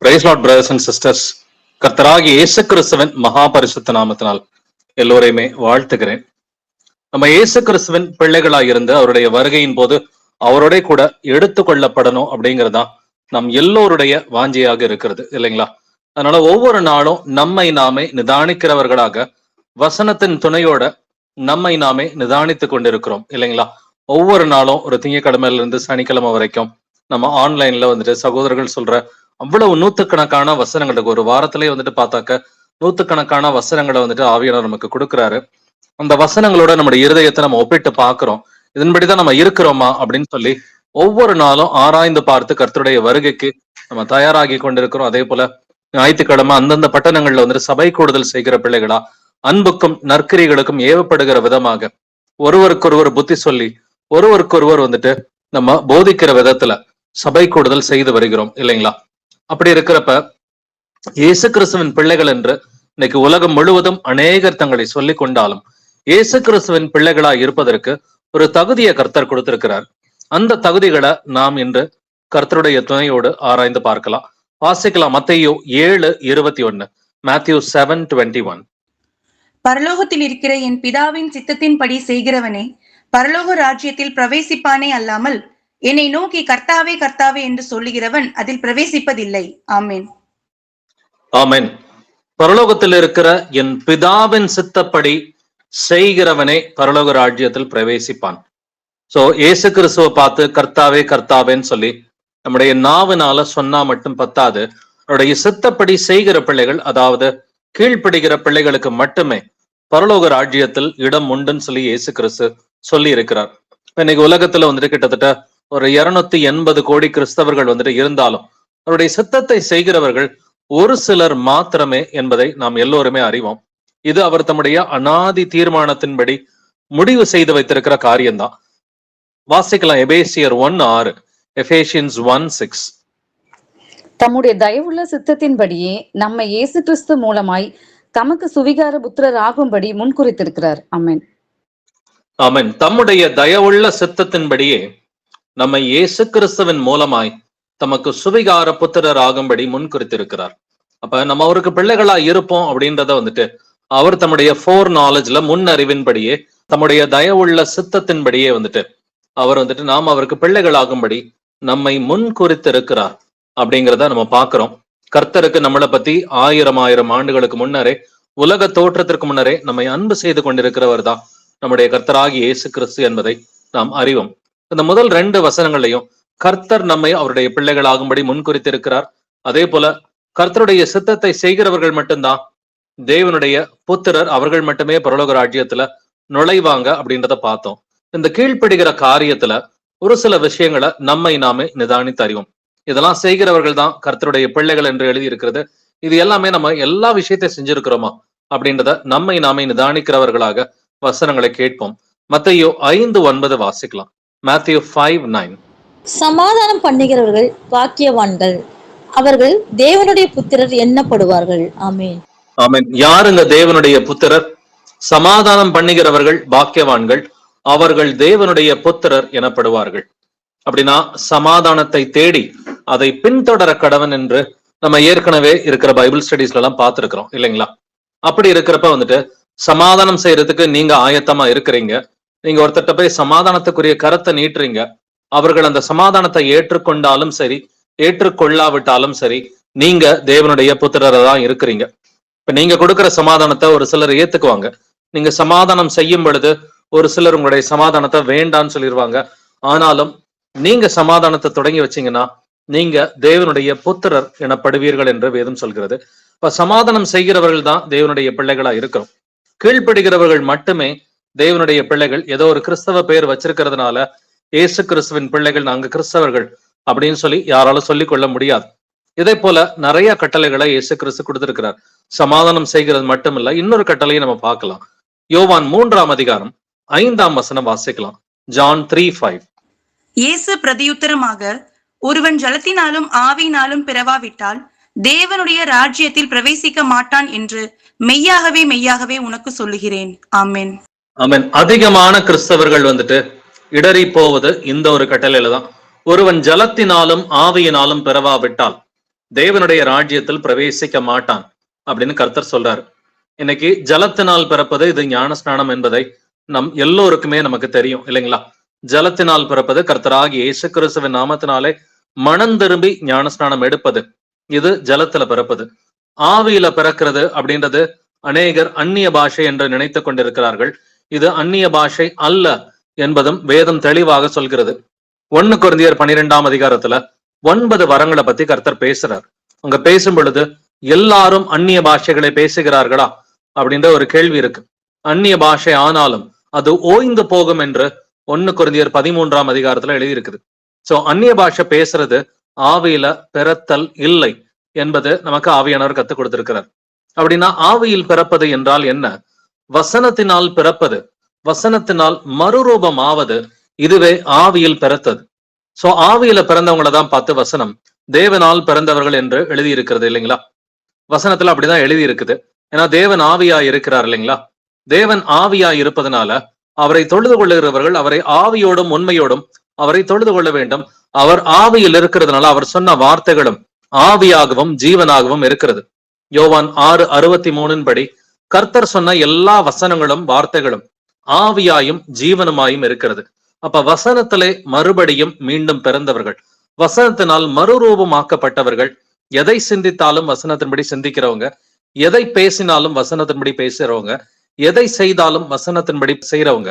Price lord brothers and sisters. கர்த்தராகிய இயேசு கிறிஸ்துவின் மகா பரிசுத்த நாமத்தினால் எல்லோரையுமே வாழ்த்துகிறேன். நம்ம இயேசு கிறிஸ்துவின் பிள்ளைகளாக இருந்து அவருடைய வருகையின் போது அவரோட கூட எடுத்து கொள்ளப்படணும் அப்படிங்கிறதுதான் நம் எல்லோருடைய வாஞ்சியாக இருக்கிறது இல்லைங்களா? அதனால ஒவ்வொரு நாளும் நம்மை நாமே நிதானிக்கிறவர்களாக வசனத்தின் துணையோட நம்மை நாமே நிதானித்து கொண்டிருக்கிறோம் இல்லைங்களா? ஒவ்வொரு நாளும் ஒரு திங்கட்கிழமையில இருந்து சனிக்கிழமை வரைக்கும் நம்ம ஆன்லைன்ல வந்துட்டு சகோதரர்கள் சொல்ற அவ்வளவு நூத்துக்கணக்கான வசனங்களுக்கு ஒரு வாரத்திலேயே வந்துட்டு பார்த்தாக்க நூத்துக்கணக்கான வசனங்களை வந்துட்டு ஆவியானவர் நமக்கு கொடுக்குறாரு. அந்த வசனங்களோட நம்முடைய இருதயத்தை நம்ம ஒப்பிட்டு பார்க்கிறோம். இதன்படிதான் நம்ம இருக்கிறோமா அப்படின்னு சொல்லி ஒவ்வொரு நாளும் ஆராய்ந்து பார்த்து கர்த்தருடைய வருகைக்கு நம்ம தயாராகி கொண்டிருக்கிறோம். அதே போல ஞாயிற்றுக்கிழமை அந்தந்த பட்டணங்கள்ல வந்துட்டு சபை கூடுதல் செய்கிற பிள்ளைகளா அன்புக்கும் நற்கிரிகளுக்கும் ஏவப்படுகிற விதமாக ஒருவருக்கொருவர் புத்தி சொல்லி ஒருவருக்கொருவர் வந்துட்டு நம்ம போதிக்கிற விதத்துல சபை கூடுதல் செய்து வருகிறோம் இல்லைங்களா? அப்படி இருக்கிறப்ப இயேசு கிறிஸ்துவின் பிள்ளைகள் என்று இன்னைக்கு உலகம் முழுவதும் அநேகர் தங்களை சொல்லிக் கொண்டாலும் இயேசு கிறிஸ்துவின் பிள்ளைகளா இருப்பதற்கு ஒரு தகுதியை கர்த்தர் கொடுத்திருக்கிறார். அந்த தகுதிகளை நாம் இன்று கர்த்தருடைய துணையோடு ஆராய்ந்து பார்க்கலாம். வாசிக்கலாம். மத்தேயு 7:21. Matthew 7:21. பரலோகத்தில் இருக்கிற என் பிதாவின் சித்தத்தின்படி செய்கிறவனே பரலோக ராஜ்யத்தில் பிரவேசிப்பானே அல்லாமல் என்னை நோக்கி கர்த்தாவே கர்த்தாவே என்று சொல்லுகிறவன் அதில் பிரவேசிப்பதில்லை. ஆமென். ஆமென். பரலோகத்தில் இருக்கிற என் பிதாவின் சித்தப்படி செய்கிறவனே பரலோக ராஜ்யத்தில் பிரவேசிப்பான். சோ இயேசு கிறிஸ்துவை பார்த்து கர்த்தாவே கர்த்தாவேன்னு சொல்லி நம்முடைய நாவினால சொன்னா மட்டும் பத்தாது. அவருடைய சித்தப்படி செய்கிற பிள்ளைகள், அதாவது கீழ்ப்படுகிற பிள்ளைகளுக்கு மட்டுமே பரலோக ராஜ்யத்தில் இடம் உண்டுன்னு சொல்லி இயேசு கிறிஸ்து சொல்லி இருக்கிறார். இன்னைக்கு உலகத்துல வந்துட்டு கிட்டத்தட்ட ஒரு 280 கோடி கிறிஸ்தவர்கள் வந்துட்டு இருந்தாலும் அவருடைய சித்தத்தை செய்கிறவர்கள் ஒரு சிலர் மாத்திரமே என்பதை நாம் எல்லோருமே அறிவோம். இது அவர் தம்முடைய அனாதி தீர்மானத்தின்படி முடிவு செய்து வைத்திருக்கிற காரியம்தான். வாசிக்கலாம். எபேசியர் 1:6. Ephesians 1:6. தம்முடைய தயவுள்ள சித்தத்தின்படியே நம்மை இயேசு கிறிஸ்து மூலமாய் தமக்கு சுவிகார புத்திரர் ஆகும்படி முன்குறித்திருக்கிறார். ஆமென். ஆமென். தம்முடைய தயவுள்ள சித்தத்தின்படியே நம்மை இயேசு கிறிஸ்துவின் மூலமாய் தமக்கு சுவிகார புத்திரர் ஆகும்படி முன்குறித்திருக்கிறார். அப்ப நம்ம அவருக்கு பிள்ளைகளா இருப்போம் அப்படின்றத வந்துட்டு அவர் தம்முடைய ஃபோர் நாலேஜ்ல முன் அறிவின்படியே தம்முடைய தயவுள்ள சித்தத்தின்படியே வந்துட்டு அவர் வந்துட்டு நாம் அவருக்கு பிள்ளைகள் ஆகும்படி நம்மை முன் குறித்திருக்கிறார் அப்படிங்கிறத நம்ம பாக்குறோம். கர்த்தருக்கு நம்மளை பத்தி ஆயிரம் ஆண்டுகளுக்கு முன்னரே, உலக தோற்றத்திற்கு முன்னரே நம்மை அன்பு செய்து கொண்டிருக்கிறவர் தான் நம்முடைய கர்த்தராகி இயேசு கிறிஸ்து என்பதை நாம் அறிவோம். இந்த முதல் 2 வசனங்களையும் கர்த்தர் நம்மை அவருடைய பிள்ளைகளாகும்படி முன்குறித்திருக்கிறார். அதே போல கர்த்தருடைய சித்தத்தை செய்கிறவர்கள் மட்டும்தான் தேவனுடைய புத்திரர், அவர்கள் மட்டுமே பரலோக ராஜ்யத்துல நுழைவாங்க அப்படின்றத பார்த்தோம். இந்த கீழ்ப்படுகிற காரியத்துல ஒரு சில விஷயங்களை நம்மை நாமே நிதானித்து அறிவோம். இதெல்லாம் செய்கிறவர்கள் தான் கர்த்தருடைய பிள்ளைகள் என்று எழுதி இருக்கிறது. இது எல்லாமே நம்ம எல்லா விஷயத்தையும் செஞ்சிருக்கிறோமா அப்படின்றத நம்மை நாமே நிதானிக்கிறவர்களாக வசனங்களை கேட்போம். மத்தேயு 5:9 வாசிக்கலாம். Matthew 5:9. சமாதானம் பண்ணுகிறவர்கள் பாக்கியவான்கள், அவர்கள் தேவனுடைய புத்திரர் எண்ணப்படுவார்கள். ஆமென். ஆமென். யாருங்க தேவனுடைய புத்திரர்? சமாதானம் பண்ணுகிறவர்கள் பாக்கியவான்கள், அவர்கள் தேவனுடைய புத்திரர் எனப்படுவார்கள். அப்படின்னா சமாதானத்தை தேடி அதை பின்தொடர கடவன் என்று நம்ம ஏற்கனவே இருக்கிற பைபிள் ஸ்டடீஸ்ல எல்லாம் பார்த்திருக்கிறோம் இல்லைங்களா? அப்படி இருக்கிறப்ப வந்துட்டு சமாதானம் செய்யறதுக்கு நீங்க ஆயத்தமா இருக்கிறீங்க. நீங்க ஒருத்தட்ட போய் சமாதானத்துக்குரிய கருத்தை நீட்டுறீங்க. அவர்கள் அந்த சமாதானத்தை ஏற்றுக்கொண்டாலும் சரி, ஏற்றுக்கொள்ளாவிட்டாலும் சரி, நீங்க தேவனுடைய புத்திரரை தான் இருக்கிறீங்க. இப்ப நீங்க கொடுக்கிற சமாதானத்தை ஒரு சிலர் ஏத்துக்குவாங்க. நீங்க சமாதானம் செய்யும் பொழுது ஒரு சிலர் உங்களுடைய சமாதானத்தை வேண்டான்னு சொல்லிடுவாங்க. ஆனாலும் நீங்க சமாதானத்தை தொடங்கி வச்சீங்கன்னா நீங்க தேவனுடைய புத்திரர் எனப்படுவீர்கள் என்று வேதம் சொல்கிறது. இப்ப சமாதானம் செய்கிறவர்கள் தான் தேவனுடைய பிள்ளைகளா இருக்கிறோம். கீழ்ப்படுகிறவர்கள் மட்டுமே தேவனுடைய பிள்ளைகள். ஏதோ ஒரு கிறிஸ்தவ பெயர் வச்சிருக்கிறதுனால இயேசு கிறிஸ்துவின் பிள்ளைகள், நாங்க கிறிஸ்தவர்கள் அப்படின்னு சொல்லி யாராலும் சொல்லிக் கொள்ள முடியாது. இதே போல நிறைய கட்டளைகளை இயேசு கிறிஸ்து கொடுத்திருக்கிறார். சமாதானம் செய்கிறது மட்டுமில்ல, இன்னொரு கட்டளையை நம்ம பார்க்கலாம். யோவான் 3:5 வாசிக்கலாம். John 3:5. இயேசு பிரதியுத்தரமாக, ஒருவன் ஜலத்தினாலும் ஆவியினாலும் பிறவாவிட்டால் தேவனுடைய ராஜ்யத்தில் பிரவேசிக்க மாட்டான் என்று மெய்யாகவே மெய்யாகவே உனக்கு சொல்லுகிறேன். ஆமென். ஆமென். அதிகமான கிறிஸ்தவர்கள் வந்துட்டு இடறி போவது இந்த ஒரு கட்டளையில தான். ஒருவன் ஜலத்தினாலும் ஆவியினாலும் பிறவாவிட்டால் தேவனுடைய ராஜ்யத்தில் பிரவேசிக்க மாட்டான் அப்படின்னு கர்த்தர் சொல்றாரு. இன்னைக்கு ஜலத்தினால் பிறப்பது இது ஞானஸ்நானம் என்பதை நம் எல்லோருக்குமே நமக்கு தெரியும் இல்லைங்களா? ஜலத்தினால் பிறப்பது கர்த்தராகிய இயேசு கிறிஸ்துவின் நாமத்தினாலே மனம் திரும்பி ஞானஸ்நானம் எடுப்பது, இது ஜலத்துல பிறப்பது. ஆவியில பிறக்கிறது அப்படின்றது அநேகர் அந்நிய பாஷை என்று நினைத்து கொண்டிருக்கிறார்கள். இது அந்நிய பாஷை அல்ல என்பதும் வேதம் தெளிவாக சொல்கிறது. 1 கொரிந்தியர் 12ஆம் அதிகாரத்துல 9 வரங்களை பத்தி கர்த்தர் பேசுறார். அங்க பேசும் பொழுது எல்லாரும் அந்நிய பாஷைகளை பேசுகிறார்களா அப்படின்ற ஒரு கேள்வி இருக்கு. அந்நிய பாஷை ஆனாலும் அது ஓய்ந்து போகும் என்று 1 கொரிந்தியர் 13ஆம் அதிகாரத்துல எழுதியிருக்குது. சோ அந்நிய பாஷை பேசுறது ஆவியில பிறத்தல் இல்லை என்பது நமக்கு ஆவியானவர் கத்துக் கொடுத்திருக்கிறார். அப்படின்னா ஆவியில் பிறப்பது என்றால் என்ன? வசனத்தினால் பிறப்பது, வசனத்தினால் மறுரூபம் ஆவது, இதுவே ஆவியில் பிறத்தது. சோ ஆவியில பிறந்தவங்களை தான் பார்த்து வசனம் தேவனால் பிறந்தவர்கள் என்று எழுதி இருக்கிறது இல்லைங்களா? வசனத்துல அப்படிதான் எழுதி இருக்குது. ஏன்னா தேவன் ஆவியா இருக்கிறார் இல்லைங்களா? தேவன் ஆவியா இருப்பதனால அவரை தொழுது கொள்ளுகிறவர்கள் அவரை ஆவியோடும் உண்மையோடும் அவரை தொழுது கொள்ள வேண்டும். அவர் ஆவியில் இருக்கிறதுனால அவர் சொன்ன வார்த்தைகளும் ஆவியாகவும் ஜீவனாகவும் இருக்கிறது. யோவான் 6:63 படி கர்த்தர் சொன்ன எல்லா வசனங்களும் வார்த்தைகளும் ஆவியாயும் ஜீவனுமாயும் இருக்கிறது. அப்ப வசனத்திலே மறுபடியும் மீண்டும் பிறந்தவர்கள், வசனத்தினால் மறுரூபமாக்கப்பட்டவர்கள், எதை சிந்தித்தாலும் வசனத்தின்படி சிந்திக்கிறவங்க, எதை பேசினாலும் வசனத்தின்படி பேசுறவங்க, எதை செய்தாலும் வசனத்தின்படி செய்யறவங்க,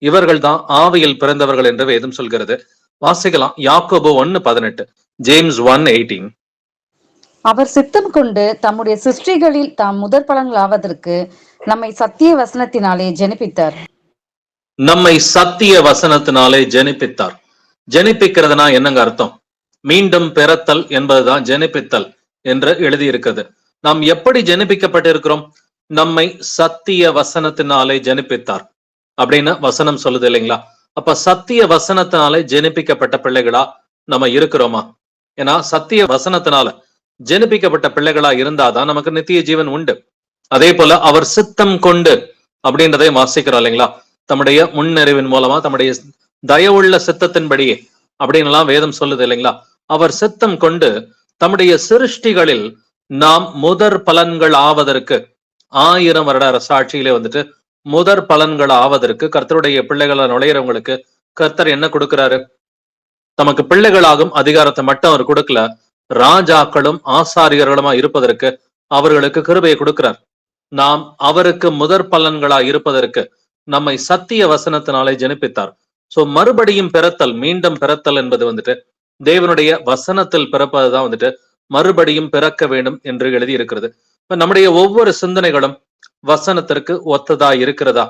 இவர்கள் தான் ஆவியில் பிறந்தவர்கள் என்று வேதம் சொல்கிறது. வாசிக்கலாம். யாக்கோபு 1:18, ஜேம்ஸ் 1:18. அவர் சித்தம் கொண்டு தம்முடைய சிருஷ்டிகளில் தாம் முதற் பலன்களாவதற்கு நம்மை சத்திய வசனத்தினாலே ஜெனிப்பித்தார். நம்மை சத்திய வசனத்தினாலே ஜெனிப்பித்தார். ஜெனிப்பிக்கிறதுனா என்னங்க அர்த்தம்? மீண்டும் பிறத்தல் என்பதுதான் ஜெனிப்பித்தல் என்று எழுதியிருக்கிறது. நாம் எப்படி ஜெனிப்பிக்கப்பட்டிருக்கிறோம்? நம்மை சத்திய வசனத்தினாலே ஜெனிப்பித்தார் அப்படின்னு வசனம் சொல்லுது இல்லைங்களா? அப்ப சத்திய வசனத்தினாலே ஜெனிப்பிக்கப்பட்ட பிள்ளைகளா நம்ம இருக்கிறோமா? ஏன்னா சத்திய வசனத்தினால ஜெனிப்பிக்கப்பட்ட பிள்ளைகளா இருந்தாதான் நமக்கு நித்திய ஜீவன் உண்டு. அதே போல அவர் சித்தம் கொண்டு அப்படின்றதை வாசிக்கிறோம் இல்லைங்களா? தம்முடைய முன்னறிவின் மூலமா தம்முடைய தயவுள்ள சித்தத்தின்படியே அப்படின்னு எல்லாம் வேதம் சொல்லுது இல்லைங்களா? அவர் சித்தம் கொண்டு தம்முடைய சிருஷ்டிகளில் நாம் முதற் பலன்கள் ஆவதற்கு 1000 வருட அரசாட்சியிலே வந்துட்டு முதற் பலன்கள் ஆவதற்கு கர்த்தருடைய பிள்ளைகளை நுழையிறவங்களுக்கு கர்த்தர் என்ன கொடுக்கிறாரு? தமக்கு பிள்ளைகளாகும் அதிகாரத்தை மட்டும் அவர் கொடுக்கல, ராஜாக்களும் ஆசாரியர்களுமா இருப்பதற்கு அவர்களுக்கு கிருபையை கொடுக்கிறார். நாம் அவருக்கு முதற் பலன்களா இருப்பதற்கு நம்மை சத்திய வசனத்தினாலே ஜெனிப்பித்தார். சோ மறுபடியும் பிறத்தல், மீண்டும் பிறத்தல் என்பது வந்துட்டு தேவனுடைய வசனத்தில் பிறப்பதுதான் வந்துட்டு மறுபடியும் பிறக்க வேண்டும் என்று எழுதி இருக்கிறது. இப்ப நம்முடைய ஒவ்வொரு சிந்தனைகளும் வசனத்திற்கு ஒத்ததா இருக்கிறதா?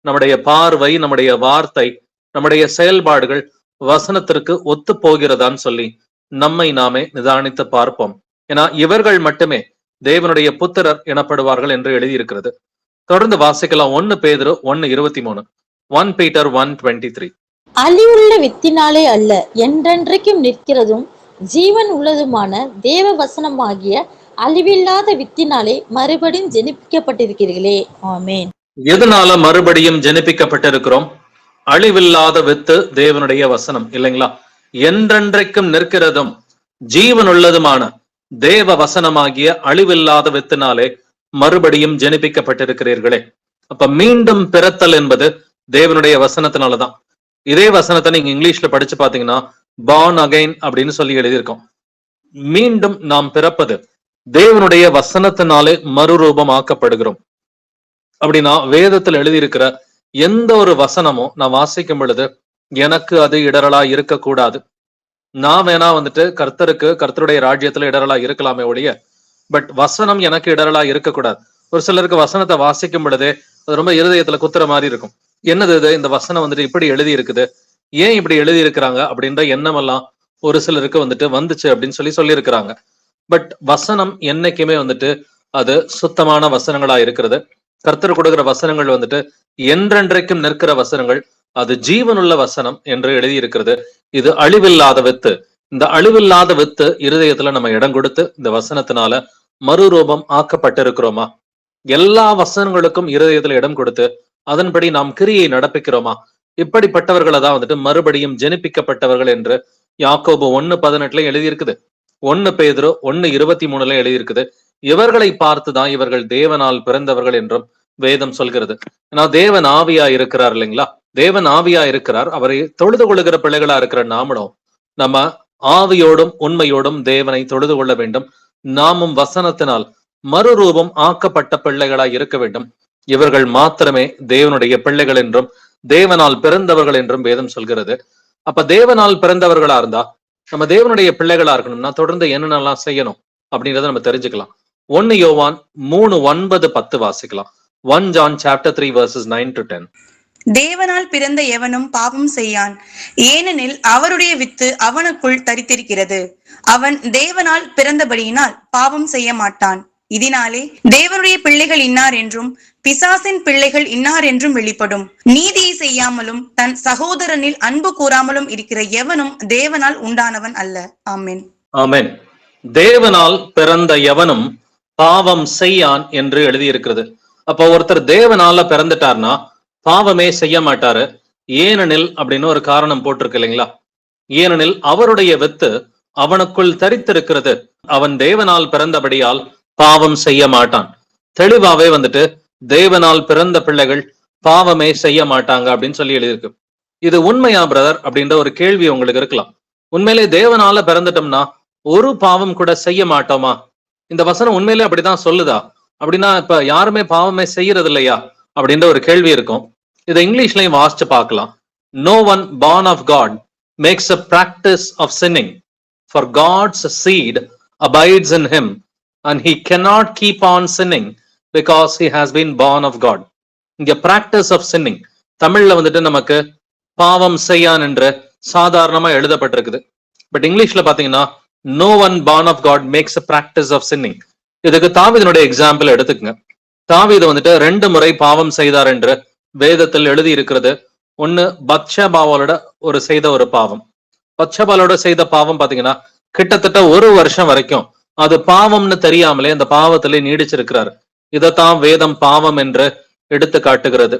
நம்முடைய பார்வை, நம்முடைய வார்த்தை, நம்முடைய செயல்பாடுகள் வசனத்திற்கு ஒத்து போகிறதான்னு சொல்லி நம்மை நாமே நிதானித்து பார்ப்போம். ஏன்னா இவர்கள் மட்டுமே தேவனுடைய புத்திரர் எனப்படுவார்கள் என்று எழுதியிருக்கிறது. தொடர்ந்து வாசிக்கலாம். 1 பேதுரு 1:23, 1 Peter 1:23. அழிவுள்ள வித்தினாலே அல்ல, என்றென்றைக்கும் நிற்கிறதும் ஜீவன் உள்ளதுமான தேவ வசனமாகிய அழிவில்லாத வித்தினாலே மறுபடியும் ஜெனிப்பிக்கப்பட்டிருக்கிறீர்களே. ஆமேன். எதனால மறுபடியும் ஜெனிப்பிக்கப்பட்டிருக்கிறோம்? அழிவில்லாத வித்து தேவனுடைய வசனம் இல்லைங்களா? என்றென்றைக்கும் நிற்கிறதும் ஜீவன் உள்ளதுமான தேவ வசனமாகிய அழிவில்லாத வித்தினாலே மறுபடியும் ஜெனிப்பிக்கப்பட்டிருக்கிறீர்களே. அப்ப மீண்டும் பிறத்தல் என்பது தேவனுடைய வசனத்தினாலதான். இதே வசனத்தை நீங்க இங்கிலீஷ்ல படிச்சு பாத்தீங்கன்னா born again அப்படின்னு சொல்லி எழுதியிருக்கோம். மீண்டும் நாம் பிறப்பது தேவனுடைய வசனத்தினாலே மறுரூபம் ஆக்கப்படுகிறோம். அப்படின்னா வேதத்தில் எழுதியிருக்கிற எந்த ஒரு வசனமும் நான் வாசிக்கும் பொழுது எனக்கு அது இடரலா இருக்கக்கூடாது. நான் வேணா வந்துட்டு கர்த்தருடைய ராஜ்யத்துல இடரலா இருக்கலாமே ஒழிய, பட் வசனம் எனக்கு இடரலா இருக்கக்கூடாது. ஒரு சிலருக்கு வசனத்தை வாசிக்கும் பொழுதே அது ரொம்ப இருதயத்துல குத்துற மாதிரி இருக்கும். என்னது இது, இந்த வசனம் வந்துட்டு இப்படி எழுதி இருக்குது, ஏன் இப்படி எழுதி இருக்கிறாங்க அப்படின்ற எண்ணம் எல்லாம் ஒரு சிலருக்கு வந்துட்டு வந்துச்சு அப்படின்னு சொல்லி இருக்கிறாங்க. பட் வசனம் என்னைக்குமே வந்துட்டு அது சுத்தமான வசனங்களா இருக்கிறது. கர்த்தர் கொடுக்கிற வசனங்கள் வந்துட்டு என்றென்றைக்கும் நிற்கிற வசனங்கள், அது ஜீவனுள்ள வசனம் என்று எழுதி இருக்கிறது. இது அழிவில்லாத வித்து. இந்த அழிவில்லாத வித்து இருதயத்துல நம்ம இடம் கொடுத்து இந்த வசனத்தினால மறுரூபம் ஆக்கப்பட்டிருக்கிறோமா? எல்லா வசனங்களுக்கும் இருதயத்துல இடம் கொடுத்து அதன்படி நாம் கிரியை நடப்பிக்கிறோமா? இப்படிப்பட்டவர்களை தான் வந்துட்டு மறுபடியும் ஜெனிப்பிக்கப்பட்டவர்கள் என்று யாக்கோபு 1:18 எழுதியிருக்குது. 1 பேதுரு 1:23 எழுதியிருக்குது. இவர்களை பார்த்துதான் இவர்கள் தேவனால் பிறந்தவர்கள் என்றும் வேதம் சொல்கிறது. ஏன்னா தேவன் ஆவியா இருக்கிறார் இல்லைங்களா? தேவன் ஆவியா இருக்கிறார். அவரை தொழுது கொள்ளுகிற பிள்ளைகளா இருக்கிற நாமளும் நம்ம ஆவியோடும் உண்மையோடும் தேவனை தொழுது கொள்ள வேண்டும். நாமும் வசனத்தினால் மறுரூபம் ஆக்கப்பட்ட பிள்ளைகளாய் இருக்க வேண்டும். இவர்கள் மாத்திரமே தேவனுடைய பிள்ளைகள் என்றும் தேவனால் பிறந்தவர்கள் என்றும் வேதம் சொல்கிறது. அப்ப தேவனால் பிறந்தவர்களா இருந்தா நம்ம தேவனுடைய பிள்ளைகளா இருக்கணும்னா தொடர்ந்து என்னென்னலாம் செய்யணும் அப்படின்றத நம்ம தெரிஞ்சுக்கலாம். 1 யோவான் 3:9-10 வாசிக்கலாம். 1 John chapter 3 verses 9-10. தேவனால் பிறந்த எவனும் பாவம் செய்யான், ஏனெனில் அவருடைய வித்து அவனுக்குள் தரித்திருக்கிறது. அவன் தேவனால் பிறந்தபடியினால் பாவம் செய்ய மாட்டான். இதனாலே தேவனுடைய பிள்ளைகள் இன்னார் என்றும் பிசாசின் பிள்ளைகள் இன்னார் என்றும் வெளிப்படும். நீதியை செய்யாமலும் தன் சகோதரனில் அன்பு கூறாமலும் இருக்கிற எவனும் தேவனால் உண்டானவன் அல்ல. ஆமென். ஆமென். தேவனால் பிறந்த எவனும் பாவம் செய்யான் என்று எழுதியிருக்கிறது. அப்போ ஒருத்தர் தேவனால பிறந்துட்டார்னா பாவமே செய்ய மாட்டாரு. ஏனெனில் அப்படின்னு ஒரு காரணம் போட்டிருக்கு இல்லைங்களா? ஏனெனில் அவருடைய வித்து அவனுக்குள் தரித்திருக்கிறது. அவன் தேவனால் பிறந்தபடியால் பாவம் செய்ய மாட்டான். தெளிவாவே வந்துட்டு தேவனால் பிறந்த பிள்ளைகள் பாவமே செய்ய மாட்டாங்க அப்படின்னு சொல்லி எழுதியிருக்கு. இது உண்மையா பிரதர் அப்படின்ற ஒரு கேள்வி உங்களுக்கு இருக்கலாம். உண்மையிலே தேவனால பிறந்துட்டோம்னா ஒரு பாவம் கூட செய்ய மாட்டோமா? இந்த வசனம் உண்மையிலே அப்படிதான் சொல்லுதா? அப்படின்னா இப்ப யாருமே பாவமே செய்யறது இல்லையா அப்படின்ற ஒரு கேள்வி இருக்கும். இதை இங்கிலீஷ்லயும் வாசிச்சு பார்க்கலாம். No one born of God makes a practice of sinning, for God's seed abides in him, and he cannot keep on sinning because he has been born of God. இங்க practice of sinning தமிழ்ல வந்துட்டு நமக்கு பாவம் செய்யான் என்று சாதாரணமா எழுதப்பட்டிருக்குது. But இங்கிலீஷ்ல பாத்தீங்கன்னா no one born of God makes a practice of sinning. இதுக்கு தாவீதுனுடைய எக்ஸாம்பிள் எடுத்துக்கங்க. தாவீது வந்துட்டு 2 முறை பாவம் செய்தார் என்று வேதத்தில் எழுதி இருக்கிறது. ஒண்ணு பத்ஷபாவோட செய்த ஒரு பாவம். பத்ஷபாலோட செய்த பாவம் பாத்தீங்கன்னா கிட்டத்தட்ட 1 வருஷம் வரைக்கும் அது பாவம்னு தெரியாமலே அந்த பாவத்திலே நீடிச்சிருக்கிறார். இதைத்தான் வேதம் பாவம் என்று எடுத்து காட்டுகிறது.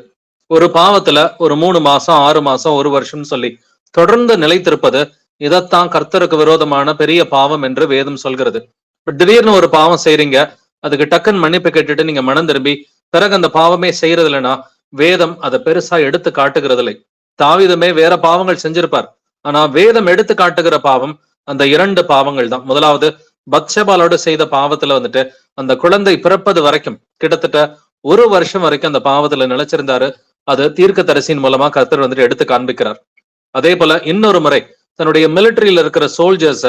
ஒரு பாவத்துல 3 மாசம் 6 மாசம் 1 வருஷம் சொல்லி தொடர்ந்து நிலைத்திருப்பது இதைத்தான் கர்த்தருக்கு விரோதமான பெரிய பாவம் என்று வேதம் சொல்கிறது. திடீர்னு ஒரு பாவம் செய்றீங்க, அதுக்கு டக்குன்னு மன்னிப்பு கேட்டுட்டு நீங்க மனம் திரும்பி பிறகு அந்த பாவமே செய்யறது இல்லைன்னா வேதம் அதை பெருசா எடுத்து காட்டுகிறது இல்லை. தாவீதுமே வேற பாவங்கள் செஞ்சிருப்பார். ஆனா வேதம் எடுத்து காட்டுகிற பாவம் அந்த 2 பாவங்கள் தான். முதலாவது பத்ஷபாலோடு செய்த பாவத்துல வந்துட்டு அந்த குழந்தை பிறப்பது வரைக்கும் கிட்டத்தட்ட 1 வருஷம் வரைக்கும் அந்த பாவத்துல நிலைச்சிருந்தாரு. அது தீர்க்கதரிசியின் மூலமா கர்த்தர் வந்துட்டு எடுத்து காண்பிக்கிறார். அதே போல இன்னொரு முறை தன்னுடைய மிலிட்டரியில இருக்கிற சோல்ஜர்ஸ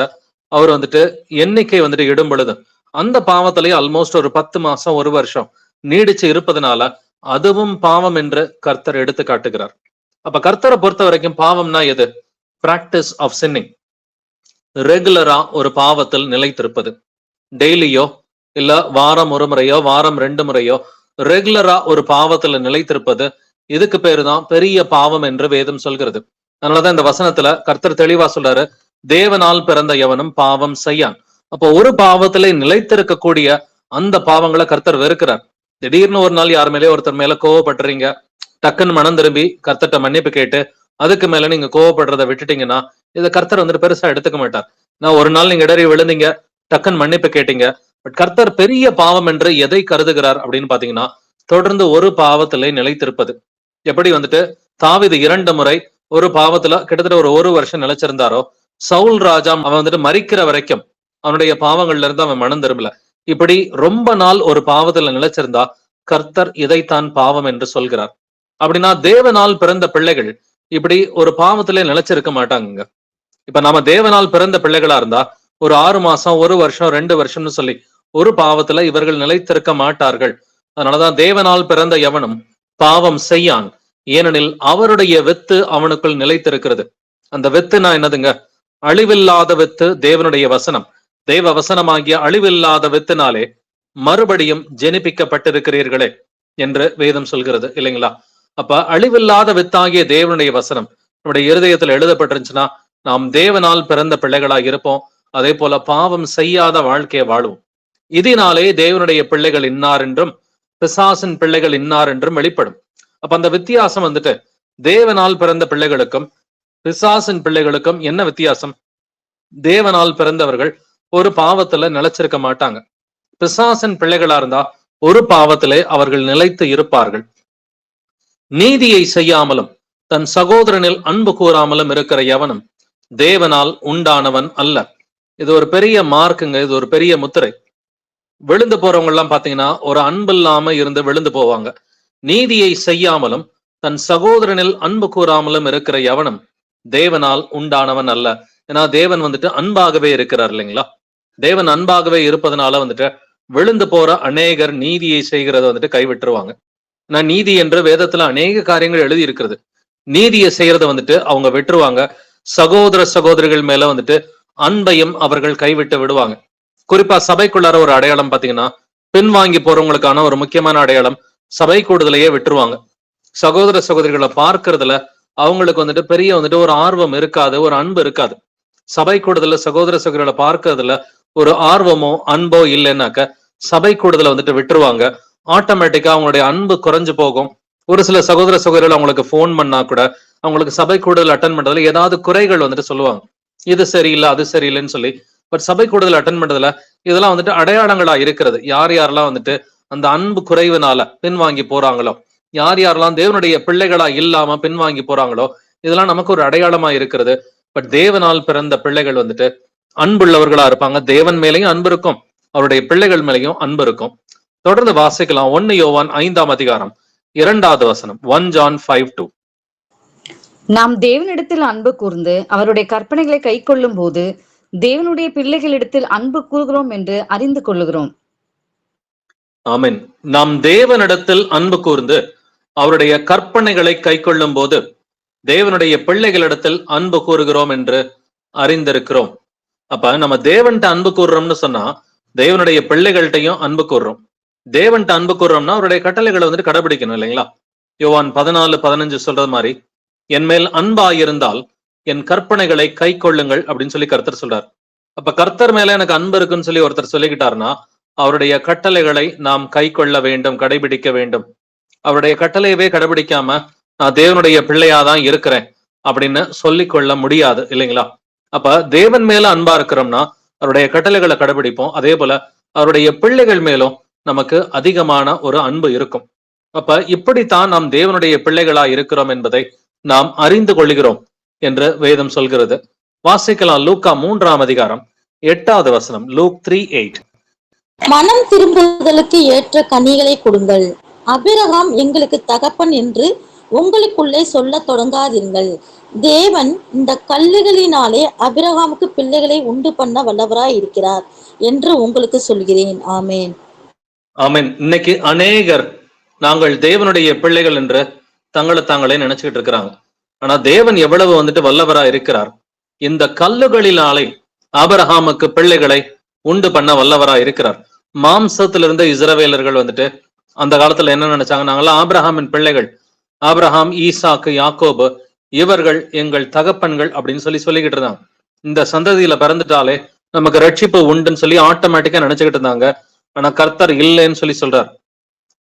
அவர் வந்துட்டு எண்ணிக்கை வந்துட்டு இடும் பொழுது அந்த பாவத்திலேயே ஆல்மோஸ்ட் ஒரு 10 மாசம் 1 வருஷம் நீடிச்சு இருப்பதனால அதுவும் பாவம் என்று கர்த்தர் எடுத்து காட்டுகிறார். அப்ப கர்த்தரை பொறுத்த வரைக்கும் பாவம்னா எது? Practice of sinning. ரெகுலரா ஒரு பாவத்தில் நிலைத்திருப்பது. டெய்லியோ இல்ல வாரம் 1 முறையோ வாரம் 2 முறையோ ரெகுலரா ஒரு பாவத்துல நிலைத்திருப்பது, இதுக்கு பேரு தான் பெரிய பாவம் என்று வேதம் சொல்கிறது. அதனாலதான் இந்த வசனத்துல கர்த்தர் தெளிவா சொல்றாரு, தேவனால் பிறந்த எவனும் பாவம் செய்யான். அப்போ ஒரு பாவத்திலே நிலைத்திருக்கக்கூடிய அந்த பாவங்களை கர்த்தர் வெறுக்கிறார். திடீர்னு ஒரு நாள் யார் மேலேயோ ஒருத்தர் மேல கோவப்படுறீங்க, டக்குன்னு மனம் திரும்பி கர்த்தர்ட்ட மன்னிப்பு கேட்டு அதுக்கு மேல நீங்க கோவப்படுறதை விட்டுட்டீங்கன்னா இதை கர்த்தர் வந்துட்டு பெருசா எடுத்துக்க மாட்டார். நான் ஒரு நாள் நீங்க இடறி விழுந்தீங்க, டக்குன்னு மன்னிப்பு கேட்டீங்க. பட் கர்த்தர் பெரிய பாவம் என்று எதை கருதுகிறார் அப்படின்னு பாத்தீங்கன்னா தொடர்ந்து ஒரு பாவத்திலே நிலைத்திருப்பது. எப்படி வந்துட்டு தாவீது 2 முறை ஒரு பாவத்துல கிட்டத்தட்ட ஒரு 1 வருஷம் நிலைச்சிருந்தாரோ, சவுல் ராஜா அவன் வந்துட்டு மரிக்கிற வரைக்கும் அவனுடைய பாவங்கள்ல இருந்து அவன் மனம் திரும்பல. இப்படி ரொம்ப நாள் ஒரு பாவத்துல நிலைச்சிருந்தா கர்த்தர் இதைத்தான் பாவம் என்று சொல்கிறார். அப்படின்னா தேவனால் பிறந்த பிள்ளைகள் இப்படி ஒரு பாவத்திலே நிலைச்சிருக்க மாட்டாங்க. இப்ப நாம தேவனால் பிறந்த பிள்ளைகளா இருந்தா ஒரு 6 மாசம் 1 வருஷம் 2 வருஷம்னு சொல்லி ஒரு பாவத்துல இவர்கள் நிலைத்திருக்க மாட்டார்கள். அதனாலதான் தேவனால் பிறந்த எவனும் பாவம் செய்யான், ஏனெனில் அவருடைய வித்து அவனுக்குள் நிலைத்திருக்கிறது. அந்த வித்துனா என்னதுங்க? அழிவில்லாத வித்து, தேவனுடைய வசனம். தேவ வசனமாகிய அழிவில்லாத வித்தினாலே மறுபடியும் ஜெனிப்பிக்கப்பட்டிருக்கிறீர்களே என்று வேதம் சொல்கிறது இல்லைங்களா? அப்ப அழிவில்லாத வித்தாகிய தேவனுடைய வசனம் நம்முடைய இருதயத்துல எழுதப்பட்டிருந்துச்சுன்னா நாம் தேவனால் பிறந்த பிள்ளைகளாக இருப்போம். அதே போல பாவம் செய்யாத வாழ்க்கையை வாழுவோம். இதனாலே தேவனுடைய பிள்ளைகள் இன்னார் என்றும் பிசாசின் பிள்ளைகள் இன்னார் என்றும் வெளிப்படும். அப்ப அந்த வித்தியாசம் வந்துட்டு தேவனால் பிறந்த பிள்ளைகளுக்கும் பிசாசின் பிள்ளைகளுக்கும் என்ன வித்தியாசம்? தேவனால் பிறந்தவர்கள் ஒரு பாவத்துல நிலைச்சிருக்க மாட்டாங்க. பிசாசின் பிள்ளைகளா இருந்தா ஒரு பாவத்திலே அவர்கள் நிலைத்து இருப்பார்கள். நீதியை செய்யாமலும் தன் சகோதரனில் அன்பு கூறாமலும் இருக்கிற எவனும் தேவனால் உண்டானவன் அல்ல. இது ஒரு பெரிய மார்க்குங்க, இது ஒரு பெரிய முத்திரை. விழுந்து போறவங்க எல்லாம் பாத்தீங்கன்னா ஒரு அன்பு இல்லாம இருந்து விழுந்து போவாங்க. நீதியை செய்யாமலும் தன் சகோதரனில் அன்பு கூறாமலும் இருக்கிற எவனும் தேவனால் உண்டானவன் அல்ல. ஏன்னா தேவன் வந்துட்டு அன்பாகவே இருக்கிறார் இல்லைங்களா? தேவன் அன்பாகவே இருப்பதனால வந்துட்டு விழுந்து போற அநேகர் நீதியை செய்கிறத வந்துட்டு கைவிட்டுருவாங்க. நான் நீதி என்று வேதத்துல அநேக காரியங்கள் எழுதி இருக்கிறது. நீதியை செய்யறத வந்துட்டு அவங்க விட்டுருவாங்க. சகோதர சகோதரிகள் மேல வந்துட்டு அன்பையும் அவர்கள் கைவிட்டு விடுவாங்க. குறிப்பா சபைக்குள்ளார ஒரு அடையாளம் பாத்தீங்கன்னா, பின்வாங்கி போறவங்களுக்கான ஒரு முக்கியமான அடையாளம் சபை கூடுதலையே விட்டுருவாங்க. சகோதர சகோதரிகளை பார்க்கறதுல அவங்களுக்கு வந்துட்டு பெரிய வந்துட்டு ஒரு ஆர்வம் இருக்காது, ஒரு அன்பு இருக்காது. சபை கூடுதல சகோதர சகோதரிகளை பார்க்கறதுல ஒரு ஆர்வமோ அன்போ இல்லைன்னாக்க சபை கூடுதலை வந்துட்டு விட்டுருவாங்க. ஆட்டோமேட்டிக்கா அவங்களுடைய அன்பு குறைஞ்சு போகும். ஒரு சில சகோதர சகோதரிகள் அவங்களுக்கு போன் பண்ணா கூட அவங்களுக்கு சபை கூடுதல் அட்டன் பண்றதுல ஏதாவது குறைகள் வந்துட்டு சொல்லுவாங்க. இது சரியில்லை அது சரியில்லைன்னு சொல்லி. பட் சபை கூடுதல் அட்டன் பண்றதுல இதெல்லாம் வந்துட்டு அடையாளங்களா இருக்கிறது. யார் யாரெல்லாம் வந்துட்டு அந்த அன்பு குறைவுனால பின்வாங்கி போறாங்களோ, யார் யாரெல்லாம் தேவனுடைய பிள்ளைகளா இல்லாம பின்வாங்கி போறாங்களோ, இதெல்லாம் நமக்கு ஒரு அடையாளமா இருக்கிறது. பட் தேவனால் பிறந்த பிள்ளைகள் வந்துட்டு அன்புள்ளவர்களா இருப்பாங்க. தேவன் மேலேயும் அன்பு இருக்கும், அவருடைய பிள்ளைகள் மேலேயும் அன்பு இருக்கும். தொடர்ந்து வாசிக்கலாம். 1 யோவான் 5ஆம் அதிகாரம் 2வது வசனம். 1 John 5:2. நாம் தேவனிடத்தில் அன்பு கூர்ந்து அவருடைய கற்பனைகளை கை கொள்ளும் போது தேவனுடைய பிள்ளைகளிடத்தில் அன்பு கூறுகிறோம் என்று அறிந்து கொள்ளுகிறோம். ஆமென். நாம் தேவனிடத்தில் அன்பு கூர்ந்து அவருடைய கற்பனைகளை கை கொள்ளும் போது தேவனுடைய பிள்ளைகளிடத்தில் அன்பு கூறுகிறோம் என்று அறிந்திருக்கிறோம். அப்ப நம்ம தேவன்கிட்ட அன்பு கூறுறோம்னு சொன்னா தேவனுடைய பிள்ளைகள்கிட்டையும் அன்பு கூறுறோம். தேவன்கிட்ட அன்பு கூறுறோம்னா அவருடைய கட்டளைகளை வந்துட்டு கடைபிடிக்கணும் இல்லைங்களா? யோவான் 14:15 சொல்றது மாதிரி, என் மேல் அன்பா இருந்தால் என் கற்பனைகளை கை கொள்ளுங்கள் அப்படின்னு சொல்லி கர்த்தர் சொல்றார். அப்ப கர்த்தர் மேல எனக்கு அன்பு இருக்குன்னு சொல்லி ஒருத்தர் சொல்லிக்கிட்டாருன்னா அவருடைய கட்டளைகளை நாம் கை கொள்ள வேண்டும், கடைபிடிக்க வேண்டும். அவருடைய கட்டளையவே கடைபிடிக்காம நான் தேவனுடைய பிள்ளையாதான் இருக்கிறேன் அப்படின்னு சொல்லிக்கொள்ள முடியாது இல்லைங்களா? அப்ப தேவன் மேல அன்பா இருக்கிறோம்னா அவருடைய கட்டளைகளை கடைபிடிப்போம். அதே போல அவருடைய பிள்ளைகள் மேலும் நமக்கு அதிகமான ஒரு அன்பு இருக்கும். அப்ப இப்படித்தான் நாம் தேவனுடைய பிள்ளைகளா இருக்கிறோம் என்பதை நாம் அறிந்து கொள்கிறோம் என்று வேதம் சொல்கிறது. வாசிக்கலாம். லூக்கா 3ஆம் அதிகாரம் 8வது வசனம். லூக் 3:8. மனம் திரும்புதலுக்கு ஏற்ற கனிகளை கொடுங்கள். அபிரகாம் எங்களுக்கு தகப்பன் என்று உங்களுக்குள்ளே சொல்ல தொடங்காதீர்கள். தேவன் இந்த கல்லுகளினாலே அபிரகாமுக்கு பிள்ளைகளை உண்டு பண்ண வல்லவராய் இருக்கிறார் என்று உங்களுக்கு சொல்கிறேன். ஆமேன். ஆமென். இன்னைக்கு அநேகர் நாங்கள் தேவனுடைய பிள்ளைகள் என்று தங்களை தாங்களே நினைச்சுக்கிட்டு இருக்கிறாங்க. ஆனா தேவன் எவ்வளவு வந்துட்டு வல்லவரா இருக்கிறார். இந்த கல்லுகளினாலே ஆபிரகாமுக்கு பிள்ளைகளை உண்டு பண்ண வல்லவரா இருக்கிறார். மாம்சத்திலிருந்து இஸ்ரவேலர்கள் வந்துட்டு அந்த காலத்துல என்ன நினைச்சாங்க? நாங்களாம் ஆபிரகாமின் பிள்ளைகள், ஆபிரகாம், ஈசாக்கு, யாக்கோபு இவர்கள் எங்கள் தகப்பன்கள் அப்படின்னு சொல்லிக்கிட்டு இருந்தாங்க. இந்த சந்ததியில பிறந்துட்டாலே நமக்கு ரட்சிப்பு உண்டுன்னு சொல்லி ஆட்டோமேட்டிக்கா நினைச்சுக்கிட்டு இருந்தாங்க. ஆனா கர்த்தர் இல்லைன்னு சொல்றார்.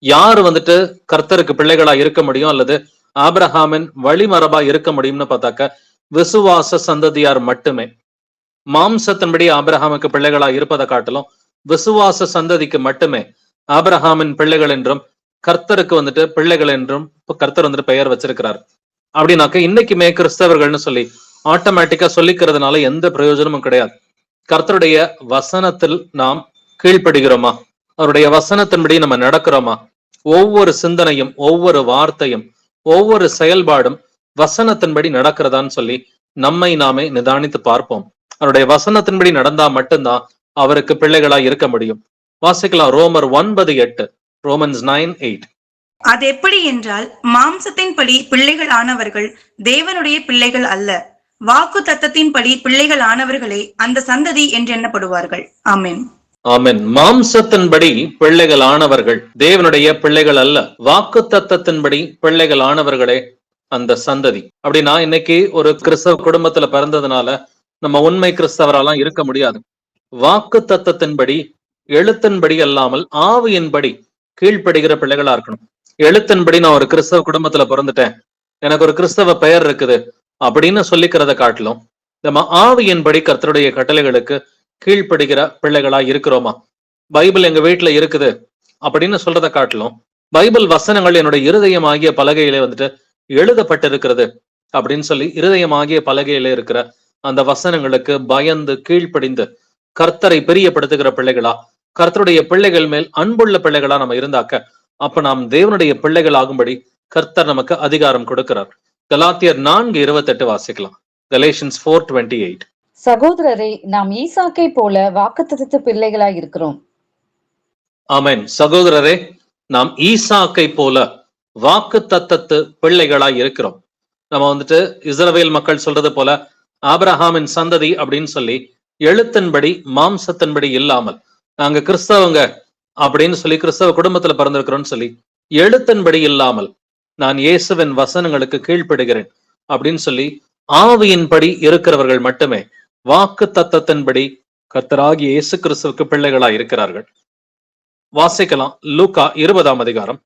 யாரு வந்துட்டு கர்த்தருக்கு பிள்ளைகளா இருக்க முடியும் அல்லது ஆபிரகாமின் வழிமரபா இருக்க முடியும்னு பார்த்தாக்க விசுவாச சந்ததியார் மட்டுமே. மாம்சத்தின்படி ஆபிரகாமுக்கு பிள்ளைகளா இருப்பதை காட்டிலும் விசுவாச சந்ததிக்கு மட்டுமே ஆபிரகாமின் பிள்ளைகள் என்றும் கர்த்தருக்கு வந்துட்டு பிள்ளைகள் என்றும் கர்த்தர் வந்துட்டு பெயர் வச்சிருக்கிறார். அப்படின்னாக்க இன்னைக்குமே கிறிஸ்தவர்கள்னு சொல்லி ஆட்டோமேட்டிக்கா சொல்லிக்கிறதுனால எந்த பிரயோஜனமும் கிடையாது. கர்த்தருடைய வசனத்தில் நாம் கீழ்ப்படுகிறோமா? அவருடைய வசனத்தின்படி நம்ம நடக்கிறோமா? ஒவ்வொரு சிந்தனையும், ஒவ்வொரு வார்த்தையும், ஒவ்வொரு செயல்பாடும் வசனத்தின்படி நடக்கிறதான்னு சொல்லி நம்மை நாமே நிதானித்து பார்ப்போம். அவருடைய வசனத்தின்படி நடந்தா மட்டும்தான் அவருக்கு பிள்ளைகளா இருக்க முடியும். வாசிக்கலாம். ரோமர் 9:8. ரோமன்ஸ் 9:8. அது எப்படி என்றால், மாம்சத்தின்படி பிள்ளைகள் ஆனவர்கள் தேவனுடைய பிள்ளைகள் அல்ல, வாக்கு தத்தத்தின்படி பிள்ளைகள் ஆனவர்களே அந்த சந்ததி என்று எண்ணப்படுவார்கள். ஆமென். ஆமென். மாம்சத்தின்படி பிள்ளைகள் ஆனவர்கள் தேவனுடைய பிள்ளைகள் அல்ல, வாக்கு தத்தத்தின்படி பிள்ளைகள் ஆனவர்களே அந்த சந்ததி. அப்படின்னா இன்னைக்கு ஒரு கிறிஸ்தவ குடும்பத்துல பிறந்ததுனால நம்ம உண்மை கிறிஸ்தவரெல்லாம் இருக்க முடியாது. வாக்கு தத்தத்தின்படி, எழுத்தின்படி அல்லாமல் ஆவியின்படி கீழ்ப்படுகிற பிள்ளைகளா இருக்கணும். எழுத்தின்படி நான் ஒரு கிறிஸ்தவ குடும்பத்துல பிறந்துட்டேன், எனக்கு ஒரு கிறிஸ்தவ பெயர் இருக்குது அப்படின்னு சொல்லிக்கிறத காட்டிலும் நம்ம ஆவியின்படி கர்த்தருடைய கட்டளைகளுக்கு கீழ்ப்படுகிற பிள்ளைகளா இருக்கிறோமா? பைபிள் எங்க வீட்டுல இருக்குது அப்படின்னு சொல்றதை காட்டிலும் பைபிள் வசனங்கள் என்னுடைய இருதயமாகிய பலகையிலே வந்துட்டு எழுதப்பட்டிருக்கிறது அப்படின்னு சொல்லி இருதயமாகிய பலகையில இருக்கிற அந்த வசனங்களுக்கு பயந்து கீழ்ப்படிந்து கர்த்தரை பிரியப்படுத்துகிற பிள்ளைகளா, கர்த்தருடைய பிள்ளைகள் மேல் அன்புள்ள பிள்ளைகளா நம்ம இருந்தாக்க அப்ப நாம் தேவனுடைய பிள்ளைகள் ஆகும்படி கர்த்தர் நமக்கு அதிகாரம் கொடுக்கிறார். கலாத்தியர் 4:28 வாசிக்கலாம். Galatians 4:28. சகோதரரை, நாம் ஈசாக்கை போல வாக்குத்தத்தத்து பிள்ளைகளாய் இருக்கிறோம். ஆமென். சகோதரரே, நாம் ஈசாக்கை போல வாக்கு தத்தத்து பிள்ளைகளாய் இருக்கிறோம். நம்ம வந்துட்டு இஸ்ரவேல் மக்கள் சொல்றது போல ஆபிரகாமின் சந்ததி அப்படின்னு சொல்லி எழுத்தின்படி மாம்சத்தின்படி இல்லாமல், நாங்க கிறிஸ்தவங்க அப்படின்னு சொல்லி கிறிஸ்தவ குடும்பத்துல பிறந்திருக்கிறோம்னு சொல்லி எழுத்தின்படி இல்லாமல் நான் இயேசுவின் வசனங்களுக்கு கீழ்ப்படுகிறேன் அப்படின்னு சொல்லி ஆவியின்படி இருக்கிறவர்கள் மட்டுமே வாக்கு தத்தத்தின்படி கர்த்தராகிய இயேசு கிறிஸ்துவுக்கு பிள்ளைகளா இருக்கிறார்கள். வாசிக்கலாம் லூக்கா 20ஆம் அதிகாரம்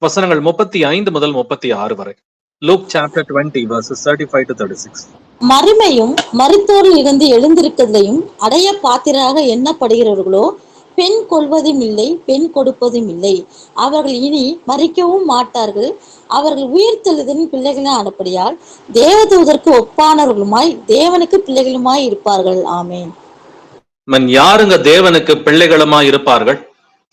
வசனங்கள் 35 முதல் 36 வரை. Luke chapter 20 verses 35 to 36. மறுமையும் மரித்தோரில் இருந்து எழுந்திருக்கிறதையும் அடைய பாத்திராக எண்ணப்படுகிறவர்களோ பெண் கொள்வதும் இல்லை, பெண் கொடுப்பதும் இல்லை. அவர்கள் இனி மரிக்கவும் மாட்டார்கள். அவர்கள் உயிர்த்தெழுதலின் பிள்ளைகளின் ஆனபடியால் தேவதூதருக்கு ஒப்பானவர்களுமாய் தேவனுக்கு பிள்ளைகளுமாய் இருப்பார்கள். ஆமேன். யாருங்க தேவனுக்கு பிள்ளைகளுமா இருப்பார்கள்?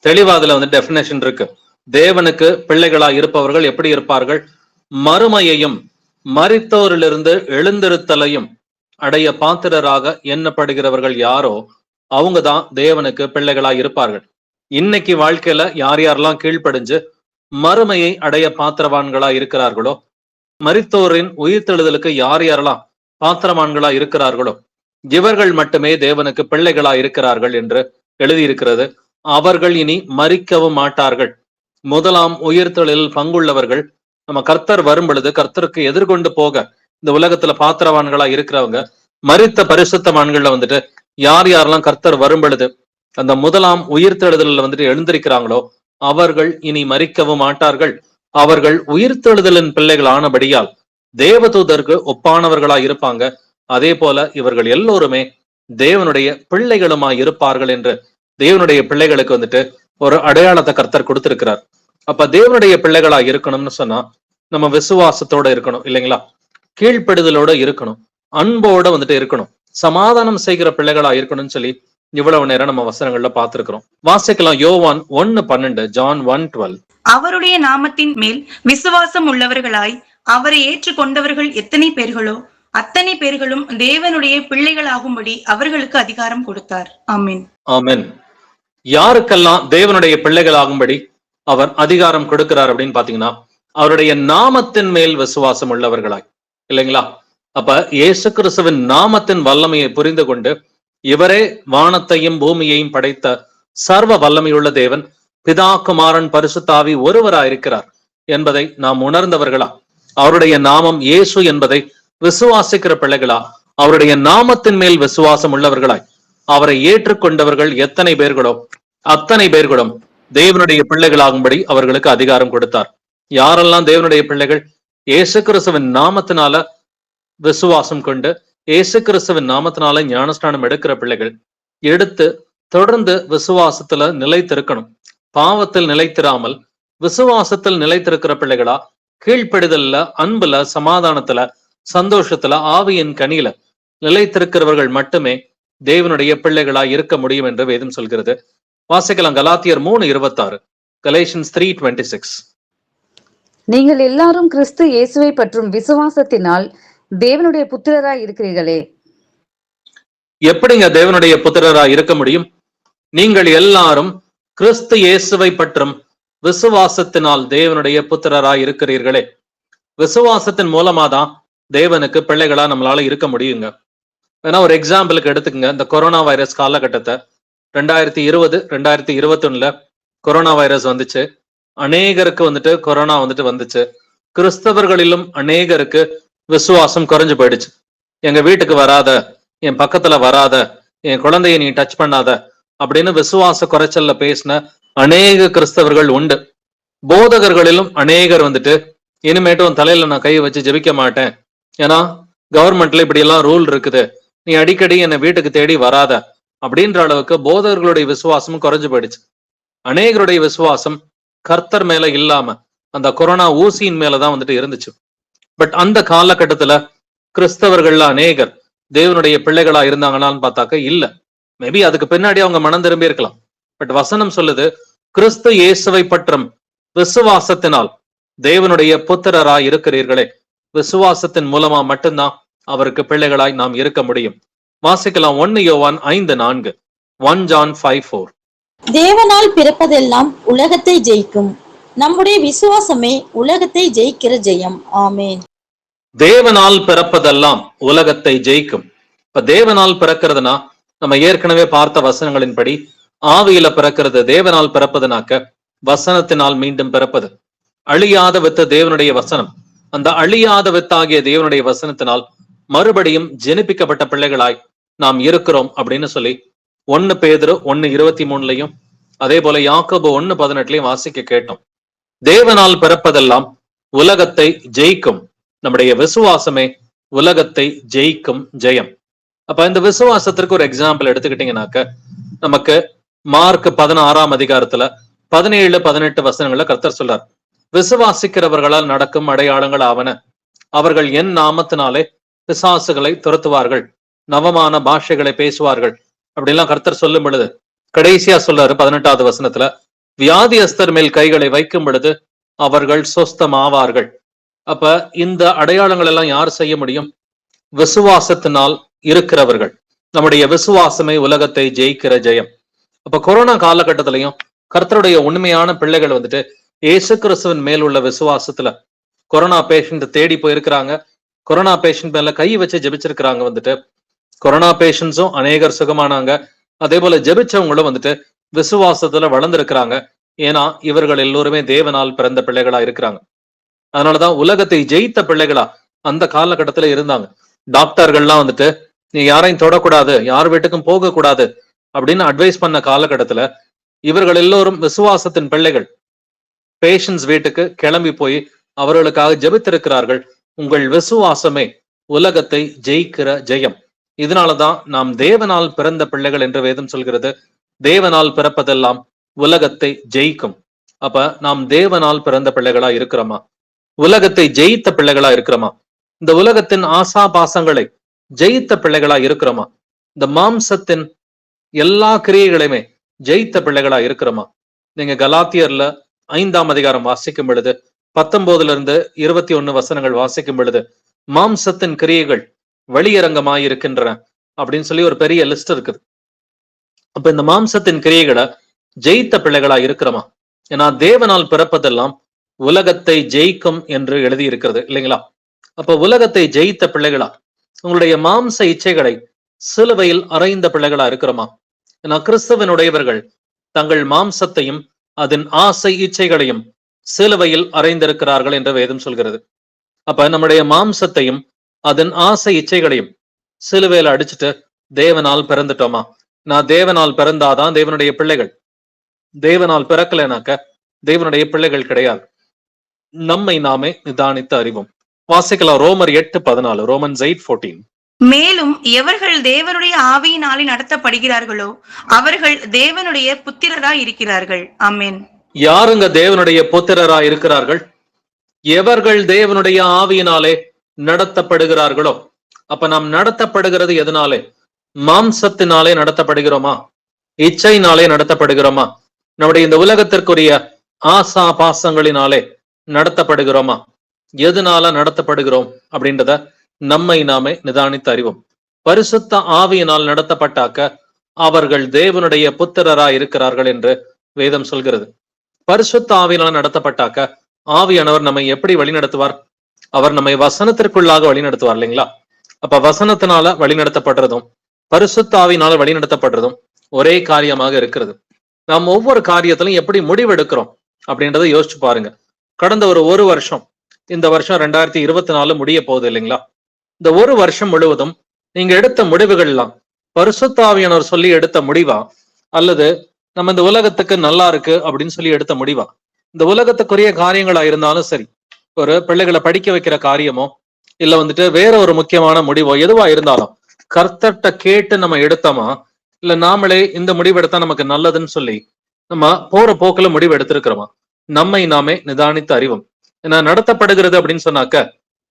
தெளிவா அதுல வந்து டெபினேஷன் இருக்கு. தேவனுக்கு பிள்ளைகளா இருப்பவர்கள் எப்படி இருப்பார்கள்? மறுமையையும் மரித்தோரிலிருந்து எழுந்திருத்தலையும் அடைய பாத்திரராக எண்ணப்படுகிறவர்கள் யாரோ அவங்கதான் தேவனுக்கு பிள்ளைகளா இருப்பார்கள். இன்னைக்கு வாழ்க்கையில யார் யாரெல்லாம் கீழ்ப்படிஞ்சு மறுமையை அடைய பாத்திரவான்களா இருக்கிறார்களோ, மரித்தோரின் உயிர்த்தெழுதலுக்கு யார் யாரெல்லாம் பாத்திரவான்களா இருக்கிறார்களோ இவர்கள் மட்டுமே தேவனுக்கு பிள்ளைகளா இருக்கிறார்கள் என்று எழுதியிருக்கிறது. அவர்கள் இனி மரிக்கவும் மாட்டார்கள். முதலாம் உயிர்த்தெழுதலில் பங்குள்ளவர்கள் நம்ம கர்த்தர் வரும் பொழுது கர்த்தருக்கு எதிர்கொண்டு போக இந்த உலகத்துல பாத்திரவான்களா இருக்கிறவங்க மரித்த பரிசுத்தவான்கள்ல வந்துட்டு யார் யாரெல்லாம் கர்த்தர் வரும் பொழுது அந்த முதலாம் உயிர்த்தெழுதலில் வந்துட்டு எழுந்திருக்கிறாங்களோ அவர்கள் இனி மரிக்கவும் மாட்டார்கள். அவர்கள் உயிர்த்தெழுதலின் பிள்ளைகள் ஆனபடியால் தேவதூதருக்கு ஒப்பானவர்களா இருப்பாங்க. அதே போல இவர்கள் எல்லோருமே தேவனுடைய பிள்ளைகளுமா இருப்பார்கள் என்று தேவனுடைய பிள்ளைகளுக்கு வந்துட்டு ஒரு அடையாளத்தை கர்த்தர் கொடுத்திருக்கிறார். அப்ப தேவனுடைய பிள்ளைகளா இருக்கணும்னு சொன்னா நம்ம விசுவாசத்தோட இருக்கணும் இல்லைங்களா? கீழ்ப்படுதலோட இருக்கணும், அன்போட வந்துட்டு இருக்கணும், சமாதானம் செய்கிற பிள்ளைகளா இருக்கணும்னு சொல்லி இவ்வளவு நேரம் நம்ம வசனங்கள்ல பார்த்திருக்கிறோம். வாசிக்கலாம் யோவான் 1:12. John 1:12. அவருடைய நாமத்தின் மேல் விசுவாசம் உள்ளவர்களாய் அவரை ஏற்றுக்கொண்டவர்கள் எத்தனை பேர்களோ அத்தனை பேர்களும் தேவனுடைய பிள்ளைகளாகும்படி அவர்களுக்கு அதிகாரம் கொடுத்தார். ஆமென். ஆமென். யாருக்கெல்லாம் தேவனுடைய பிள்ளைகள் ஆகும்படி அவர் அதிகாரம் கொடுக்கிறார் அப்படின்னு பாத்தீங்கன்னா அவருடைய நாமத்தின் மேல் விசுவாசம் உள்ளவர்களாய் இல்லைங்களா? அப்ப இயேசு கிறிஸ்துவின் நாமத்தின் வல்லமையை புரிந்து கொண்டு இவரே வானத்தையும் பூமியையும் படைத்த சர்வ வல்லமையுள்ள தேவன், பிதா குமாரன் பரிசுத்தாவி ஒருவராயிருக்கிறார் என்பதை நாம் உணர்ந்தவர்களா, அவருடைய நாமம் இயேசு என்பதை விசுவாசிக்கிற பிள்ளைகளா, அவருடைய நாமத்தின் மேல் விசுவாசம் உள்ளவர்களாய் அவரை ஏற்றுக்கொண்டவர்கள் எத்தனை பேர்களோ அத்தனை பேர்களும் தேவனுடைய பிள்ளைகளாகும்படி அவர்களுக்கு அதிகாரம் கொடுத்தார். யாரெல்லாம் தேவனுடைய பிள்ளைகள்? இயேசு கிறிஸ்துவின் நாமத்தினால விசுவாசம் கொண்டு இயேசு கிறிஸ்துவின் நாமத்தினால ஞானஸ்நானம் எடுக்கிற பிள்ளைகள் எடுத்து தொடர்ந்து விசுவாசத்துல நிலைத்திருக்கணும். பாவத்தில் நிலைத்திராமல் விசுவாசத்தில் நிலைத்திருக்கிற பிள்ளைகளா, கீழ்ப்படிதல்ல, அன்புல, சமாதானத்துல, சந்தோஷத்துல, ஆவியின் கனியில நிலைத்திருக்கிறவர்கள் மட்டுமே தேவனுடைய பிள்ளைகளா இருக்க முடியும் என்று வேதம் சொல்கிறது. வாசிக்கலாம் கலாத்தியர் 3:26. Galatians 3:26. நீங்கள் எல்லாரும் கிறிஸ்து இயேசுவை பற்றும் விசுவாசத்தினால் தேவனுடைய புத்திரராய் இருக்கிறீர்களே. எப்படிங்க தேவனுடைய புத்திரராய் இருக்க முடியும்? நீங்கள் எல்லாரும் கிறிஸ்து இயேசுவை பற்றும் விசுவாசத்தினால் தேவனுடைய புத்திரராய் இருக்கிறீர்களே. விசுவாசத்தின் மூலமாதான் தேவனுக்கு பிள்ளைகளா நம்மளால இருக்க முடியுங்க. ஏன்னா ஒரு எக்ஸாம்பிளுக்கு எடுத்துக்கங்க, இந்த கொரோனா வைரஸ் காலகட்டத்தை 2020 2021 கொரோனா வைரஸ் வந்துச்சு. அநேகருக்கு வந்துட்டு கொரோனா வந்துச்சு. கிறிஸ்தவர்களிலும் அநேகருக்கு விசுவாசம் குறைஞ்சு போயிடுச்சு. எங்க வீட்டுக்கு வராத, என் பக்கத்துல வராத, என் குழந்தைய நீ டச் பண்ணாத அப்படின்னு விசுவாச குறைச்சல்ல பேசின அநேக கிறிஸ்தவர்கள் உண்டு. போதகர்களிலும் அநேகர் வந்துட்டு இனிமேட்டும் தலையில நான் கையை வச்சு ஜெபிக்க மாட்டேன், ஏன்னா கவர்மெண்ட்ல இப்படி எல்லாம் ரூல் இருக்குது, நீ அடிக்கடி என்னை வீட்டுக்கு தேடி வராத அப்படின்ற அளவுக்கு போதகர்களுடைய விசுவாசமும் குறைஞ்சு போயிடுச்சு. அநேகருடைய விசுவாசம் கர்த்தர் மேல இல்லாம அந்த கொரோனா ஊசியின் மேலதான் வந்துட்டு இருந்துச்சு. பட் அந்த காலகட்டத்துல கிறிஸ்தவர்கள்ல அநேகர் தேவனுடைய பிள்ளைகளா இருந்தாங்களான்னு பார்த்தாக்க இல்ல. மேபி அதுக்கு பின்னாடி அவங்க மனம் திரும்பி இருக்கலாம். பட் வசனம் சொல்லுது, கிறிஸ்து இயேசுவை பற்றும் விசுவாசத்தினால் தேவனுடைய புத்திரராய் இருக்கிறீர்களே. விசுவாசத்தின் மூலமா மட்டும்தான் அவருக்கு பிள்ளைகளாய் நாம் இருக்க முடியும். வாசிக்கலாம் 1 யோவான் 5:4. 1 John 5:4. தேவனால் பிறப்பதெல்லாம் உலகத்தை ஜெயிக்கும். நம்முடைய விசுவாசமே உலகத்தை ஜெயிக்கிற ஜெயம். ஆமேன். தேவனால் பிறப்பதெல்லாம் உலகத்தை ஜெயிக்கும். இப்ப தேவனால் பிறக்கிறதுனா நம்ம ஏற்கனவே பார்த்த வசனங்களின்படி ஆவியில பிறக்கிறது. தேவனால் பிறப்பதுனாக்க வசனத்தினால் மீண்டும் பிறப்பது. அழியாத வித்து தேவனுடைய வசனம். அந்த அழியாத வித்தாகிய தேவனுடைய வசனத்தினால் மறுபடியும் ஜெனிப்பிக்கப்பட்ட பிள்ளைகளாய் நாம் இருக்கிறோம் அப்படின்னு சொல்லி 1 பேதுரு 1:23 அதே போல யாக்கோபு 1:18 வாசிக்க கேட்டோம். தேவனால் பிறப்பதெல்லாம் உலகத்தை ஜெயிக்கும். நம்முடைய விசுவாசமே உலகத்தை ஜெயிக்கும் ஜெயம். அப்ப இந்த விசுவாசத்திற்கு ஒரு எக்ஸாம்பிள் எடுத்துக்கிட்டீங்கன்னாக்க, நமக்கு மார்க் 16ஆம் அதிகாரத்துல 17-18 வசனங்கள்ல கர்த்தர் சொல்றார், விசுவாசிக்கிறவர்களால் நடக்கும் அடையாளங்கள் ஆவன. அவர்கள் என் நாமத்தினாலே பிசாசுகளை துரத்துவார்கள், நவமான பாஷைகளை பேசுவார்கள் அப்படின்லாம் கர்த்தர் சொல்லும் பொழுது கடைசியா சொல்றாரு 18வது வசனத்துல, வியாதியஸ்தர் மேல் கைகளை வைக்கும் பொழுது அவர்கள் சொஸ்தமாவார்கள். அப்ப இந்த அடையாளங்கள் எல்லாம் யார் செய்ய முடியும்? விசுவாசத்தினால் இருக்கிறவர்கள். நம்முடைய விசுவாசமே உலகத்தை ஜெயிக்கிற ஜெயம். அப்ப கொரோனா காலகட்டத்திலையும் கர்த்தருடைய உண்மையான பிள்ளைகள் வந்துட்டு இயேசு கிறிஸ்துவின் மேல் உள்ள விசுவாசத்துல கொரோனா பேஷண்ட் தேடி போயிருக்கிறாங்க. கொரோனா பேஷண்ட் மேல கை வச்சு ஜெபிச்சிருக்கிறாங்க. வந்துட்டு கொரோனா பேஷண்ட்ஸும் அநேகர் சுகமானாங்க. அதே போல ஜெபிச்சவங்களும் வந்துட்டு விசுவாசத்துல வளர்ந்திருக்கிறாங்க. ஏன்னா இவர்கள் எல்லோருமே தேவனால் பிறந்த பிள்ளைகளா இருக்கிறாங்க. அதனாலதான் உலகத்தை ஜெயித்த பிள்ளைகளா அந்த காலகட்டத்துல இருந்தாங்க. டாக்டர்கள்லாம் வந்துட்டு நீ யாரையும் தொடக்கூடாது, யார் வீட்டுக்கும் போக கூடாது அப்படின்னு அட்வைஸ் பண்ண காலகட்டத்துல இவர்கள் எல்லோரும் விசுவாசத்தின் பிள்ளைகள் பேஷண்ட்ஸ் வீட்டுக்கு கிளம்பி போய் அவர்களுக்காக ஜெபித்திருக்கிறார்கள். உங்கள் விசுவாசமே உலகத்தை ஜெயிக்கிற ஜெயம். இதனாலதான் நாம் தேவனால் பிறந்த பிள்ளைகள் என்று வேதம் சொல்கிறது. தேவனால் பிறப்பதெல்லாம் உலகத்தை ஜெயிக்கும். அப்ப நாம் தேவனால் பிறந்த பிள்ளைகளா இருக்கிறோமா? உலகத்தை ஜெயித்த பிள்ளைகளா இருக்கிறோமா? இந்த உலகத்தின் ஆசா பாசங்களை ஜெயித்த பிள்ளைகளா இருக்கிறோமா? இந்த மாம்சத்தின் எல்லா கிரியைகளையுமே ஜெயித்த பிள்ளைகளா இருக்கிறோமா? நீங்க கலாத்தியர்ல 5ஆம் அதிகாரம் வாசிக்கும் பொழுது 19-21 வசனங்கள் வாசிக்கும் பொழுது மாம்சத்தின் கிரியைகள் வெளியரங்கமாய் இருக்கின்றன அப்படின்னு சொல்லி ஒரு பெரிய லிஸ்ட் இருக்குது. அப்ப இந்த மாம்சத்தின் கிரியைகளை ஜெயித்த பிள்ளைகளா இருக்கிறோமா? ஏன்னா தேவனால் பிறப்பதெல்லாம் உலகத்தை ஜெயிக்கும் என்று எழுதி இருக்கிறது இல்லைங்களா? அப்ப உலகத்தை ஜெயித்த பிள்ளைகளா, உங்களுடைய மாம்ச இச்சைகளை சிலுவையில் அறைந்த பிள்ளைகளா இருக்கிறோமா? ஏன்னா கிறிஸ்தவனுடையவர்கள் தங்கள் மாம்சத்தையும் அதன் ஆசை இச்சைகளையும் சிலுவையில் அறைந்திருக்கிறார்கள் என்று வேதம் சொல்கிறது. அப்ப நம்முடைய மாம்சத்தையும் அதன் ஆசை இச்சைகளையும் சிலுவையில அடிச்சுட்டு தேவனால் பிறந்துட்டோமா? நான் தேவனால் பிறந்தாதான் தேவனுடைய பிள்ளைகள். தேவனால் பிறக்கலைனாக்க தேவனுடைய பிள்ளைகள் கிடையாது. நம்மை நாமே நிதானித்து அறிவோம். வாசிக்கலாம் ரோமர் 8:14. ரோமன்ஸ் 8:14. மேலும் எவர்கள் தேவனுடைய ஆவியினாலே நடத்தப்படுகிறார்களோ அவர்கள் தேவனுடைய புத்திரராய் இருக்கிறார்கள். ஆமென். யாருங்க தேவனுடைய புத்திரராய் இருக்கிறார்கள்? எவர்கள் தேவனுடைய ஆவியினாலே நடத்தப்படுகிறார்களோ. அப்ப நாம் நடத்தப்படுகிறது எதனாலே? மாம்சத்தினாலே நடத்தப்படுகிறோமா? இச்சையினாலே நடத்தப்படுகிறோமா? நம்முடைய இந்த உலகத்திற்குரிய ஆசா பாசங்களினாலே நடத்தப்படுகிறோமா? எதனால நடத்தப்படுகிறோம் அப்படின்றத நம்மை நாமே நிதானித்து அறிவோம். பரிசுத்த ஆவியினால் நடத்தப்பட்டாக்க அவர்கள் தேவனுடைய புத்திரராய் இருக்கிறார்கள் என்று வேதம் சொல்கிறது. பரிசுத்த ஆவியினால் நடத்தப்பட்டாக்க ஆவியானவர் நம்மை எப்படி வழி நடத்துவார்? அவர் நம்மை வசனத்திற்குள்ளாக வழி நடத்துவார் இல்லைங்களா? அப்ப வசனத்தினால வழி நடத்தப்படுறதும் பரிசுத்த ஆவியினால வழி நடத்தப்படுறதும் ஒரே காரியமாக இருக்கிறது. நாம் ஒவ்வொரு காரியத்திலும் எப்படி முடிவெடுக்கிறோம் அப்படின்றத யோசிச்சு பாருங்க. கடந்த ஒரு வருஷம், இந்த வருஷம் 2024 முடிய போகுது இல்லைங்களா? இந்த ஒரு வருஷம் முழுவதும் நீங்க எடுத்த முடிவுகள் எல்லாம் பரிசுத்த ஆவியானவர் சொல்லி எடுத்த முடிவா, அல்லது நம்ம இந்த உலகத்துக்கு நல்லா இருக்கு அப்படின்னு சொல்லி எடுத்த முடிவா? இந்த உலகத்துக்குரிய காரியங்களா இருந்தாலும் சரி, ஒரு பிள்ளைகளை படிக்க வைக்கிற காரியமோ இல்ல வந்துட்டு வேற ஒரு முக்கியமான முடிவோ எதுவா இருந்தாலும் கர்த்தர்ட்ட கேட்டு நம்ம எடுத்தோமா, இல்ல நாமளே இந்த முடிவெடுத்தா நமக்கு நல்லதுன்னு சொல்லி நம்ம போற போக்குல முடிவு எடுத்திருக்கிறோமா? நம்மை நாமே நிதானித்து அறிவோம். ஏன்னா நடத்தப்படுகிறது அப்படின்னு சொன்னாக்க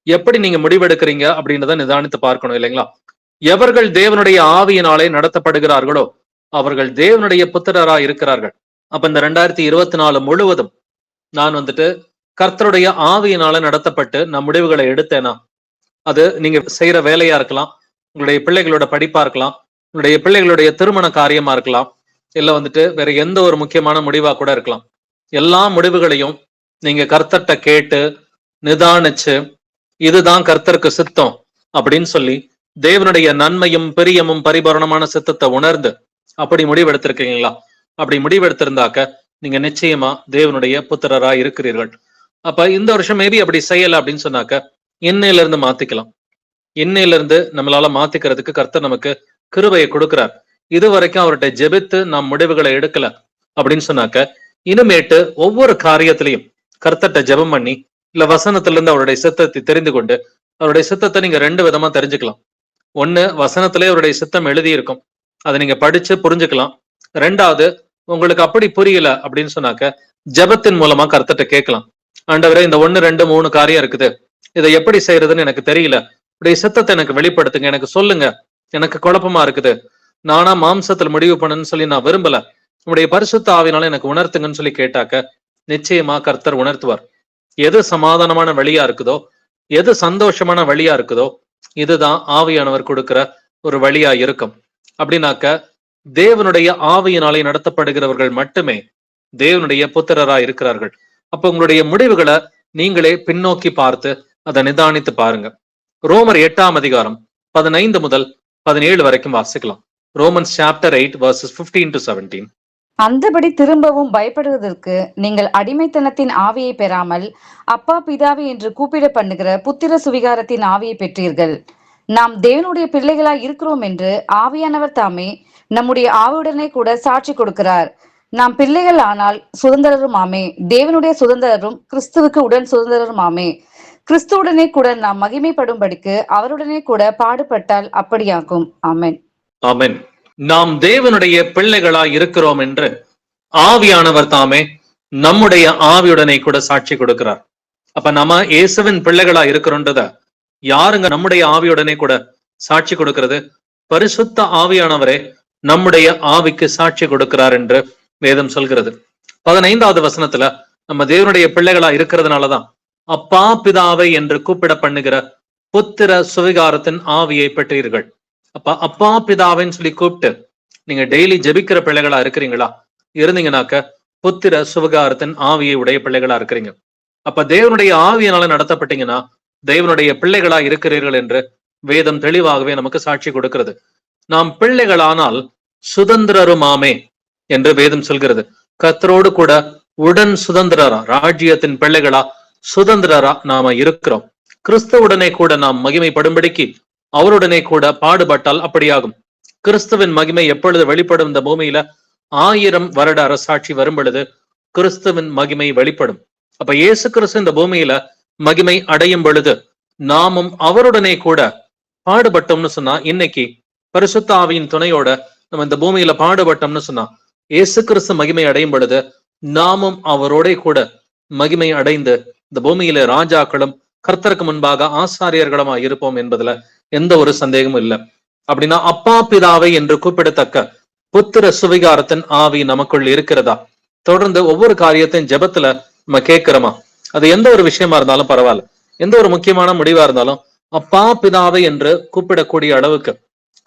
எப்படி நீங்க முடிவெடுக்கிறீங்க அப்படின்றத நிதானித்து பார்க்கணும் இல்லைங்களா? எவர்கள் தேவனுடைய ஆவியினாலே நடத்தப்படுகிறார்களோ அவர்கள் தேவனுடைய புத்திரரா இருக்கிறார்கள். அப்ப இந்த 2024 முழுவதும் நான் கர்த்தருடைய ஆவியினால நடத்தப்பட்டு நம் முடிவுகளை எடுத்தேனா, அது நீங்க செய்யற வேலையா இருக்கலாம், உங்களுடைய பிள்ளைகளோட படிப்பா இருக்கலாம், உங்களுடைய பிள்ளைகளுடைய திருமண காரியமா இருக்கலாம், இல்ல வேற எந்த ஒரு முக்கியமான முடிவா கூட இருக்கலாம். எல்லா முடிவுகளையும் நீங்க கர்த்தர்ட்ட கேட்டு நிதானிச்சு இதுதான் கர்த்தருக்கு சித்தம் அப்படின்னு சொல்லி தேவனுடைய நன்மையும் பிரியமும் பரிபூரணமான சித்தத்தை உணர்ந்து அப்படி முடிவெடுத்திருக்கீங்களா? அப்படி முடிவெடுத்திருந்தாக்க நீங்க நிச்சயமா தேவனுடைய புத்திரரா இருக்கிறீர்கள். அப்ப இந்த வருஷம் மேபி அப்படி செய்யல அப்படின்னு சொன்னாக்க இன்னையில இருந்து மாத்திக்கலாம். இன்னையில இருந்து நம்மளால மாத்திக்கிறதுக்கு கர்த்தர் நமக்கு கிருபையை கொடுக்கிறார். இது வரைக்கும் அவர்கிட்ட ஜெபித்து நாம் முடிவுகளை எடுக்கல அப்படின்னு சொன்னாக்க இனிமேட்டு ஒவ்வொரு காரியத்திலையும் கர்த்தர்ட்ட ஜெபம் பண்ணி இல்ல வசனத்துல இருந்து அவருடைய சித்தத்தை தெரிந்து கொண்டு அவருடைய சித்தத்தை நீங்க 2 விதமா தெரிஞ்சுக்கலாம். ஒண்ணு, வசனத்திலே அவருடைய சித்தம் எழுதி இருக்கும், அதை நீங்க படிச்சு புரிஞ்சுக்கலாம். 2வது, உங்களுக்கு அப்படி புரியல அப்படின்னு சொன்னாக்க ஜெபத்தின் மூலமா கர்த்தர்ட்ட கேட்கலாம். ஆண்டவரே, இந்த 1 2 3 காரியம் இருக்குது, இதை எப்படி செய்யறதுன்னு எனக்கு தெரியல, உடைய சித்தத்தை எனக்கு வெளிப்படுத்துங்க, எனக்கு சொல்லுங்க, எனக்கு குழப்பமா இருக்குது, நானா மாம்சத்துல முடிவு பண்ணணும்னு சொல்லி நான் விரும்பல, உங்களுடைய பரிசுத்த ஆவினால எனக்கு உணர்த்துங்கன்னு சொல்லி கேட்டாக்க நிச்சயமா கர்த்தர் உணர்த்துவார். எது சமாதானமான வழியா இருக்குதோ, எது சந்தோஷமான வழியா இருக்குதோ, இதுதான் ஆவியானவர் கொடுக்கிற ஒரு வழியா இருக்கும். அப்படின்னாக்க தேவனுடைய ஆவியினாலே நடத்தப்படுகிறவர்கள் மட்டுமே தேவனுடைய புத்திரரா இருக்கிறார்கள். அப்ப உங்களுடைய முடிவுகளை நீங்களே பின்னோக்கி பார்த்து அதை நிதானித்து பாருங்க. ரோமர் 8ஆம் அதிகாரம் 15 முதல் 17 வரைக்கும் வாசிக்கலாம். Romans chapter 8 verses 15 to 17. அந்தபடி திரும்பவும் பயப்படுவதற்கு நீங்கள் அடிமைத்தனத்தின் ஆவியை பெறாமல் அப்பா பிதாவே என்று கூப்பிட பண்ணுகிற புத்திர சுவிகாரத்தின் ஆவியை பெற்றீர்கள். நாம் தேவனுடைய பிள்ளைகளாய் இருக்கிறோம் என்று ஆவியானவர் தாமே நம்முடைய ஆவியுடனே கூட சாட்சி கொடுக்கிறார். நாம் பிள்ளைகள் ஆனால் சுதந்திரருமாமே, தேவனுடைய சுதந்திரரும் கிறிஸ்துவுக்கு உடன் சுதந்திரருமாமே. கிறிஸ்துவுடனே கூட நாம் மகிமைப்படும்படிக்கு அவருடனே கூட பாடுபட்டால் அப்படியாகும். ஆமென். ஆமென். நாம் தேவனுடைய பிள்ளைகளாய் இருக்கிறோம் என்று ஆவியானவர் தாமே நம்முடைய ஆவியுடனே கூட சாட்சி கொடுக்கிறார். அப்ப நம்ம இயேசுவின் பிள்ளைகளா இருக்கிறோன்றத யாருங்க நம்முடைய ஆவியுடனே கூட சாட்சி கொடுக்கிறது? பரிசுத்த ஆவியானவரே நம்முடைய ஆவிக்கு சாட்சி கொடுக்கிறார் என்று வேதம் சொல்கிறது. 15வது வசனத்துல நம்ம தேவனுடைய பிள்ளைகளா இருக்கிறதுனாலதான் அப்பா பிதாவை என்று கூப்பிட பண்ணுகிற புத்திர சுவிகாரத்தின் ஆவியை பெற்றீர்கள். அப்ப அப்பா பிதாவைன்னு சொல்லி கூப்பிட்டு நீங்க டெய்லி ஜெபிக்கிற பிள்ளைகளா இருக்கிறீங்களா? இருந்தீங்கன்னாக்க புத்திர சுவிகாரத்தின் ஆவியை உடைய பிள்ளைகளா இருக்கிறீங்க. அப்ப தேவனுடைய ஆவியினால நடத்தப்பட்டீங்கன்னா தேவனுடைய பிள்ளைகளா இருக்கிறீர்கள் என்று வேதம் தெளிவாகவே நமக்கு சாட்சி கொடுக்கிறது. நாம் பிள்ளைகளானால் சுதந்திரருமாமே என்று வேதம் சொல்கிறது. கர்த்தரோடு கூட உடன் சுதந்திரரா, ராஜ்யத்தின் பிள்ளைகளா சுதந்திரரா நாம இருக்கிறோம். கிறிஸ்துவுடனே கூட நாம் மகிமைப்படும்படிக்கு அவருடனே கூட பாடுபட்டால் அப்படியாகும். கிறிஸ்துவின் மகிமை எப்பொழுது வெளிப்படும்? இந்த பூமியில 1000 வருட அரசாட்சி வரும் பொழுது கிறிஸ்துவின் மகிமை வெளிப்படும். அப்ப இயேசு கிறிஸ்து இந்த பூமியில மகிமை அடையும் பொழுது நாமும் அவருடனே கூட பாடுபட்டோம்னு சொன்னா, இன்னைக்கு பரிசுத்த ஆவியின் துணையோட நம்ம இந்த பூமியில பாடுபட்டோம்னு சொன்னா, இயேசு கிறிஸ்து மகிமை அடையும் பொழுது நாமும் அவரோட கூட மகிமை அடைந்து இந்த பூமியில ராஜாக்களும் கர்த்தருக்கு முன்பாக ஆசாரியர்களுமா இருப்போம் என்பதுல எந்த ஒரு சந்தேகமும் இல்லை. அப்படின்னா அப்பா பிதாவை என்று கூப்பிடத்தக்க புத்திர சுவிகாரத்தின் ஆவி நமக்குள் இருக்கிறதா? தொடர்ந்து ஒவ்வொரு காரியத்தையும் ஜெபத்துல நம்ம கேட்கிறோமா? அது எந்த ஒரு விஷயமா இருந்தாலும் பரவாயில்ல, எந்த ஒரு முக்கியமான முடிவா இருந்தாலும் அப்பா பிதாவை என்று கூப்பிடக்கூடிய அளவுக்கு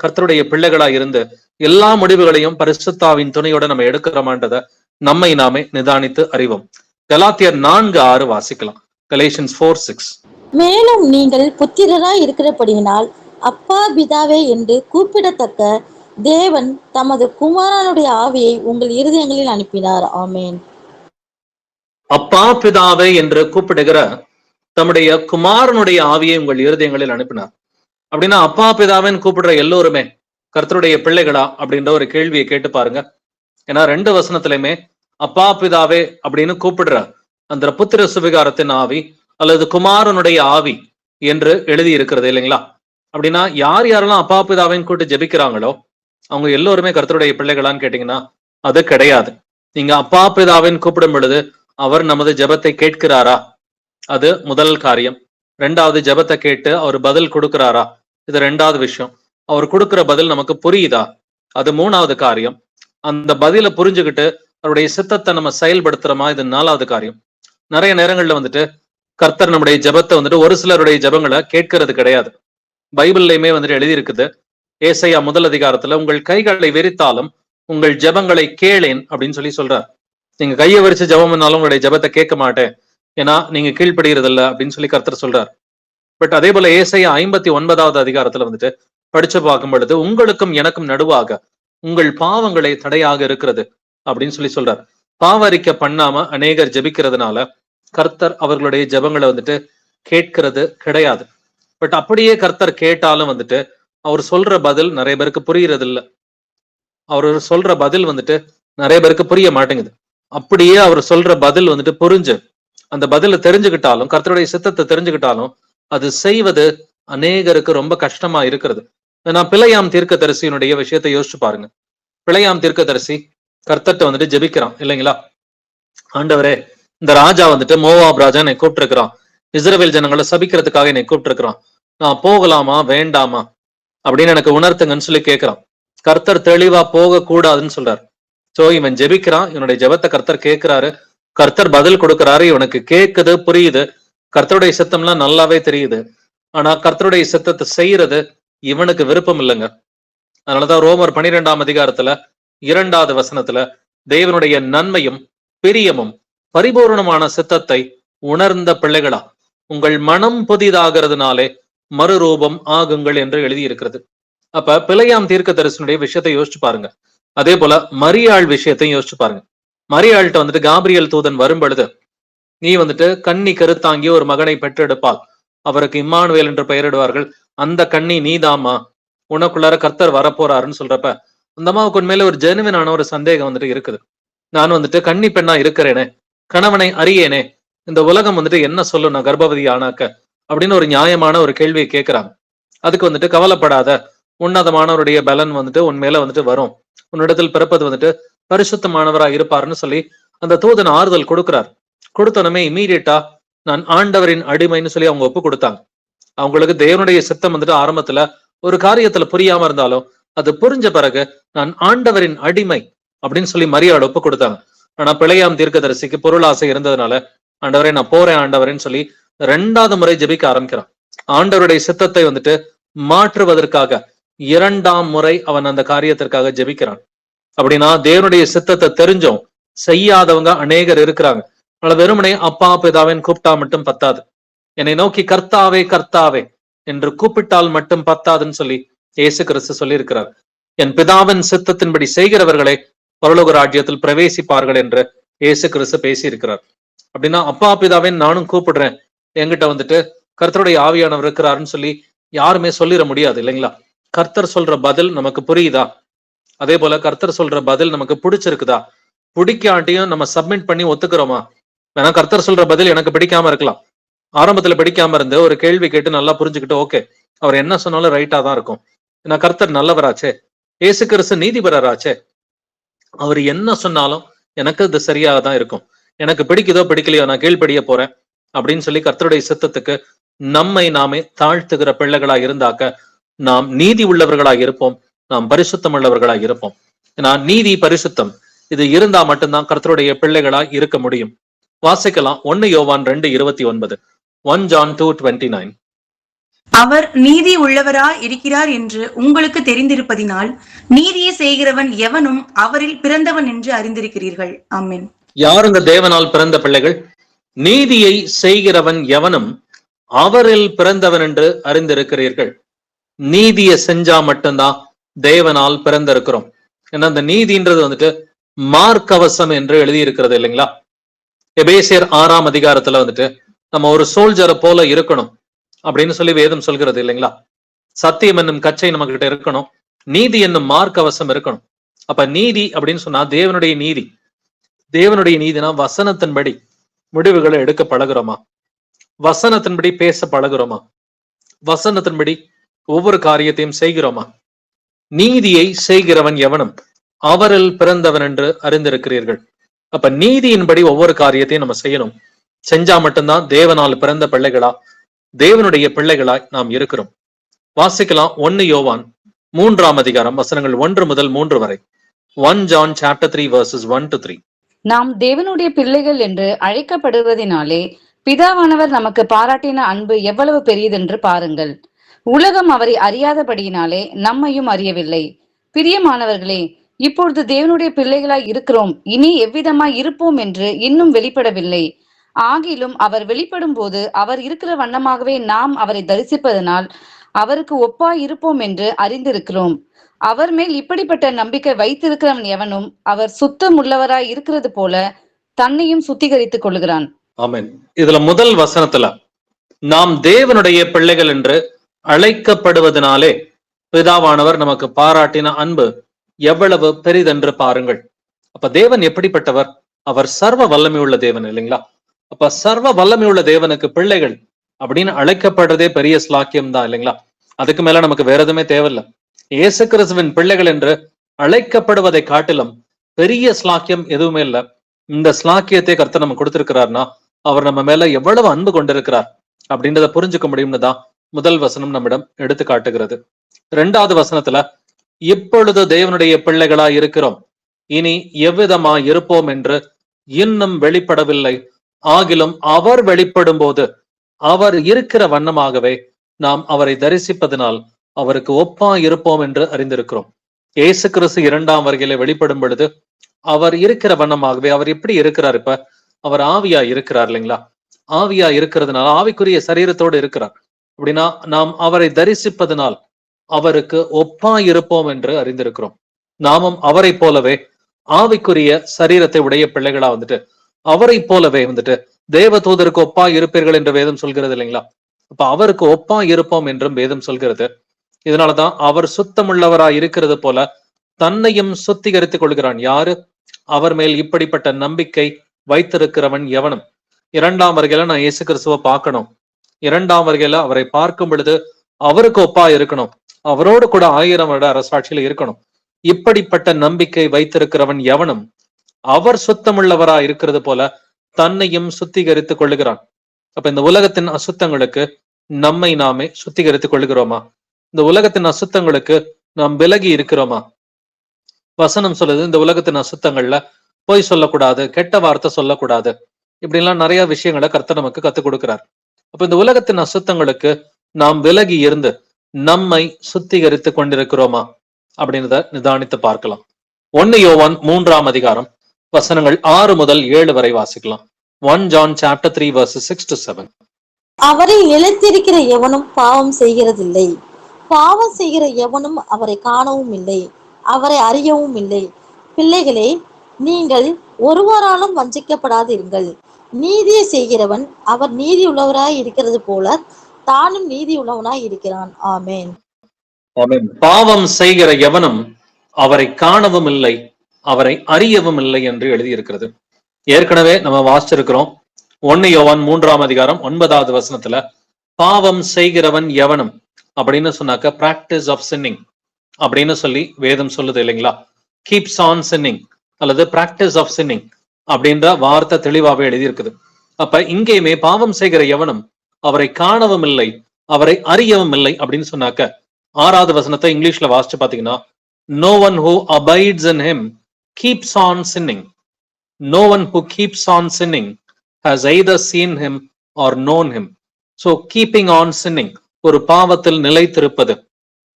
கர்த்தருடைய பிள்ளைகளா இருந்து எல்லா முடிவுகளையும் பரிசுத்தாவின் துணையோட நம்ம எடுக்கிறோமான்றத நம்மை நாமே நிதானித்து அறிவோம். கலாத்தியர் 4:6 வாசிக்கலாம். Galatians 4:6. மேலும் நீங்கள் புத்திரராய் இருக்கிறபடியினால் அப்பா பிதாவே என்று கூப்பிடத்தக்க தேவன் தமது குமாரனுடைய ஆவியை உங்கள் இருதயங்களில் அனுப்பினார். ஆமேன். அப்பா பிதாவே என்று கூப்பிடுகிற தம்முடைய குமாரனுடைய ஆவியை உங்கள் இருதயங்களில் அனுப்பினார். அப்படின்னா அப்பா பிதாவேன்னு கூப்பிடுற எல்லோருமே கர்த்தருடைய பிள்ளைகளா அப்படின்ற ஒரு கேள்வியை கேட்டு பாருங்க. ஏன்னா 2 வசனத்திலுமே அப்பா பிதாவே அப்படின்னு கூப்பிடுற அந்த புத்திர சுவிகாரத்தின் ஆவி அல்லது குமாரனுடைய ஆவி என்று எழுதி இருக்கிறது இல்லைங்களா? அப்படின்னா யார் யாரெல்லாம் அப்பா பிதாவின் கூட்டு ஜெபிக்கிறாங்களோ அவங்க எல்லோருமே கர்த்தருடைய பிள்ளைகளான்னு கேட்டீங்கன்னா அது கிடையாது. நீங்க அப்பா பிதாவின் கூப்பிடும் பொழுது அவர் நமது ஜெபத்தை கேட்கிறாரா? அது முதல் காரியம். ரெண்டாவது, ஜெபத்தை கேட்டு அவர் பதில் கொடுக்கிறாரா? இது ரெண்டாவது விஷயம். அவர் கொடுக்கிற பதில் நமக்கு புரியுதா? அது மூணாவது காரியம். அந்த பதில புரிஞ்சுக்கிட்டு அவருடைய சித்தத்தை நம்ம செயல்படுத்துறோமா? இது நாலாவது காரியம். நிறைய நேரங்கள்ல வந்துட்டு கர்த்தர் நம்முடைய ஜெபத்தை வந்துட்டு ஒரு சிலருடைய ஜெபங்களை கேட்கறது கிடையாது. பைபிள்லயுமே வந்துட்டு எழுதி இருக்குது. ஏசாயா 1 அதிகாரத்துல உங்கள் கைகளை விரித்தாலும் உங்கள் ஜெபங்களை கேளேன் அப்படின்னு சொல்லி சொல்றார். நீங்க கையை விரிச்சு ஜெபம் பண்ணாலும் உங்களுடைய ஜெபத்தை கேட்க மாட்டேன், ஏன்னா நீங்க கீழ்ப்படுகிறது இல்ல அப்படின்னு சொல்லி கர்த்தர் சொல்றார். பட் அதே போல ஏசாயா 59வது அதிகாரத்துல வந்துட்டு படிச்சு பார்க்கும் பொழுது உங்களுக்கும் எனக்கும் நடுவாக உங்கள் பாவங்களே தடையாக இருக்கிறது அப்படின்னு சொல்லி சொல்றார். பாவரிக்க பண்ணாம அநேகர் ஜெபிக்கிறதுனால கர்த்தர் அவர்களுடைய ஜெபங்களை வந்துட்டு கேட்கிறது கிடையாது. பட் அப்படியே கர்த்தர் கேட்டாலும் வந்துட்டு அவர் சொல்ற பதில் நிறைய பேருக்கு புரிகிறது இல்ல. அவர் சொல்ற பதில் வந்துட்டு நிறைய பேருக்கு புரிய மாட்டேங்குது. அப்படியே அவர் சொல்ற பதில் வந்துட்டு புரிஞ்சு அந்த பதில தெரிஞ்சுக்கிட்டாலும், கர்த்தருடைய சித்தத்தை தெரிஞ்சுக்கிட்டாலும் அது செய்வது அநேகருக்கு ரொம்ப கஷ்டமா இருக்கிறது. நான் பிழையாம் தீர்க்கதரிசியினுடைய விஷயத்தை யோசிச்சு பாருங்க. பிழையாம் தீர்க்கதரிசி கர்த்தர்ட்ட வந்துட்டு ஜெபிக்கிறான் இல்லைங்களா? ஆண்டவரே, இந்த ராஜா வந்துட்டு மோவாப் ராஜா என்னை கூப்பிட்டு இருக்கிறான், இஸ்ரவேல் ஜனங்களை சபிக்கிறதுக்காக என்னை கூப்பிட்டு இருக்கிறான், நான் போகலாமா வேண்டாமா அப்படின்னு எனக்கு உணர்த்துங்கன்னு சொல்லி கேட்கிறான். கர்த்தர் தெளிவா போக கூடாதுன்னு சொல்றாரு. சோ இவன் ஜெபிக்கிறான், இவனுடைய ஜெபத்தை கர்த்தர் கேட்கிறாரு, கர்த்தர் பதில் கொடுக்கிறாரு, இவனுக்கு கேட்குது, புரியுது, கர்த்தருடைய சித்தம்லாம் நல்லாவே தெரியுது. ஆனா கர்த்தருடைய சித்தத்தை செய்யறது இவனுக்கு விருப்பம் இல்லைங்க. அதனாலதான் ரோமர் 12ஆம் அதிகாரத்துல 2வது வசனத்துல தேவனுடைய நன்மையும் பிரியமும் பரிபூர்ணமான சித்தத்தை உணர்ந்த பிள்ளைகளா உங்கள் மனம் புதிதாகிறதுனாலே மறுரூபம் ஆகுங்கள் என்று எழுதி இருக்கிறது. அப்ப பிழையாம் தீர்க்கதரிசனுடைய விஷயத்தை யோசிச்சு பாருங்க. அதே போல மரியாள் விஷயத்தையும் யோசிச்சு பாருங்க. மரியாள்கிட்ட வந்துட்டு காபிரியல் தூதன் வரும் பொழுது, நீ வந்துட்டு கன்னி கருத்தாங்கி ஒரு மகனை பெற்றெடுப்பாள், அவருக்கு இம்மானுவேல் என்று பெயரிடுவார்கள், அந்த கன்னி நீதாமா, உனக்குள்ளார கர்த்தர் வரப்போறாருன்னு சொல்றப்ப அந்த அம்மாவுக்கு உண்மையில ஒரு ஜெனுவினான ஒரு சந்தேகம் வந்துட்டு இருக்குது. நான் வந்துட்டு கன்னி பெண்ணா இருக்கிறேனே, கணவனை அறியேனே, இந்த உலகம் வந்துட்டு என்ன சொல்லும் நான் கர்ப்பவதி ஆனாக்க அப்படின்னு ஒரு நியாயமான ஒரு கேள்வியை கேட்கிறாங்க. அதுக்கு வந்துட்டு கவலைப்படாத, உன்னதமானவருடைய பலன் வந்துட்டு உண்மையில வந்துட்டு வரும், உன்னிடத்தில் பிறப்பது வந்துட்டு பரிசுத்தமானவரா இருப்பாருன்னு சொல்லி அந்த தூதன் ஆறுதல் கொடுக்கிறார். கொடுத்தனமே இமீடியட்டா நான் ஆண்டவரின் அடிமைன்னு சொல்லி அவங்க ஒப்பு கொடுத்தாங்க. அவங்களுக்கு தேவனுடைய சித்தம் வந்துட்டு ஆரம்பத்துல ஒரு காரியத்துல புரியாம இருந்தாலும் அது புரிஞ்ச பிறகு நான் ஆண்டவரின் அடிமை அப்படின்னு சொல்லி மரியாதை ஒப்பு கொடுத்தாங்க. ஆனா பிழையாம் தீர்க்கதரிசிக்கு பொருளாசை இருந்ததுனால, ஆண்டவரே நான் போறேன் ஆண்டவரேன்னு சொல்லி 2வது முறை ஜெபிக்க ஆரம்பிக்கிறான். ஆண்டவருடைய சித்தத்தை வந்துட்டு மாற்றுவதற்காக 2ஆம் முறை அவன் அந்த காரியத்திற்காக ஜெபிக்கிறான். அப்படின்னா தேவனுடைய சித்தத்தை தெரிஞ்சும் செய்யாதவங்க அநேகர் இருக்கிறாங்க. வெறுமனே அப்பா பிதாவின் கூப்பிட்டா மட்டும் பத்தாது, என்னை நோக்கி கர்த்தாவே கர்த்தாவே என்று கூப்பிட்டால் மட்டும் பத்தாதுன்னு சொல்லி இயேசு கிறிஸ்து சொல்லி இருக்கிறார். என் பிதாவின் சித்தத்தின்படி செய்கிறவர்களை பரலோக ராஜ்யத்தில் பிரவேசிப்பார்கள் என்று இயேசு கிறிஸ்து பேசி இருக்கிறார். அப்படின்னா அப்பா பிதாவின் நானும் கூப்பிடுறேன், என்கிட்ட வந்துட்டு கர்த்தருடைய ஆவியானவர் இருக்கிறாருன்னு சொல்லி யாருமே சொல்லிட முடியாது இல்லைங்களா? கர்த்தர் சொல்ற பதில் நமக்கு புரியுதா? அதே போல கர்த்தர் சொல்ற பதில் நமக்கு பிடிச்சிருக்குதா? பிடிக்காட்டியும் நம்ம சப்மிட் பண்ணி ஒத்துக்கிறோமா? வேணா கர்த்தர் சொல்ற பதில் எனக்கு பிடிக்காம இருக்கலாம், ஆரம்பத்துல பிடிக்காம இருந்து ஒரு கேள்வி கேட்டு நல்லா புரிஞ்சுக்கிட்டு ஓகே அவர் என்ன சொன்னாலும் ரைட்டா தான் இருக்கும், ஏன்னா கர்த்தர் நல்லவராச்சே, இயேசு கிறிஸ்து நீதிபரராச்சே, அவர் என்ன சொன்னாலும் எனக்கு இது சரியாக தான் இருக்கும், எனக்கு பிடிக்குதோ பிடிக்கலையோ நான் கீழ்ப்படிய போறேன் அப்படின்னு சொல்லி கர்த்தருடைய சித்தத்துக்கு நம்மை நாமே தாழ்த்துகிற பிள்ளைகளாக இருந்தாக்க நாம் நீதி உள்ளவர்களாக இருப்போம், நாம் பரிசுத்தம் உள்ளவர்களாக இருப்போம். ஏன்னா நீதி பரிசுத்தம் இது இருந்தா மட்டும்தான் கர்த்தருடைய பிள்ளைகளாக இருக்க முடியும். வாசிக்கலாம் 1 யோவான் 2:29, 1 John 2:29. அவர் நீதி உள்ளவரா இருக்கிறார் என்று உங்களுக்கு தெரிந்திருப்பதினால் நீதியை செய்கிறவன் எவனும் அவரில் பிறந்தவன் என்று அறிந்திருக்கிறீர்கள். ஆமென். யாருங்க தேவனால் பிறந்த பிள்ளைகள்? நீதியை செய்கிறவன் எவனும் அவரில் பிறந்தவன் என்று அறிந்திருக்கிறீர்கள். நீதியை செஞ்சா மட்டும்தான் தேவனால் பிறந்திருக்கிறோம். ஏன்னா அந்த நீதின்றது வந்துட்டு மார்க்கவசம் என்று எழுதி இருக்கிறது இல்லைங்களா? எபேசியர் 6ஆம் அதிகாரத்துல வந்துட்டு நம்ம ஒரு சோல்ஜரை போல இருக்கணும் அப்படின்னு சொல்லி வேதம் சொல்கிறது இல்லைங்களா? சத்தியம் என்னும் கச்சை நம்ம கிட்ட இருக்கணும், நீதி என்னும் மார்க்கவசம் இருக்கணும். அப்ப நீதி அப்படின்னு சொன்னா தேவனுடைய நீதி. தேவனுடைய நீதினா வசனத்தின்படி முடிவுகளை எடுக்க பழகுறோமா? வசனத்தின்படி பேச பழகுறோமா? வசனத்தின்படி ஒவ்வொரு காரியத்தையும் செய்கிறோமா? நீதியை செய்கிறவன் எவனும் அவரில் பிறந்தவன் என்று அறிந்திருக்கிறீர்கள். அப்ப நீதியின்படி ஒவ்வொரு காரியத்தையும் நம்ம செய்யணும். செஞ்சா மட்டும்தான் தேவனால் பிறந்த பிள்ளைகளா, தேவனுடைய பிள்ளைகளாய் நாம் இருக்கிறோம். வாசிக்கலாம் 1 யோவான் 3ஆம் அதிகாரம் வசனங்கள் 1 முதல் 3 வரை. 1 John chapter 3 verses 1 to 3. நாம் தேவனுடைய பிள்ளைகள் என்று அழைக்கப்படுவதினாலே பிதாவானவர் நமக்கு பாராட்டின அன்பு எவ்வளவு பெரியதென்று பாருங்கள். உலகம் அவரை அறியாதபடியினாலே நம்மையும் அறியவில்லை. பிரியமானவர்களே, இப்பொழுது தேவனுடைய பிள்ளைகளாய் இருக்கிறோம், இனி எவ்விதமாய் இருப்போம் என்று இன்னும் வெளிப்படவில்லை. ஆகிலும் அவர் வெளிப்படும் போது அவர் இருக்கிற வண்ணமாகவே நாம் அவரை தரிசிப்பதனால் அவருக்கு ஒப்பாய் இருப்போம் என்று அறிந்திருக்கிறோம். அவர் மேல் இப்படிப்பட்ட நம்பிக்கை வைத்திருக்கிறவன் எவனும் அவர் சுத்தம் உள்ளவராய் இருக்கிறது போல தன்னையும் சுத்திகரித்துக் கொள்கிறான். ஆமென். இதுல முதல் வசனத்துல நாம் தேவனுடைய பிள்ளைகள் என்று அழைக்கப்படுவதனாலே பிதாவானவர் நமக்கு பாராட்டின அன்பு எவ்வளவு பெரிதென்று பாருங்கள். அப்ப தேவன் எப்படிப்பட்டவர்? அவர் சர்வ வல்லமை உள்ள தேவன் இல்லைங்களா? அப்ப சர்வ வல்லமை உள்ள தேவனுக்கு பிள்ளைகள் அப்படின்னு அழைக்கப்படுறதே பெரிய ஸ்லாக்கியம் தான் இல்லைங்களா? அதுக்கு மேல நமக்கு வேற எதுவுமே தேவையில்லை. இயேசு கிறிஸ்துவின் பிள்ளைகள் என்று அழைக்கப்படுவதை காட்டிலும் பெரிய ஸ்லாக்கியம் எதுவுமே இல்லை. இந்த ஸ்லாக்கியத்தை கர்த்தர் நம்ம கொடுத்திருக்கிறார்னா அவர் நம்ம மேல எவ்வளவு அன்பு கொண்டிருக்கிறார் அப்படின்றத புரிஞ்சுக்க முடியும்னு தான் முதல் வசனம் நம்மிடம் எடுத்து காட்டுகிறது. 2வது வசனத்துல இப்பொழுது தேவனுடைய பிள்ளைகளா இருக்கிறோம், இனி எவ்விதமா இருப்போம் என்று இன்னும் வெளிப்படவில்லை. ஆகிலும் அவர் வெளிப்படும் போது அவர் இருக்கிற வண்ணமாகவே நாம் அவரை தரிசிப்பதனால் அவருக்கு ஒப்பா இருப்போம் என்று அறிந்திருக்கிறோம். இயேசு கிறிஸ்து 2ஆம் வருகையில வெளிப்படும் பொழுது அவர் இருக்கிற வண்ணமாகவே, அவர் எப்படி இருக்கிறார்? இப்ப அவர் ஆவியா இருக்கிறார் இல்லைங்களா? ஆவியா இருக்கிறதுனால ஆவிக்குரிய சரீரத்தோடு இருக்கிறார். அப்படின்னா நாம் அவரை தரிசிப்பதனால் அவருக்கு ஒப்பா இருப்போம் என்று அறிந்திருக்கிறோம். நாமும் அவரை போலவே ஆவிக்குரிய சரீரத்தை உடைய பிள்ளைகளா அவரை போலவே தேவ தூதருக்கு ஒப்பா இருப்பீர்கள் என்று வேதம் சொல்கிறது இல்லைங்களா? அப்ப அவருக்கு ஒப்பா இருப்போம் என்றும் வேதம் சொல்கிறது. இதனாலதான் அவர் சுத்தமுள்ளவராய் இருக்கிறது போல தன்னையும் சுத்திகரித்துக் கொள்கிறான். யாரு? அவர் மேல் இப்படிப்பட்ட நம்பிக்கை வைத்திருக்கிறவன் எவனும். 2ஆம் வருகையில நான் இயேசு கிறிஸ்துவை பார்க்கணும். 2ஆம் வருகையில அவரை பார்க்கும் பொழுது அவருக்கு ஒப்பா இருக்கணும், அவரோடு கூட 1000 வருட அரசாட்சியில இருக்கணும். இப்படிப்பட்ட நம்பிக்கை வைத்திருக்கிறவன் எவனும் அவர் சுத்தமுள்ளவராய் இருக்கிறது போல தன்னையும் சுத்திகரித்துக் கொள்ளுகிறான். அப்ப இந்த உலகத்தின் அசுத்தங்களுக்கு நம்மை நாமே சுத்திகரித்துக் கொள்ளுகிறோமா? இந்த உலகத்தின் அசுத்தங்களுக்கு நாம் விலகி இருக்கிறோமா? வசனம் சொல்லுது, இந்த உலகத்தின் அசுத்தங்கள்ல பொய் சொல்லக்கூடாது, கெட்ட வார்த்தை சொல்லக்கூடாது, இப்படி எல்லாம் நிறைய விஷயங்களை கர்த்தர் நமக்கு கத்துக் கொடுக்கிறார். அப்ப இந்த உலகத்தின் அசுத்தங்களுக்கு நாம் விலகி இருந்து நம்மை சுத்திகரித்து கொண்டிருக்கிறோமா அப்படின்றத நிதானித்து பார்க்கலாம். 1 யோவான் 3ஆம் அதிகாரம் வசனங்கள் 6 முதல் 7 வரை வாசிக்கலாம். 1 John chapter 3 verses 6 to 7. அவரில் நிலைத்திருக்கிற எவனும் பாவம் செய்கிறதில்லை. பாவம் செய்கிற எவனும் அவரை காணவும் இல்லை, அவரை அறியவும் இல்லை. பிள்ளைகளே, நீங்கள் ஒருவராலும் வஞ்சிக்கப்படாதிருங்கள். நீதியை செய்கிறவன் அவர் நீதி உள்ளவராய் இருக்கிறது போல தானும் நீதி உள்ளவனாய் இருக்கிறான். ஆமேன். பாவம் செய்கிற எவனும் அவரை காணவும் இல்லை, அவரை அறியவும் இல்லை என்று எழுதியிருக்கிறது. ஏற்கனவே நம்ம வாசிச்சிருக்கிறோம். 1 யோவான் 3ஆம் அதிகாரம் 9வது வசனத்துல பாவம் செய்கிறவன் எவனும் அப்படின்னு சொன்னாக்க பிராக்டிஸ் ஆஃப் சின்னிங் அப்படின்னு சொல்லி வேதம் சொல்லுது இல்லைங்களா? கீப்ஸ் ஆன் சின்னிங் அல்லது பிராக்டிஸ் ஆஃப் சின்னிங் அப்படின்ற வார்த்தை தெளிவாகவே எழுதியிருக்குது. அப்ப இங்கேயுமே பாவம் செய்கிற எவனும் அவரை காணவும் இல்லை, அவரை அறியவும் இல்லை அப்படின்னு சொன்னாக்க 6வது வசனத்தை இங்கிலீஷ்ல வாசிச்சு பாத்தீங்கன்னா, no one who abides in him keeps on sinning. No one who keeps on sinning has either seen him or known him. So keeping on sinning, ஒரு பாவத்தில் நிலைத்திருப்பது,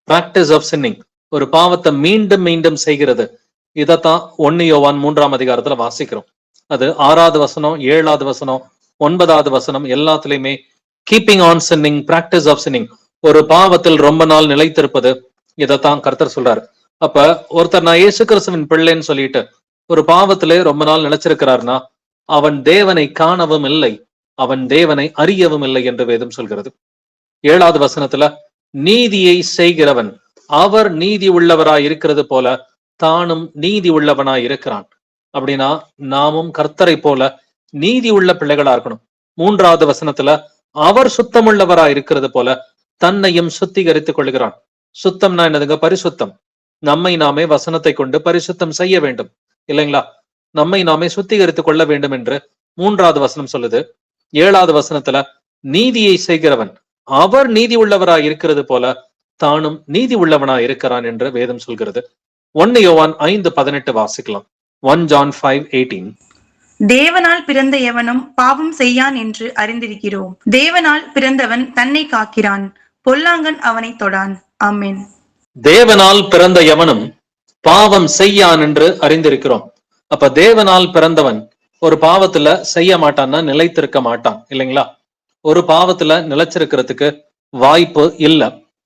பிராக்டிஸ் ஆஃப் சின்னிங், ஒரு பாவத்தை மீண்டும் மீண்டும் செய்கிறது. இதத்தான் 1 யோவான் 3ஆம் அதிகாரத்துல வாசிக்கிறோம். அது 6வது வசனம், 7வது வசனம், 9வது வசனம் எல்லாத்துலயுமே keeping on sinning, practice of sinning, ஒரு பாவத்தில் ரொம்ப நாள் நிலைத்திருப்பது, இதத்தான் கர்த்தர் சொல்றாரு. அப்ப ஒருத்தர் நான் இயேசு கிறிஸ்துவின் பிள்ளைன்னு சொல்லிட்டு ஒரு பாவத்திலே ரொம்ப நாள் நிலைச்சிருக்கிறார்னா அவன் தேவனை காணவும் இல்லை, அவன் தேவனை அறியவும் இல்லை என்று வேதம் சொல்கிறது. 7வது வசனத்துல நீதியை செய்கிறவன் அவர் நீதி உள்ளவராய் இருக்கிறது போல தானும் நீதி உள்ளவனாய் இருக்கிறான். அப்படின்னா நாமும் கர்த்தரை போல நீதி உள்ள பிள்ளைகளா இருக்கணும். 3வது வசனத்துல அவர் சுத்தமுள்ளவராய் இருக்கிறது போல தன்னையும் சுத்திகரித்துக் கொள்கிறான். சுத்தம்னா என்னதுங்க? பரிசுத்தம். நம்மை நாமே வசனத்தை கொண்டு பரிசுத்தம் செய்ய வேண்டும் இல்லைங்களா? நம்மை நாமே சுத்திகரித்துக் கொள்ள வேண்டும் என்று 3வது வசனம் சொல்லுது. 7வது வசனத்துல நீதியை செய்கிறவன் அவர் நீதி உள்ளவராய் இருக்கிறது போல தானும் நீதி உள்ளவனாய் இருக்கிறான் என்று வேதம் சொல்கிறது. 1 யோவான் 5:18 வாசிக்கலாம். 1 John 5:18. தேவனால் பிறந்த எவனும் பாவம் செய்யான் என்று அறிந்திருக்கிறோம். தேவனால் பிறந்தவன் தன்னை காக்கிறான், பொல்லாங்கன் அவனை தொடான். ஆமென். தேவனால் பிறந்த எவனும் பாவம் செய்யான் என்று அறிந்திருக்கிறோம். அப்ப தேவனால் பிறந்தவன் ஒரு பாவத்துல செய்ய மாட்டான்னா நிலைத்திருக்க மாட்டான் இல்லைங்களா? ஒரு பாவத்துல நிலைச்சிருக்கிறதுக்கு வாய்ப்பு இல்ல.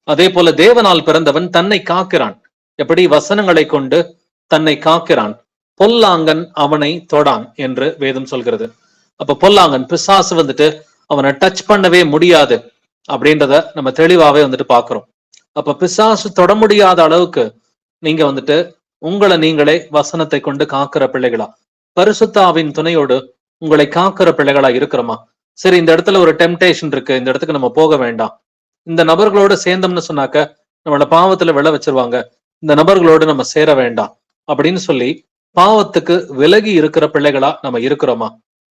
அதே போல தேவனால் பிறந்தவன் தன்னை காக்கிறான். எப்படி? வசனங்களை கொண்டு தன்னை காக்கிறான். பொல்லாங்கன் அவனை தொடான் என்று வேதம் சொல்கிறது. அப்ப பொல்லாங்கன் பிசாசு வந்துட்டு அவனை டச் பண்ணவே முடியாது அப்படின்றத நம்ம தெளிவாவே வந்துட்டு பாக்குறோம். அப்ப பிசாசு தொட முடியாத அளவுக்கு நீங்க வந்துட்டு உங்களை நீங்களே வசனத்தை கொண்டு காக்கிற பிள்ளைகளா, பரிசுத்தாவின் துணையோடு உங்களை காக்கிற பிள்ளைகளா இருக்கிறோமா? சரி, இந்த இடத்துல ஒரு டெம்டேஷன் இருக்கு, இந்த இடத்துக்கு நம்ம போக வேண்டாம், இந்த நபர்களோட சேர்ந்தோம்னு சொன்னாக்க நம்மள பாவத்துல விழ வச்சிருவாங்க, இந்த நபர்களோடு நம்ம சேர வேண்டாம் அப்படின்னு சொல்லி பாவத்துக்கு விலகி இருக்கிற பிள்ளைகளா நம்ம இருக்கிறோமா?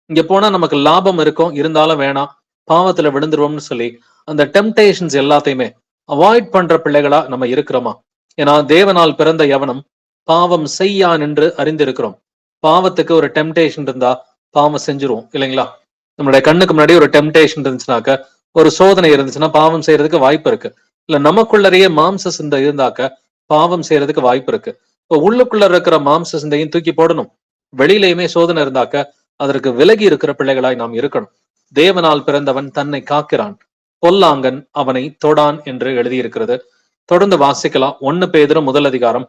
இங்க போனா நமக்கு லாபம் இருக்கும், இருந்தாலும் வேணாம், பாவத்துல விழுந்துருவோம்னு சொல்லி அந்த டெம்டேஷன்ஸ் எல்லாத்தையுமே அவாய்ட் பண்ற பிள்ளைகளா நம்ம இருக்கிறோமா? ஏன்னா தேவனால் பிறந்த எவனும் பாவம் செய்யான் என்று அறிந்திருக்கிறோம். பாவத்துக்கு ஒரு டெம்டேஷன் இருந்தா பாவம் செஞ்சிருவோம் இல்லைங்களா? நம்மளுடைய கண்ணுக்கு முன்னாடி ஒரு டெம்டேஷன் இருந்துச்சுனாக்க, ஒரு சோதனை இருந்துச்சுன்னா பாவம் செய்யறதுக்கு வாய்ப்பு இருக்கு. இல்ல நமக்குள்ளறையே மாம்ச சிந்தை இருந்தாக்க பாவம் செய்யறதுக்கு வாய்ப்பு இருக்கு. இப்போ உள்ளுக்குள்ள இருக்கிற மாம்ச சிந்தையும் தூக்கி போடணும். வெளியிலையுமே சோதனை இருந்தாக்க அதற்கு விலகி இருக்கிற பிள்ளைகளாய் நாம் இருக்கணும். தேவனால் பிறந்தவன் தன்னை காக்கிறான், பொல்லாங்கன் அவனை தொடான் என்று எழுதியிருக்கிறது. தொடர்ந்து வாசிக்கலாம். 1 பேதுரு 1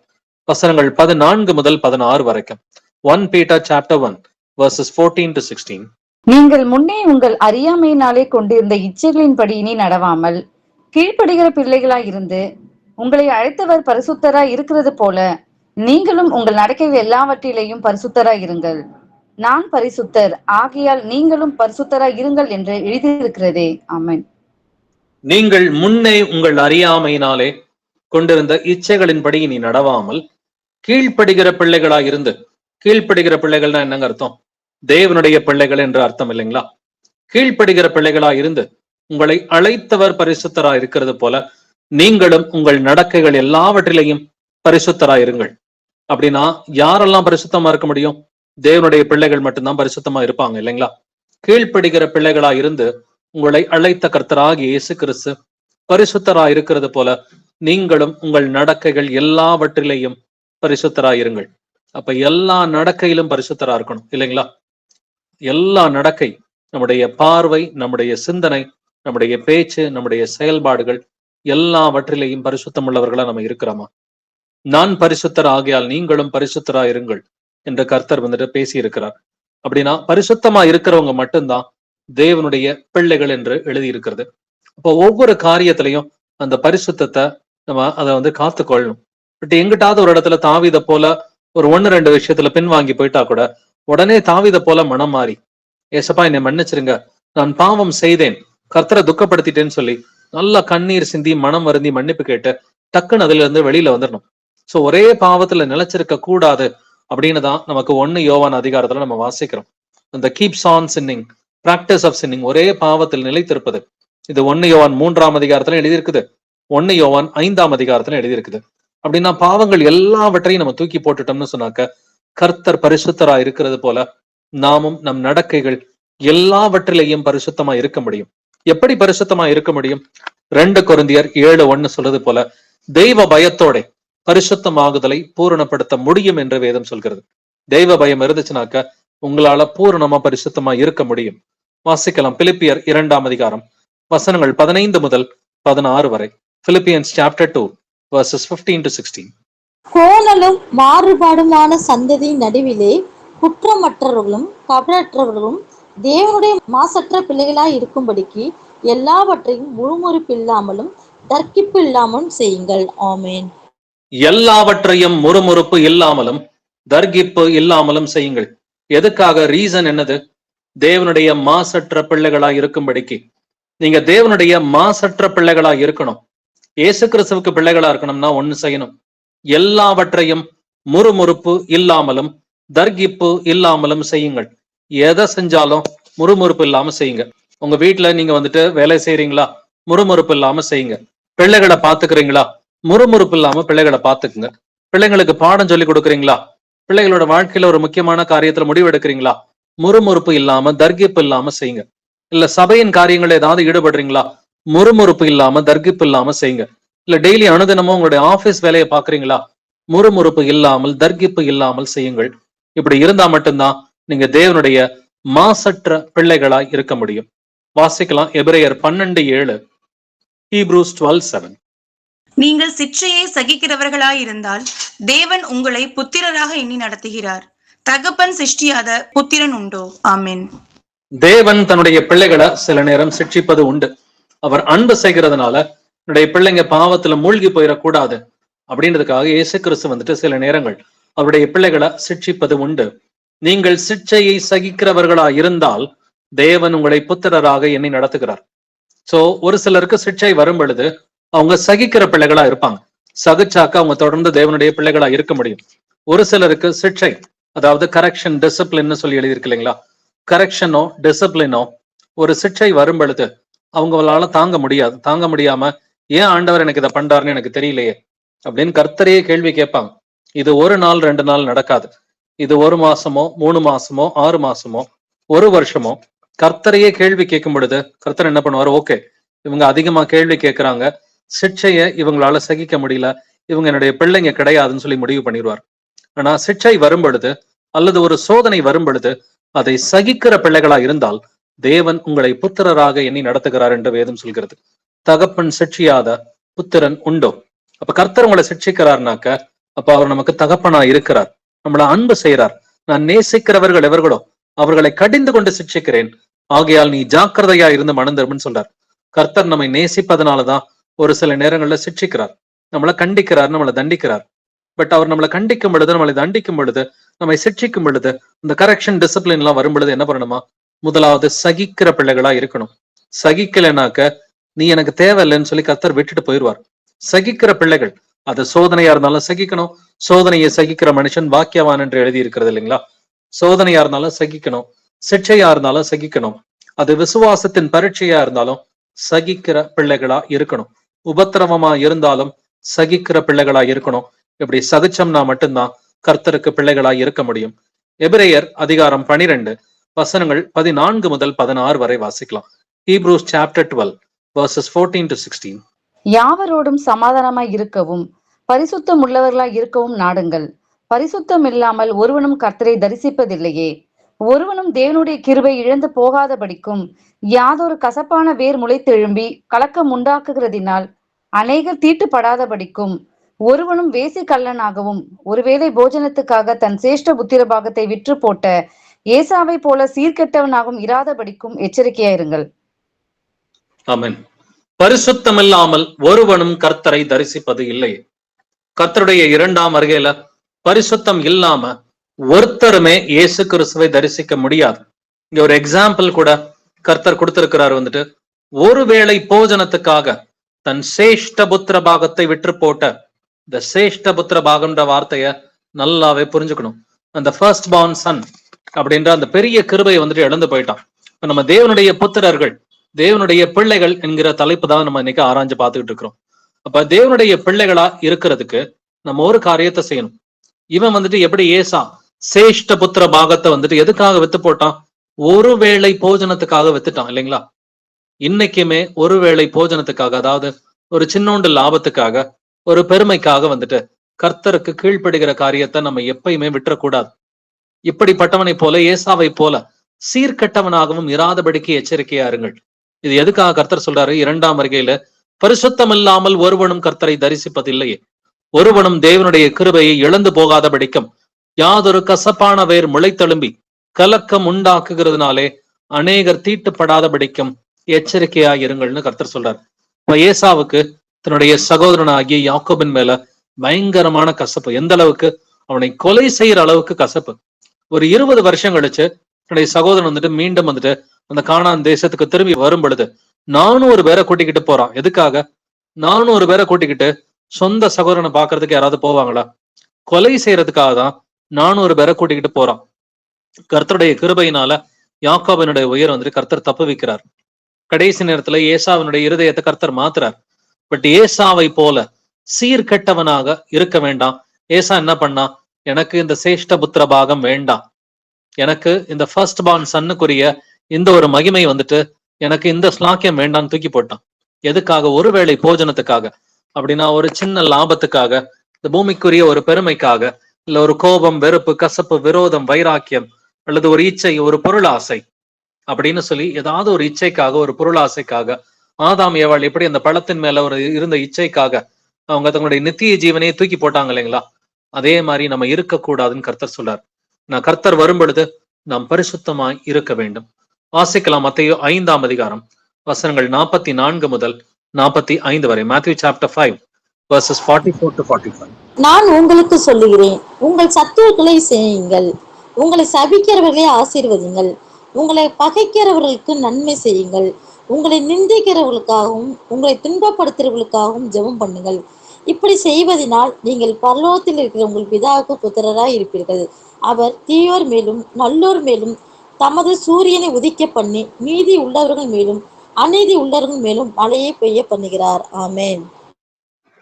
வசனங்கள் 14 முதல் 16 வரைக்கும். 1 Peter chapter 1 verses 14 to 16. நீங்கள் முன்னே உங்கள் அறியாமையினாலே கொண்டிருந்த இச்சைகளின்படி இனி நடவாமல் கீழ்ப்படுகிற பிள்ளைகளாய் இருந்து உங்களை அழைத்தவர் பரிசுத்தராய் இருக்கிறது போல நீங்களும் உங்கள் நடக்கைகள் எல்லாவற்றிலேயும் பரிசுத்தராய் இருங்கள். நான் பரிசுத்தர் ஆகையால் நீங்களும் பரிசுத்தராய் இருங்கள் என்று எழுதியிருக்கிறதே. ஆமென். நீங்கள் முன்னே உங்கள் அறியாமையினாலே கொண்டிருந்த இச்சைகளின்படி இனி நடவாமல் கீழ்ப்படுகிற பிள்ளைகளாய் இருந்து, கீழ்ப்படுகிற பிள்ளைகள்னா என்னங்க அர்த்தம்? தேவனுடைய பிள்ளைகள் என்று அர்த்தம் இல்லைங்களா? கீழ்ப்படுகிற பிள்ளைகளா இருந்து உங்களை அழைத்தவர் பரிசுத்தரா இருக்கிறது போல நீங்களும் உங்கள் நடக்கைகள் எல்லாவற்றிலையும் பரிசுத்தரா இருங்கள். அப்படின்னா யாரெல்லாம் பரிசுத்தமா இருக்க முடியும்? தேவனுடைய பிள்ளைகள் மட்டும்தான் பரிசுத்தமா இருப்பாங்க இல்லைங்களா? கீழ்ப்படுகிற பிள்ளைகளா இருந்து உங்களை அழைத்த கர்த்தராகிய இயேசு கிறிஸ்து பரிசுத்தரா இருக்கிறது போல நீங்களும் உங்கள் நடக்கைகள் எல்லாவற்றிலையும் பரிசுத்தரா இருங்கள். அப்ப எல்லா நடக்கையிலும் பரிசுத்தரா இருக்கணும் இல்லைங்களா? எல்லா நடக்கை, நம்முடைய பார்வை, நம்முடைய சிந்தனை, நம்முடைய பேச்சு, நம்முடைய செயல்பாடுகள் எல்லாவற்றிலையும் பரிசுத்தம் உள்ளவர்களா நம்ம இருக்கிறோமா? நான் பரிசுத்தர் ஆகையால் நீங்களும் பரிசுத்தரா இருங்கள் என்று கர்த்தர் வந்துட்டு பேசி இருக்கிறார். அப்படின்னா பரிசுத்தமா இருக்கிறவங்க மட்டும்தான் தேவனுடைய பிள்ளைகள் என்று எழுதி இருக்கிறது. அப்போ ஒவ்வொரு காரியத்திலையும் அந்த பரிசுத்தத்தை நம்ம அதை வந்து காத்துக்கொள்ளணும். பட் எங்கிட்டாவது ஒரு இடத்துல தாவீத போல ஒரு 1-2 விஷயத்துல பின்வாங்கி போயிட்டா கூட உடனே தாவீத போல மனம் மாறி, ஏசப்பா என்னை மன்னிச்சிருங்க, நான் பாவம் செய்தேன், கர்த்தரை துக்கப்படுத்திட்டேன்னு சொல்லி நல்லா கண்ணீர் சிந்தி மனம் வருந்தி மன்னிப்பு கேட்டு டக்குன்னு அதுல இருந்து வெளியில வந்துடணும். சோ ஒரே பாவத்துல நிலைச்சிருக்க கூடாது அப்படின்னு தான் நமக்கு 1 யோவான் அதிகாரத்துல நம்ம வாசிக்கிறோம். அந்த keeps on sinning, practice of sinning, ஒரே பாவத்தில் நிலைத்திருப்பது. இது 1 யோவான் 3 எழுதியிருக்குது, 1 யோவான் 5 எழுதியிருக்குது. அப்படின்னா பாவங்கள் எல்லாவற்றையும் நம்ம தூக்கி போட்டுட்டோம்னு சொன்னாக்க கர்த்தர் பரிசுத்தரா இருக்கிறது போல நாமும் நம் நடக்கைகள் எல்லாவற்றிலையும் பரிசுத்தமா இருக்க முடியும். எப்படி பரிசுத்தமா இருக்க முடியும்? 2 கொரிந்தியர் 7:1 சொல்றது போல தெய்வ பயத்தோட பரிசுத்தமாகுதலை பூரணப்படுத்த முடியும் என்று வேதம் சொல்கிறது. தெய்வ பயம் இருந்துச்சுனாக்க உங்களால பூரணமா பரிசுத்தமா இருக்க முடியும். வாசிக்கலாம். பிலிப்பியர் 2 வசனங்கள் 15 முதல் 16 வரை. Philippians chapter 2 verses 15 to 16. கோணலும் மாறுபாடுமான சந்ததியின் நடுவிலே குற்றமற்றவர்களும் கபடற்றவர்களும் தேவனுடைய மாசற்ற பிள்ளைகளாய் இருக்கும்படிக்கு எல்லாவற்றையும் முறுமுறுப்பில்லாமலும் தர்க்கிப்பு இல்லாமலும் செய்யுங்கள். ஆமேன். எல்லாவற்றையும் முறுமுறுப்பு இல்லாமலும் தர்கிப்பு இல்லாமலும் செய்யுங்கள். எதுக்காக? ரீசன் என்னது? தேவனுடைய மாசற்ற பிள்ளைகளா இருக்கும்படிக்கு. நீங்க தேவனுடைய மாசற்ற பிள்ளைகளா இருக்கணும். இயேசு கிறிஸ்துவுக்கு பிள்ளைகளா இருக்கணும்னா ஒண்ணு செய்யணும். எல்லாவற்றையும் முறுமுறுப்பு இல்லாமலும் தர்கிப்பு இல்லாமலும் செய்யுங்கள். எதை செஞ்சாலும் முறுமுறுப்பு இல்லாம செய்யுங்க. உங்க வீட்டுல நீங்க வந்துட்டு வேலை செய்யறீங்களா, முறுமுறுப்பு இல்லாம செய்யுங்க. பிள்ளைகளை பாத்துக்கிறீங்களா, முறுமுறுப்பு இல்லாம பிள்ளைகளை பாத்துக்குங்க. பிள்ளைங்களுக்கு பாடம் சொல்லி கொடுக்குறீங்களா, பிள்ளைகளோட வாழ்க்கையில ஒரு முக்கியமான காரியத்துல முடிவு எடுக்கிறீங்களா, முறுமுறுப்பு இல்லாம தர்கிப்பு இல்லாம செய்யுங்க. இல்ல சபையின் காரியங்கள் ஏதாவது ஈடுபடுறீங்களா, முறுமுறுப்பு இல்லாம தர்கிப்பு இல்லாம செய்யுங்க. இல்ல டெய்லி அனுதினமும் உங்களுடைய ஆபீஸ் வேலையை பாக்குறீங்களா, முறுமுறுப்பு இல்லாமல் தர்கிப்பு இல்லாமல் செய்யுங்கள். இப்படி இருந்தா மட்டும்தான் நீங்க தேவனுடைய மாசற்ற பிள்ளைகளாய் இருக்க முடியும். வாசிக்கலாம் எபிரேயர் 12:7, ஹீப்ரூஸ் 12:7. நீங்கள் சிற்றையை சகிக்கிறவர்களாயிருந்தால் தேவன் உங்களை புத்திரராக எண்ணி நடத்துகிறார். தகப்பன் சிருஷ்டியாத புத்திரன் உண்டோ? ஆமென். தேவன் தன்னுடைய பிள்ளைகளை சில நேரம் சிட்சிப்பது உண்டு. அவர் அன்பு செய்கிறதுனால என்னுடைய பிள்ளைங்க பாவத்துல மூழ்கி போயிடக்கூடாது அப்படின்றதுக்காக இயேசு கிறிஸ்து வந்துட்டு சில நேரங்கள் அவருடைய பிள்ளைகளை சிட்சிப்பது உண்டு. நீங்கள் சிட்சையை சகிக்கிறவர்களா இருந்தால் தேவன் உங்களை புத்திரராக எண்ணி நடத்துகிறார். சோ ஒரு சிலருக்கு சிட்சை வரும் பொழுது அவங்க சகிக்கிற பிள்ளைகளா இருப்பாங்க. சகிச்சாக்க அவங்க தொடர்ந்து தேவனுடைய பிள்ளைகளா இருக்க முடியும். ஒரு சிலருக்கு சிட்சை, அதாவது கரெக்ஷன், டிசிப்ளின்னு சொல்லி எழுதியிருக்கு இல்லைங்களா, கரெக்ஷனோ டிசிப்ளினோ ஒரு சிட்சை வரும் பொழுது அவங்களால தாங்க முடியாது. தாங்க முடியாம ஏன் ஆண்டவர் எனக்கு இதை பண்றாருன்னு எனக்கு தெரியலையே அப்படின்னு கர்த்தரையே கேள்வி கேட்பாங்க. இது ஒரு நாள் 2 நாள் நடக்காது. இது 1 மாசமோ 3 மாசமோ 6 மாசமோ 1 வருஷமோ கர்த்தரையே கேள்வி கேட்கும் பொழுது கர்த்தர் என்ன பண்ணுவார், ஓகே இவங்க அதிகமா கேள்வி கேட்கிறாங்க, சிட்சைய இவங்களால சகிக்க முடியல, இவங்க என்னுடைய பிள்ளைங்க கிடையாதுன்னு சொல்லி முடிவு பண்ணிடுவார். ஆனா சிட்சை வரும் பொழுது அல்லது ஒரு சோதனை வரும் பொழுது அதை சகிக்கிற பிள்ளைகளா இருந்தால் தேவன் உங்களை புத்திரராக எண்ணி நடத்துகிறார் என்று வேதம் சொல்கிறது. தகப்பன் சிட்சியாத புத்திரன் உண்டோ? அப்ப கர்த்தர் உங்களை சிட்சிக்கிறார்னாக்க அப்ப அவர் நமக்கு தகப்பனா இருக்கிறார், நம்மள அன்பு செய்யறார். நான் நேசிக்கிறவர்கள் எவர்களோ அவர்களை கடிந்து கொண்டு சிட்சிக்கிறேன், ஆகையால் நீ ஜாக்கிரதையா இருந்து மனம் திரும்புன்னு சொல்றார். கர்த்தர் நம்மை நேசிப்பதனாலதான் ஒரு சில நேரங்கள்ல சிட்சிக்கிறார், நம்மளை கண்டிக்கிறார், நம்மளை தண்டிக்கிறார். பட் அவர் நம்மளை கண்டிக்கும் பொழுது, நம்மளை தண்டிக்கும் பொழுது, நம்மை சிட்சிக்கும் பொழுது, இந்த கரெக்ஷன் டிசிப்ளின் எல்லாம் வரும் பொழுது என்ன பண்ணணுமா, முதலாவது சகிக்கிற பிள்ளைகளா இருக்கணும். சகிக்கலைனாக்க நீ எனக்கு தேவையில்லைன்னு சொல்லி கர்த்தர் விட்டுட்டு போயிடுவார். சகிக்கிற பிள்ளைகள், அது சோதனையா இருந்தாலும் சகிக்கணும். சோதனையை சகிக்கிற மனுஷன் வாக்கியவான் என்று எழுதி இருக்கிறது இல்லைங்களா. சோதனையா இருந்தாலும் சகிக்கணும், சிட்சையா இருந்தாலும் சகிக்கணும். அது விசுவாசத்தின் பரீட்சையா இருந்தாலும் சகிக்கிற பிள்ளைகளா இருக்கணும். உபத்திரவமா இருந்தாலும் சகிக்கிற பிள்ளைகளா இருக்கணும். இப்படி சகிச்சோம்னா மட்டும்தான் கர்த்தருக்கு பிள்ளைகளா இருக்க முடியும். எபிரேயர் அதிகாரம் 12 வசனங்கள் 14 முதல் 16 வரை வாசிக்கலாம். Hebrews chapter 12 verses 14 to 16. யாவரோடும் சமாதானமாய் இருக்கவும் பரிசுத்தம் உள்ளவர்களாய் இருக்கவும் நாடுங்கள். பரிசுத்தம் இல்லாமல் ஒருவனும் கர்த்தரை தரிசிப்பதில்லையே. ஒருவனும் தேவனுடைய கிருபை இழந்து போகாதபடிக்கும் யாதொரு கசப்பான வேர் முளைத்தெழும்பி கலக்கம் உண்டாக்குகிறதினால் அநேகர் தீட்டுப்படாதபடிக்கும் ஒருவனும் வேசி கள்ளனாகவும் ஒருவேளை போஜனத்துக்காக தன் சேஷ்ட புத்திர பாகத்தை விற்று போட்ட ஏசாவை போல சீர்கெட்டவனாகவும் இராதபடிக்கும் எச்சரிக்கையாயிருங்கள். ஆமென். பரிசுத்தம் இல்லாமல் ஒருவனும் கர்த்தரை தரிசிப்பது இல்லை. கர்த்தருடைய 2ஆம் வருகையில பரிசுத்தம் இல்லாம ஒருத்தருமே இயேசு கிறிஸ்துவை தரிசிக்க முடியாது. இங்க ஒரு எக்ஸாம்பிள் கூட கர்த்தர் கொடுத்திருக்கிறார். வந்துட்டு ஒருவேளை போஜனத்துக்காக தன் சேஷ்ட புத்திர பாகத்தை விற்று போட்ட, இந்த சேஷ்ட புத்திர பாகம்ன்ற வார்த்தைய நல்லாவே புரிஞ்சுக்கணும். அந்த ஃபர்ஸ்ட் பார்ன் சன் அப்படின்ற அந்த பெரிய கிருபையை வந்துட்டு இழந்து போயிட்டான். நம்ம தேவனுடைய புத்திரர்கள், தேவனுடைய பிள்ளைகள் என்கிற தலைப்பு தான் நம்ம இன்னைக்கு ஆராய்ஞ்சு பார்த்துக்கிட்டு இருக்கிறோம். அப்ப தேவனுடைய பிள்ளைகளா இருக்கிறதுக்கு நம்ம ஒரு காரியத்தை செய்யணும். இவன் வந்துட்டு எப்படி ஏசா சேஷ்ட புத்திர பாகத்தை வந்துட்டு எதுக்காக வித்து போட்டான்? ஒருவேளை போஜனத்துக்காக வித்துட்டான் இல்லைங்களா. இன்னைக்குமே ஒருவேளை போஜனத்துக்காக, அதாவது ஒரு சின்னோண்டு லாபத்துக்காக, ஒரு பெருமைக்காக வந்துட்டு கர்த்தருக்கு கீழ்ப்படுகிற காரியத்தை நம்ம எப்பயுமே விட்டுறக்கூடாது. இப்படிப்பட்டவனை போல, ஏசாவை போல சீர்கெட்டவனாகவும் இராதபடிக்கு எச்சரிக்கையா இருங்கள். இது எதுக்காக கர்த்தர் சொல்றாரு? 2ஆம் வருகையில பரிசுத்தம் இல்லாமல் ஒருவனும் கர்த்தரை தரிசிப்பதில்லையே, ஒருவனும் தேவனுடைய கிருபையை இழந்து போகாதபடிக்கும் யாதொரு கசப்பான வேர் முளைத்தெழும்பி கலக்கம் உண்டாக்குகிறதுனாலே அநேகர் தீட்டுப்படாதபடிக்கும் எச்சரிக்கையா இருங்கள்னு கர்த்தர் சொல்றார். இப்ப ஏசாவுக்கு தன்னுடைய சகோதரனாகிய யாக்கோபின் மேல பயங்கரமான கசப்பு. எந்த அளவுக்கு? அவனை கொலை செய்யற அளவுக்கு கசப்பு. ஒரு 20 வருஷம் கழிச்சு தன்னுடைய சகோதரன் வந்துட்டு மீண்டும் வந்துட்டு அந்த கானான் தேசத்துக்கு திரும்பி வரும் பொழுது 400 பேரை கூட்டிக்கிட்டு போறான். எதுக்காக? 400 பேரை கூட்டிக்கிட்டு சொந்த சகோதரனை பாக்குறதுக்கு யாராவது போவாங்களா? கொலை செய்யறதுக்காக தான் 400 பேரை கூட்டிக்கிட்டு போறான். கர்த்தருடைய கிருபையினால யாக்கோபினுடைய உயிர் வந்துட்டு கர்த்தர் தப்பு வைக்கிறார். கடைசி நேரத்துல ஏசாவினுடைய இருதயத்தை கர்த்தர் மாத்துறார். பட் ஏசாவை போல சீர்கெட்டவனாக இருக்க வேண்டாம். ஏசா என்ன பண்ணா, எனக்கு இந்த சேஷ்ட புத்திர பாகம் வேண்டாம், எனக்கு இந்த ஃபர்ஸ்ட் பார்ன் சன்னுக்குரிய இந்த ஒரு மகிமை வந்துட்டு எனக்கு இந்த ஸ்லாக்கியம் வேண்டாம்னு தூக்கி போட்டான். எதுக்காக? ஒருவேளை போஜனத்துக்காக, அப்படின்னா ஒரு சின்ன லாபத்துக்காக, இந்த பூமிக்குரிய ஒரு பெருமைக்காக, இல்ல ஒரு கோபம், வெறுப்பு, கசப்பு, விரோதம், வைராக்கியம், அல்லது ஒரு இச்சை, ஒரு பொருளாசை அப்படின்னு சொல்லி ஏதாவது ஒரு இச்சைக்காக, ஒரு பொருளாசைக்காக ஆதாம் ஏவாள் எப்படி அந்த பழத்தின் மேல ஒரு இருந்த இச்சைக்காக அவங்க தங்களுடைய நித்திய ஜீவனையை தூக்கி போட்டாங்க இல்லைங்களா? அதே மாதிரி நம்ம இருக்கக்கூடாதுன்னு கர்த்தர் சொல்றார். நான் கர்த்தர் வரும் பொழுது நாம் பரிசுத்தமாய் இருக்க வேண்டும். வாசிக்கலாம் மத்தேயு 5ஆம் அதிகாரம் வசனங்கள் 44 முதல் 45 வரை. Matthew chapter 5 verses 44 to 45. நான் உங்களுக்கு சொல்லுகிறேன், உங்கள் சத்துருக்களை செய்யுங்கள், உங்களை சபிக்கிறவர்களை ஆசீர்வதிங்கள், உங்களை பகைக்கிறவர்களுக்கு நன்மை செய்யுங்கள், உங்களை நிந்திக்கிறவர்களுக்காகவும் உங்களை துன்பப்படுத்துறவர்களுக்காகவும் ஜெபம் பண்ணுங்கள். இப்படி செய்வதனால் நீங்கள் பரலோகத்தில் இருக்கிற உங்கள் பிதாவுக்கு புத்திரராய் இருப்பீர்கள். அவர் தீயோர் மேலும் நல்லோர் மேலும் தமது சூரியனை உதிக்க பண்ணி நீதி உள்ளவர்கள் மேலும் அநீதி உள்ளவர்கள் மேலும் மழையை பெய்ய பண்ணுகிறார். ஆமென்.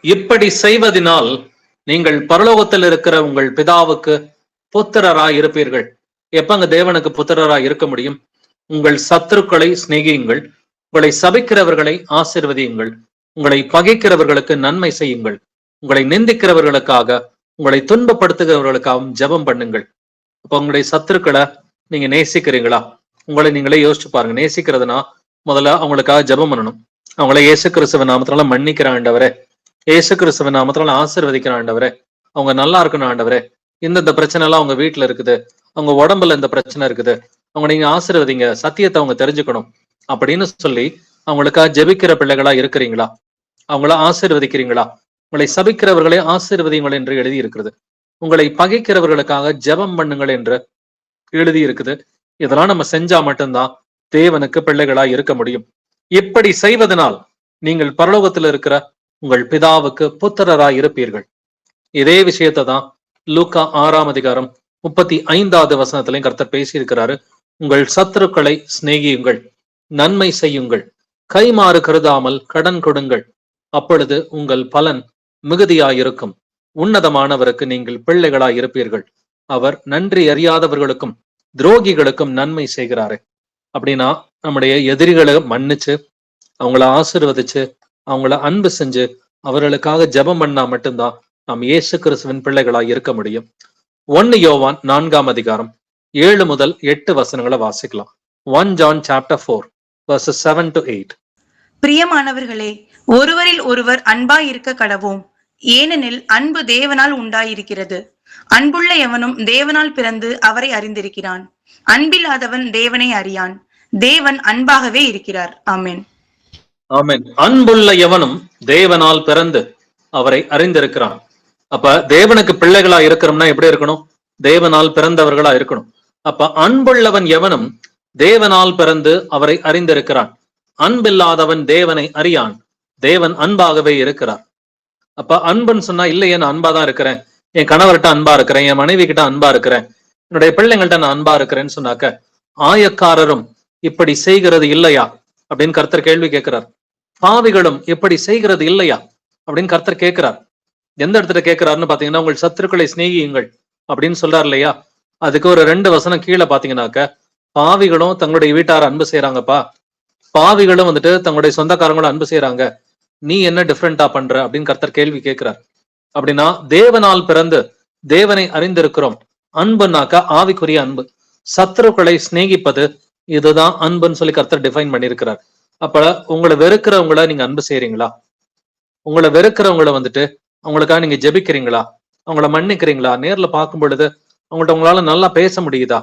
இப்படி செய்வதனால் நீங்கள் பரலோகத்தில் இருக்கிற உங்கள் பிதாவுக்கு புத்திரராய் இருப்பீர்கள். எப்பங்க தேவனுக்கு புத்திரராய் இருக்க முடியும்? உங்கள் சத்துருக்களை சிநேகியுங்கள், உங்களை சபிக்கிறவர்களை ஆசீர்வதியுங்கள், உங்களை பகைக்கிறவர்களுக்கு நன்மை செய்யுங்கள், உங்களை நிந்திக்கிறவர்களுக்காக உங்களை துன்பப்படுத்துகிறவர்களுக்காகவும் ஜெபம் பண்ணுங்கள். அப்ப உங்களுடைய சத்துருக்களை நீங்க நேசிக்கிறீங்களா? உங்களை நீங்களே யோசிச்சு பாருங்க. நேசிக்கிறதுனா முதல்ல அவங்களுக்காக ஜெபம் பண்ணணும். அவங்கள இயேசு கிறிஸ்துவ நாமத்தினால மன்னிக்கிற ஆண்டவரே, இயேசு கிறிஸ்துவ நாமத்தினால ஆசீர்வதிக்கிற ஆண்டவரே, அவங்க நல்லா இருக்கணும் ஆண்டவரே, இந்த பிரச்சனை எல்லாம் அவங்க வீட்டுல இருக்குது, அவங்க உடம்புல இந்த பிரச்சனை இருக்குது, அவங்க நீங்க ஆசீர்வதிங்க, சத்தியத்தை அவங்க தெரிஞ்சுக்கணும் அப்படின்னு சொல்லி அவங்களுக்காக ஜெபிக்கிற பிள்ளைகளா இருக்கிறீங்களா? அவங்கள ஆசீர்வதிக்கிறீங்களா? உங்களை சபிக்கிறவர்களே ஆசீர்வதிங்கள் என்று எழுதி இருக்கிறது. உங்களை பகைக்கிறவர்களுக்காக ஜெபம் பண்ணுங்கள் என்று எழுதி இருக்குது. இதெல்லாம் நம்ம செஞ்சா மட்டும்தான் தேவனுக்கு பிள்ளைகளா இருக்க முடியும். இப்படி செய்வதனால் நீங்கள் பரலோகத்தில் இருக்கிற உங்கள் பிதாவுக்கு புத்திரராய் இருப்பீர்கள். இதே விஷயத்தை தான் லூக்கா 6ஆம் அதிகாரம் 35வது வசனத்திலையும் கர்த்தர் பேசியிருக்கிறாரு. உங்கள் சத்துருக்களை சிநேகியுங்கள், நன்மை செய்யுங்கள், கைமாறு கருதாமல் கடன் கொடுங்கள், அப்பொழுது உங்கள் பலன் மிகுதியாயிருக்கும். உன்னதமானவருக்கு நீங்கள் பிள்ளைகளாய் இருப்பீர்கள். அவர் நன்றி அறியாதவர்களுக்கும் துரோகிகளுக்கும் நன்மை செய்கிறாரு. அப்படின்னா நம்முடைய எதிரிகளை மன்னிச்சு, அவங்கள ஆசீர்வதிச்சு, அவங்கள அன்பு செஞ்சு, அவர்களுக்காக ஜெபம் பண்ணா மட்டும்தான் நாம் இயேசு கிறிஸ்துவின் பிள்ளைகளாய் இருக்க முடியும். 1 யோவான் 4ஆம் அதிகாரம் 7 முதல் 8 வசனங்களை வாசிக்கலாம். 1 John chapter 4 verses 7 to 8. பிரியமானவர்களே, ஒருவரில் ஒருவர் அன்பாய் இருக்க கடவோம். ஏனெனில் அன்பு தேவனால் உண்டாயிருக்கிறது. அன்புள்ள எவனும் தேவனால் பிறந்து அவரை அறிந்திருக்கிறான். அன்பில்லாதவன் தேவனை அறியான். தேவன் அன்பாகவே இருக்கிறார். ஆமென். ஆமென். அன்புள்ள எவனும் தேவனால் பிறந்து அவரை அறிந்திருக்கிறான். அப்ப தேவனுக்கு பிள்ளைகளா இருக்கிறோம்னா எப்படி இருக்கணும்? தேவனால் பிறந்தவர்களா இருக்கணும். அப்ப அன்புள்ளவன் எவனும் தேவனால் பிறந்து அவரை அறிந்திருக்கிறான். அன்பில்லாதவன் தேவனை அறியான். தேவன் அன்பாகவே இருக்கிறார். அப்ப அன்புன்னு சொன்னா, இல்லையே நான் அன்பாதான் இருக்கிறேன், என் கணவர்கிட்ட அன்பா இருக்கிறேன், என் மனைவி கிட்ட அன்பா இருக்கிறேன், என்னுடைய பிள்ளைங்கள்ட்ட நான் அன்பா இருக்கிறேன்னு சொன்னாக்க, ஆயக்காரரும் இப்படி செய்கிறது இல்லையா அப்படின்னு கர்த்தர் கேள்வி கேட்கிறார். பாவிகளும் இப்படி செய்கிறது இல்லையா அப்படின்னு கர்த்தர் கேட்கிறார். எந்த இடத்துல கேட்கிறாருன்னு பாத்தீங்கன்னா, உங்கள் சத்துருக்களை சிநேகியுங்கள் அப்படின்னு சொல்றாரு இல்லையா? அதுக்கு ஒரு 2 வசனம் கீழே பாத்தீங்கன்னாக்க, பாவிகளும் தங்களுடைய வீட்டார அன்பு செய்யறாங்கப்பா, பாவிகளும் வந்துட்டு தங்களுடைய சொந்தக்காரங்களும் அன்பு செய்யறாங்க, நீ என்ன டிஃப்ரெண்டா பண்ற அப்படின்னு கர்த்தர் கேள்வி கேட்கிறார். அப்படின்னா தேவனால் பிறந்து தேவனை அறிந்திருக்கிறோம். அன்புனாக்க ஆவிக்குரிய அன்பு. சத்துருக்களை சிநேகிப்பது, இதுதான் அன்புன்னு சொல்லி கர்த்தர் டிஃபைன் பண்ணியிருக்கிறார். அப்ப உங்களை வெறுக்கிறவங்கள நீங்க அன்பு செய்யறீங்களா? உங்களை வெறுக்கிறவங்கள வந்துட்டு அவங்களுக்காக நீங்க ஜெபிக்கிறீங்களா? அவங்கள மன்னிக்கிறீங்களா? நேர்ல பார்க்கும் பொழுது அவங்கள்ட்ட உங்களால நல்லா பேச முடியுதா?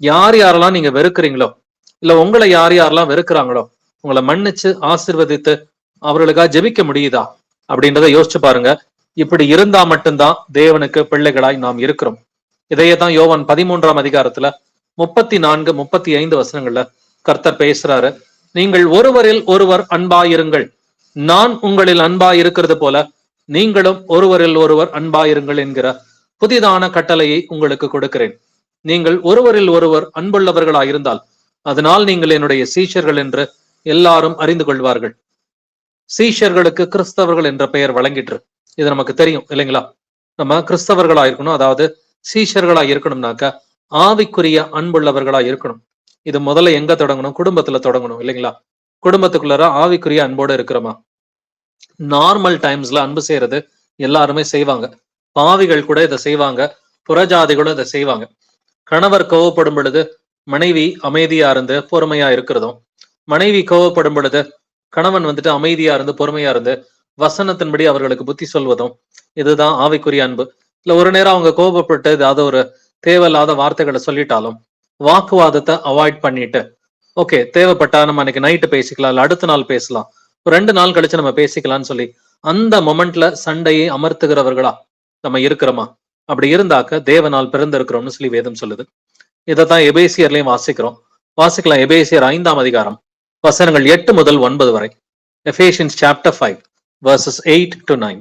யார் யாரெல்லாம் நீங்க வெறுக்கிறீங்களோ, இல்ல உங்களை யார் யாரெல்லாம் வெறுக்கிறாங்களோ உங்களை மன்னிச்சு ஆசீர்வதித்து அவர்களுக்காக ஜெபிக்க முடியுதா அப்படின்றத யோசிச்சு பாருங்க. இப்படி இருந்தா மட்டும்தான் தேவனுக்கு பிள்ளைகளாய் நாம் இருக்கிறோம். இதையே தான் யோவான் 13ஆம் அதிகாரத்துல 34, 35 வசனங்கள்ல கர்த்தர் பேசுறாரு. நீங்கள் ஒருவரில் ஒருவர் அன்பாயிருங்கள், நான் உங்களில் அன்பாயிருக்கிறது போல நீங்களும் ஒருவரில் ஒருவர் அன்பாயிருங்கள் என்கிற புதிதான கட்டளையை உங்களுக்கு கொடுக்கிறேன். நீங்கள் ஒருவரில் ஒருவர் அன்புள்ளவர்களாயிருந்தால் அதனால் நீங்கள் என்னுடைய சீஷர்கள் என்று எல்லாரும் அறிந்து கொள்வார்கள். சீஷர்களுக்கு கிறிஸ்தவர்கள் என்ற பெயர் வழங்கிற்று. இது நமக்கு தெரியும் இல்லைங்களா? நம்ம கிறிஸ்தவர்களா இருக்கணும், அதாவது சீஷர்களா இருக்கணும்னாக்க ஆவிக்குரிய அன்புள்ளவர்களா இருக்கணும். இது முதல்ல எங்க தொடங்கணும்? குடும்பத்துல தொடங்கணும் இல்லைங்களா? குடும்பத்துக்குள்ளார ஆவிக்குரிய அன்போட இருக்கிறோமா? நார்மல் டைம்ஸ்ல அன்பு செய்யறது எல்லாருமே செய்வாங்க. பாவிகள் கூட இதை செய்வாங்க, புறஜாதிகளும் இதை செய்வாங்க. கணவர் கோவப்படும் பொழுது மனைவி அமைதியா இருந்து பொறுமையா இருக்கிறதும், மனைவி கோவப்படும் பொழுது கணவன் அமைதியா இருந்து பொறுமையா இருந்து வசனத்தின்படி அவர்களுக்கு புத்தி சொல்வதும், இதுதான் ஆவிக்குரிய அன்பு. இல்ல ஒரு நேரம் அவங்க கோபப்பட்டு ஏதாவது ஒரு தேவையில்லாத வார்த்தைகளை சொல்லிட்டாலும் வாக்குவாதத்தை அவாய்ட் பண்ணிட்டு, ஓகே தேவைப்பட்டா நம்ம அன்னைக்கு நைட்டு பேசிக்கலாம், இல்ல அடுத்த நாள் பேசலாம், 2 நாள் கழிச்சு நம்ம பேசிக்கலாம்னு சொல்லி அந்த மொமெண்ட்ல சண்டையை அமர்த்துகிறவர்களா நம்ம இருக்கிறோமா? அப்படி இருந்தாக்க தேவனால் பிறந்திருக்கிறோம்னு சொல்லி வேதம் சொல்லுது. இதைத்தான் எபேசியர்லயும் வாசிக்கலாம். எபேசியர் 5ஆம் அதிகாரம் வசனங்கள் 8 முதல் 9 வரை. Ephesians chapter 5 verses 8 to 9.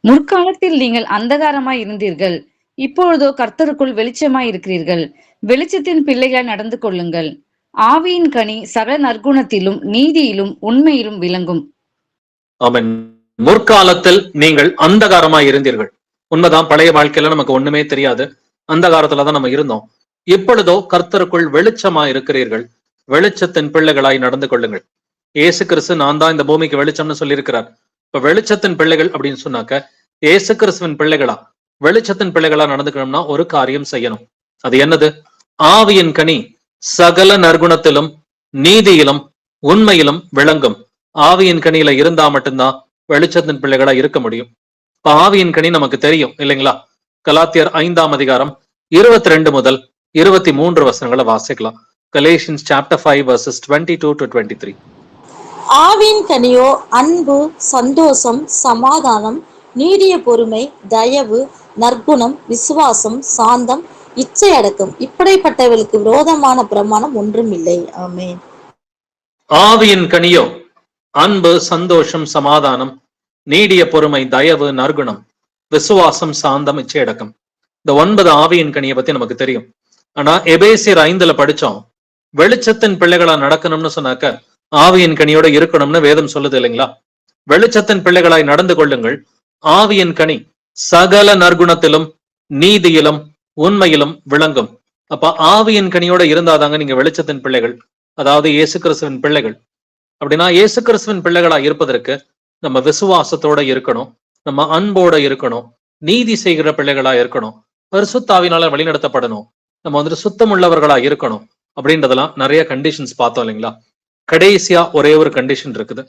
முற்காலத்தில் நீங்கள் அந்தகாரமாய் இருந்தீர்கள், இப்பொழுதோ கர்த்தருக்குள் வெளிச்சமாய் இருக்கிறீர்கள். வெளிச்சத்தின் பிள்ளைகளாய் நடந்து கொள்ளுங்கள். ஆவியின் கனி சகல நற்குணத்திலும் நீதியிலும் உண்மையிலும் விளங்கும். ஆமென். முற்காலத்தில் நீங்கள் அந்தகாரமாய் இருந்தீர்கள். உண்மைதான், பழைய வாழ்க்கையில நமக்கு ஒண்ணுமே தெரியாது, அந்தகாரத்துலதான் நம்ம இருந்தோம். இப்பொழுதோ கர்த்தருக்குள் வெளிச்சமாய் இருக்கிறீர்கள். வெளிச்சத்தின் பிள்ளைகளாய் நடந்து கொள்ளுங்கள். இயேசு கிறிஸ்து நான் தான் இந்த பூமிக்கு வெளிச்சம்னு சொல்லியிருக்கிறார். இப்ப வெளிச்சத்தின் பிள்ளைகள் அப்படின்னு சொன்னாக்க இயேசு கிறிஸ்துவின் பிள்ளைகளா, வெளிச்சத்தின் பிள்ளைகளா நடந்துக்கணும்னா ஒரு காரியம் செய்யணும். அது என்னது? ஆவியின் கனி சகல நற்குணத்திலும் நீதியிலும் உண்மையிலும் விளங்கும். ஆவியின் கனியில இருந்தா மட்டும்தான் வெளிச்சத்தின் பிள்ளைகளா இருக்க முடியும். இப்ப ஆவியின் கனி நமக்கு தெரியும் இல்லைங்களா? கலாத்தியர் 5ஆம் அதிகாரம் 22 முதல் 23 வசனங்களை வாசிக்கலாம். Galatians chapter 5 verses 22 to 23. ஆவியின் கனியோ அன்பு, சந்தோஷம், சமாதானம், நீடிய பொறுமை, தயவு, நற்குணம், விசுவாசம், சாந்தம், இச்சை அடக்கம். இப்படிப்பட்டவர்களுக்கு விரோதமான பிரமாணம் ஒன்றும் இல்லை. ஆமென். ஆவியின் கனியோ அன்பு, சந்தோஷம், சமாதானம், நீடிய பொறுமை, தயவு, நற்குணம், விசுவாசம், சாந்தம், இச்சை அடக்கம். இந்த 9 ஆவியின் கனியை பத்தி நமக்கு தெரியும். ஆனா எபேசியர் 5ல படிச்சோம், வெளிச்சத்தின் பிள்ளைகளா நடக்கணும்னு சொன்னாக்க ஆவியின் கனியோட இருக்கணும்னு வேதம் சொல்லுது இல்லைங்களா? வெளிச்சத்தின் பிள்ளைகளாய் நடந்து கொள்ளுங்கள். ஆவியின் கனி சகல நற்குணத்திலும் நீதியிலும் உண்மையிலும் விளங்கும். அப்ப ஆவியின் கனியோட இருந்தாதாங்க நீங்க வெளிச்சத்தின் பிள்ளைகள், அதாவது இயேசு கிறிஸ்துவின் பிள்ளைகள். அப்படின்னா இயேசு கிறிஸ்துவின் பிள்ளைகளா இருப்பதற்கு நம்ம விசுவாசத்தோட இருக்கணும், நம்ம அன்போட இருக்கணும், நீதி செய்கிற பிள்ளைகளா இருக்கணும், பரிசுத்தாவினால வழிநடத்தப்படணும், நம்ம சுத்தம் உள்ளவர்களா இருக்கணும். அப்படின்றதெல்லாம் நிறைய கண்டிஷன்ஸ் பார்த்தோம் இல்லைங்களா? கடைசியா ஒரே ஒரு கண்டிஷன் இருக்குது.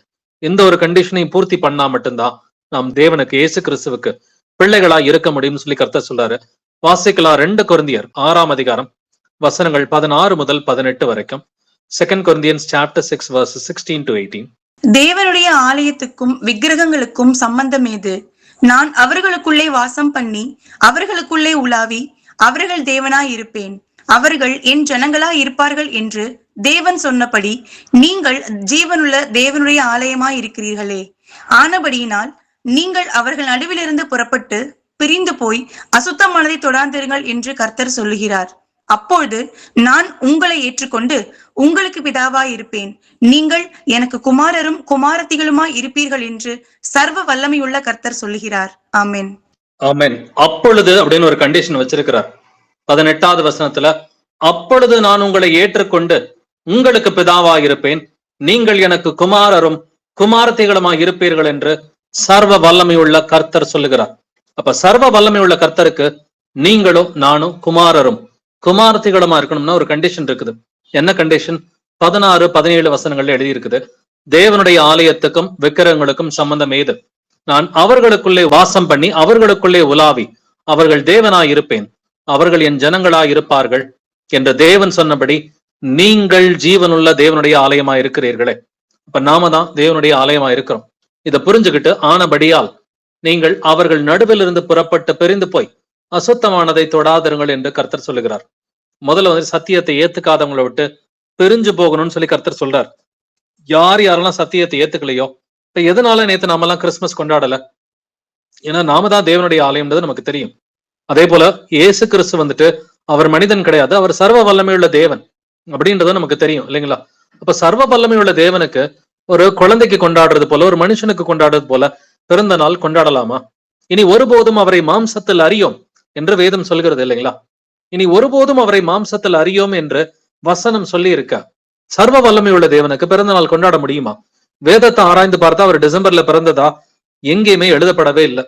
இந்த ஒரு கண்டிஷனை பூர்த்தி பண்ணா மட்டும்தான் நாம் தேவனுக்கு, இயேசு கிறிஸ்துவுக்கு பிள்ளைகளா இருக்க முடியும்னு சொல்லி கர்த்தர் சொல்றாரு. வாசிக்கலாம் 2 கொரிந்தியர் 6ஆம் அதிகாரம் வசனங்கள் 16 முதல் 18 வரைக்கும். 2 Corinthians chapter 6 verses 16 to 18. தேவனுடைய ஆலயத்துக்கும் விக்கிரகங்களுக்கும் சம்பந்தம் ஏது? நான் அவர்களுக்குள்ளே வாசம் பண்ணி அவர்களுக்குள்ளே உலாவி அவர்கள் தேவனாய் இருப்பேன், அவர்கள் என் ஜனங்களாய் இருப்பார்கள் என்று தேவன் சொன்னபடி நீங்கள் ஜீவனுள்ள தேவனுடைய ஆலயமாய் இருக்கிறீர்களே. ஆனபடியினால் நீங்கள் அவர்கள் நடுவிலிருந்து புறப்பட்டு பிரிந்து போய் அசுத்தமானதை தொடாந்திருங்கள் என்று கர்த்தர் சொல்லுகிறார். அப்பொழுது நான் உங்களை ஏற்றுக்கொண்டு உங்களுக்கு பிதாவாய் இருப்பேன், நீங்கள் எனக்கு குமாரரும் குமாரத்திகளுமாய் இருப்பீர்கள் என்று சர்வ வல்லமையுள்ள கர்த்தர் சொல்லுகிறார். ஆமென். ஆமென். அப்பொழுது அப்படின்னு ஒரு கண்டிஷன் வச்சிருக்கிறார். 18வது வசனத்துல, அப்பொழுது நான் உங்களை ஏற்றுக்கொண்டு உங்களுக்கு பிதாவாய் இருப்பேன், நீங்கள் எனக்கு குமாரரும் குமாரத்திகளுமாய் இருப்பீர்கள் என்று சர்வ வல்லமையுள்ள கர்த்தர் சொல்லுகிறார். அப்ப சர்வ வல்லமையுள்ள கர்த்தருக்கு நீங்களும் நானும் குமாரரும் குமாரத்திகளுமா இருக்கணும்னா ஒரு கண்டிஷன் இருக்குது. என்ன கண்டிஷன்? 16, 17 வசனங்கள்ல எழுதி இருக்குது. தேவனுடைய ஆலயத்துக்கும் விக்கிரகங்களுக்கும் சம்பந்தம் ஏது? நான் அவர்களுக்குள்ளே வாசம் பண்ணி அவர்களுக்குள்ளே உலாவி அவர்கள் தேவனாய் இருப்பேன், அவர்கள் என் ஜனங்களாய் இருப்பார்கள் என்று தேவன் சொன்னபடி நீங்கள் ஜீவனுள்ள தேவனுடைய ஆலயமா இருக்கிறீர்களே. இப்ப நாம தான் தேவனுடைய ஆலயமா இருக்கிறோம். இதை புரிஞ்சுக்கிட்டு ஆனபடியால் நீங்கள் அவர்கள் நடுவில் இருந்து புறப்பட்டு பிரிந்து போய் அசுத்தமானதை தொடாதிருங்கள் என்று கர்த்தர் சொல்லுகிறார். முதல்ல சத்தியத்தை ஏத்துக்காதவங்களை விட்டு பிரிஞ்சு போகணும்னு சொல்லி கர்த்தர் சொல்றார். யாரெல்லாம் சத்தியத்தை ஏத்துக்கலையோ, இப்ப எதனால நேத்து நாமெல்லாம் கிறிஸ்துமஸ் கொண்டாடல? ஏன்னா நாம தான் தேவனுடைய ஆலயம்ன்றது நமக்கு தெரியும். அதே போல இயேசு கிறிஸ்து வந்துட்டு அவர் மனிதன் கிடையாது, அவர் சர்வ வல்லமையுள்ள தேவன் அப்படின்றது நமக்கு தெரியும் இல்லைங்களா? அப்ப சர்வ வல்லமையுள்ள தேவனுக்கு ஒரு குழந்தைக்கு கொண்டாடுறது போல, ஒரு மனுஷனுக்கு கொண்டாடுறது போல பிறந்த நாள் கொண்டாடலாமா? இனி ஒருபோதும் அவரை மாம்சத்தில் அறியோம் என்று வேதம் சொல்கிறது இல்லைங்களா? இனி ஒருபோதும் அவரை மாம்சத்தில் அறியோம் என்று வசனம் சொல்லி இருக்க. சர்வ வல்லமையுள்ள தேவனுக்கு பிறந்த நாள் கொண்டாட முடியுமா? வேதத்தை ஆராய்ந்து பார்த்தா அவர் டிசம்பர்ல பிறந்ததா எங்கேயுமே எழுதப்படவே இல்லை.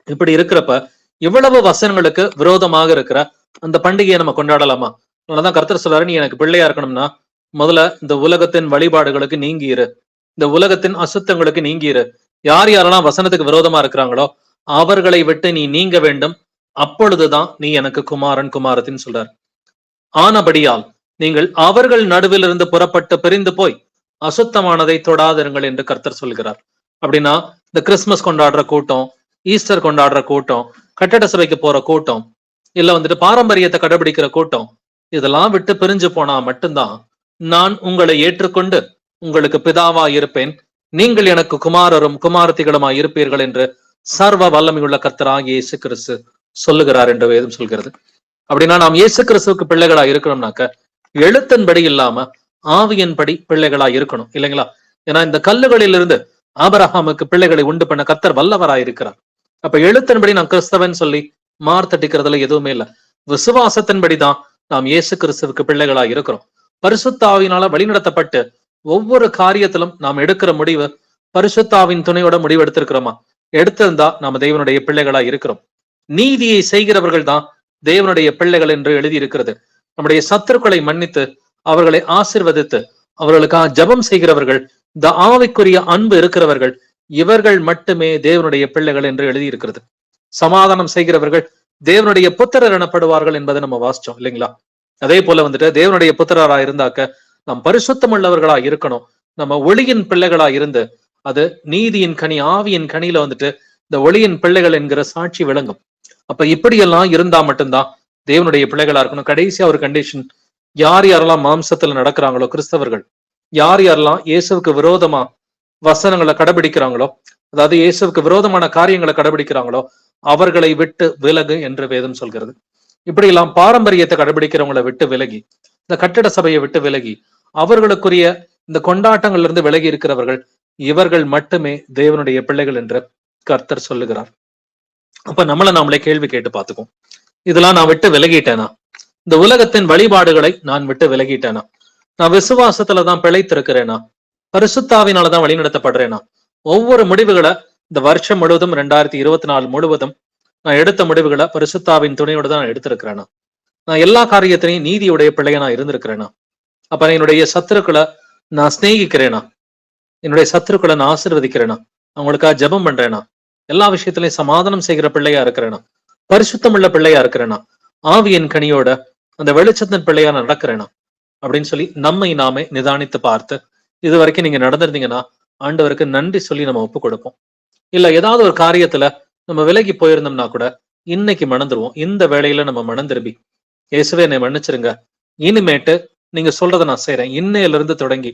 இப்படி இருக்கிறப்ப இவ்வளவு வசனங்களுக்கு விரோதமாக இருக்கிற அந்த பண்டிகையை நம்ம கொண்டாடலாமா? அதனாலதான் கர்த்தர் சொல்றாரு, நீ எனக்கு பிள்ளையா இருக்கணும்னா முதல்ல இந்த உலகத்தின் வழிபாடுகளுக்கு நீங்கிரு, இந்த உலகத்தின் அசுத்தங்களுக்கு நீங்கிரு. யார் யாரெல்லாம் வசனத்துக்கு விரோதமா இருக்கிறாங்களோ அவர்களை விட்டு நீ நீங்க வேண்டும், அப்பொழுதுதான் நீ எனக்கு குமாரன் குமாரத்தின்னு சொல்றார். ஆனபடியால் நீங்கள் அவர்கள் நடுவிலிருந்து புறப்பட்டு பிரிந்து போய் அசுத்தமானதை தொடாதிருங்கள் என்று கர்த்தர் சொல்கிறார். அப்படின்னா இந்த கிறிஸ்துமஸ் கொண்டாடுற கூட்டம், ஈஸ்டர் கொண்டாடுற கூட்டம், கட்டட சபைக்கு போற கூட்டம், இல்ல வந்துட்டு பாரம்பரியத்தை கடைபிடிக்கிற கூட்டம், இதெல்லாம் விட்டு பிரிஞ்சு போனா மட்டும்தான் நான் உங்களை ஏற்றுக்கொண்டு உங்களுக்கு பிதாவா இருப்பேன், நீங்கள் எனக்கு குமாரரும் குமாரத்திகளுமா இருப்பீர்கள் என்று சர்வ வல்லமையுள்ள கர்த்தராகிய இயேசு கிறிஸ்து சொல்லுகிறார் என்று வேதம் சொல்கிறது. அப்படின்னா நாம் இயேசு கிறிஸ்துவுக்கு பிள்ளைகளா இருக்கணும்னாக்க எழுத்தின்படி இல்லாம ஆவியின்படி பிள்ளைகளா இருக்கணும் இல்லைங்களா? ஏன்னா இந்த கல்லுகளிலிருந்து ஆபிரகாமுக்கு பிள்ளைகளை உண்டு பண்ண கர்த்தர் வல்லவராய் இருக்கிறார். அப்ப எழுத்தின்படி நான் கிறிஸ்தவன் சொல்லி மார்த்தட்டிக்கிறதுல எதுவுமே இல்லை. விசுவாசத்தின்படிதான் நாம் இயேசு கிறிஸ்துவுக்கு பிள்ளைகளா இருக்கிறோம். பரிசுத்த ஆவியினால வழிநடத்தப்பட்டு ஒவ்வொரு காரியத்திலும் நாம் எடுக்கிற முடிவு பரிசுத்தாவின் துணையோட முடிவு எடுத்திருக்கிறோமா? எடுத்திருந்தா நாம தேவனுடைய பிள்ளைகளா இருக்கிறோம். நீதியை செய்கிறவர்கள் தான் தேவனுடைய பிள்ளைகள் என்று எழுதி இருக்கிறது. நம்முடைய சத்துருக்களை மன்னித்து அவர்களை ஆசிர்வதித்து அவர்களுக்காக ஜபம் செய்கிறவர்கள், இந்த ஆவிக்குரிய அன்பு இருக்கிறவர்கள், இவர்கள் மட்டுமே தேவனுடைய பிள்ளைகள் என்று எழுதி இருக்கிறது. சமாதானம் செய்கிறவர்கள் தேவனுடைய புத்திரர் எனப்படுவார்கள் என்பதை நம்ம வாசிச்சோம் இல்லைங்களா? அதே போல வந்துட்டு தேவனுடைய புத்திரரா இருந்தாக்க நாம் பரிசுத்தம் உள்ளவர்களா இருக்கணும். நம்ம ஒளியின் பிள்ளைகளா இருந்து அது நீதியின் கனி ஆவியின் கனியில வந்துட்டு இந்த ஒளியின் பிள்ளைகள் என்கிற சாட்சி விளங்கும். அப்ப இப்படியெல்லாம் இருந்தா மட்டும்தான் தேவனுடைய பிள்ளைகளா இருக்கணும். கடைசியா ஒரு கண்டிஷன், யார் யாரெல்லாம் மாம்சத்துல நடக்கிறாங்களோ கிறிஸ்தவர்கள், யார் யாரெல்லாம் இயேசுவுக்கு விரோதமா வசனங்களை கடைபிடிக்கிறாங்களோ, அதாவது இயேசுவுக்கு விரோதமான காரியங்களை கடைபிடிக்கிறாங்களோ அவர்களை விட்டு விலகு என்று வேதம் சொல்கிறது. இப்படி எல்லாம் பாரம்பரியத்தை கடைபிடிக்கிறவங்களை விட்டு விலகி, இந்த கட்டட சபையை விட்டு விலகி, அவர்களுக்குரிய இந்த கொண்டாட்டங்கள்ல இருந்து விலகி இருக்கிறவர்கள், இவர்கள் மட்டுமே தேவனுடைய பிள்ளைகள் என்று கர்த்தர் சொல்லுகிறார். அப்ப நம்மளை நாமளே கேள்வி கேட்டு பார்த்துக்கோம். இதெல்லாம் நான் விட்டு விலகிட்டேனா? இந்த உலகத்தின் வழிபாடுகளை நான் விட்டு விலகிட்டேனா? நான் விசுவாசத்துலதான் பிழைத்திருக்கிறேனா? பரிசுத்தாவினாலதான் வழி நடத்தப்படுறேனா? ஒவ்வொரு முடிவுகளை இந்த வருஷம் முழுவதும் 2024 முழுவதும் நான் எடுத்த முடிவுகளை பரிசுத்தாவின் துணையோடு தான் நான் எடுத்திருக்கிறேனா? நான் எல்லா காரியத்திலையும் நீதியுடைய பிள்ளைய நான் இருந்திருக்கிறேனா? அப்ப என்னுடைய சத்துருக்களை நான் சிநேகிக்கிறேனா? என்னுடைய சத்துருக்களை நான் ஆசீர்வதிக்கிறேனா? அவங்களுக்காக ஜெபம் பண்றேனா? எல்லா விஷயத்திலையும் சமாதானம் செய்கிற பிள்ளையா இருக்கிறேனா? பரிசுத்தம் உள்ள பிள்ளையா இருக்கிறேனா? ஆவியின் கனியோட அந்த வெளிச்சத்தின் பிள்ளையா நான் நடக்கிறேனா? அப்படின்னு சொல்லி நம்மை நாமே நிதானித்து பார்த்து, இது வரைக்கும் நீங்க நடந்திருந்தீங்கன்னா ஆண்டவருக்கு நன்றி சொல்லி நம்ம ஒப்பு கொடுப்போம். இல்ல ஏதாவது ஒரு காரியத்துல நம்ம விலகி போயிருந்தோம்னா கூட இன்னைக்கு மணந்துருவோம். இந்த வேளையில நம்ம மனம் திரும்பி, இயேசுவே என்னை மன்னிச்சிருங்க, இனிமேட்டு நீங்க சொல்றதை நான் செய்யறேன், இன்னையில இருந்து தொடங்கி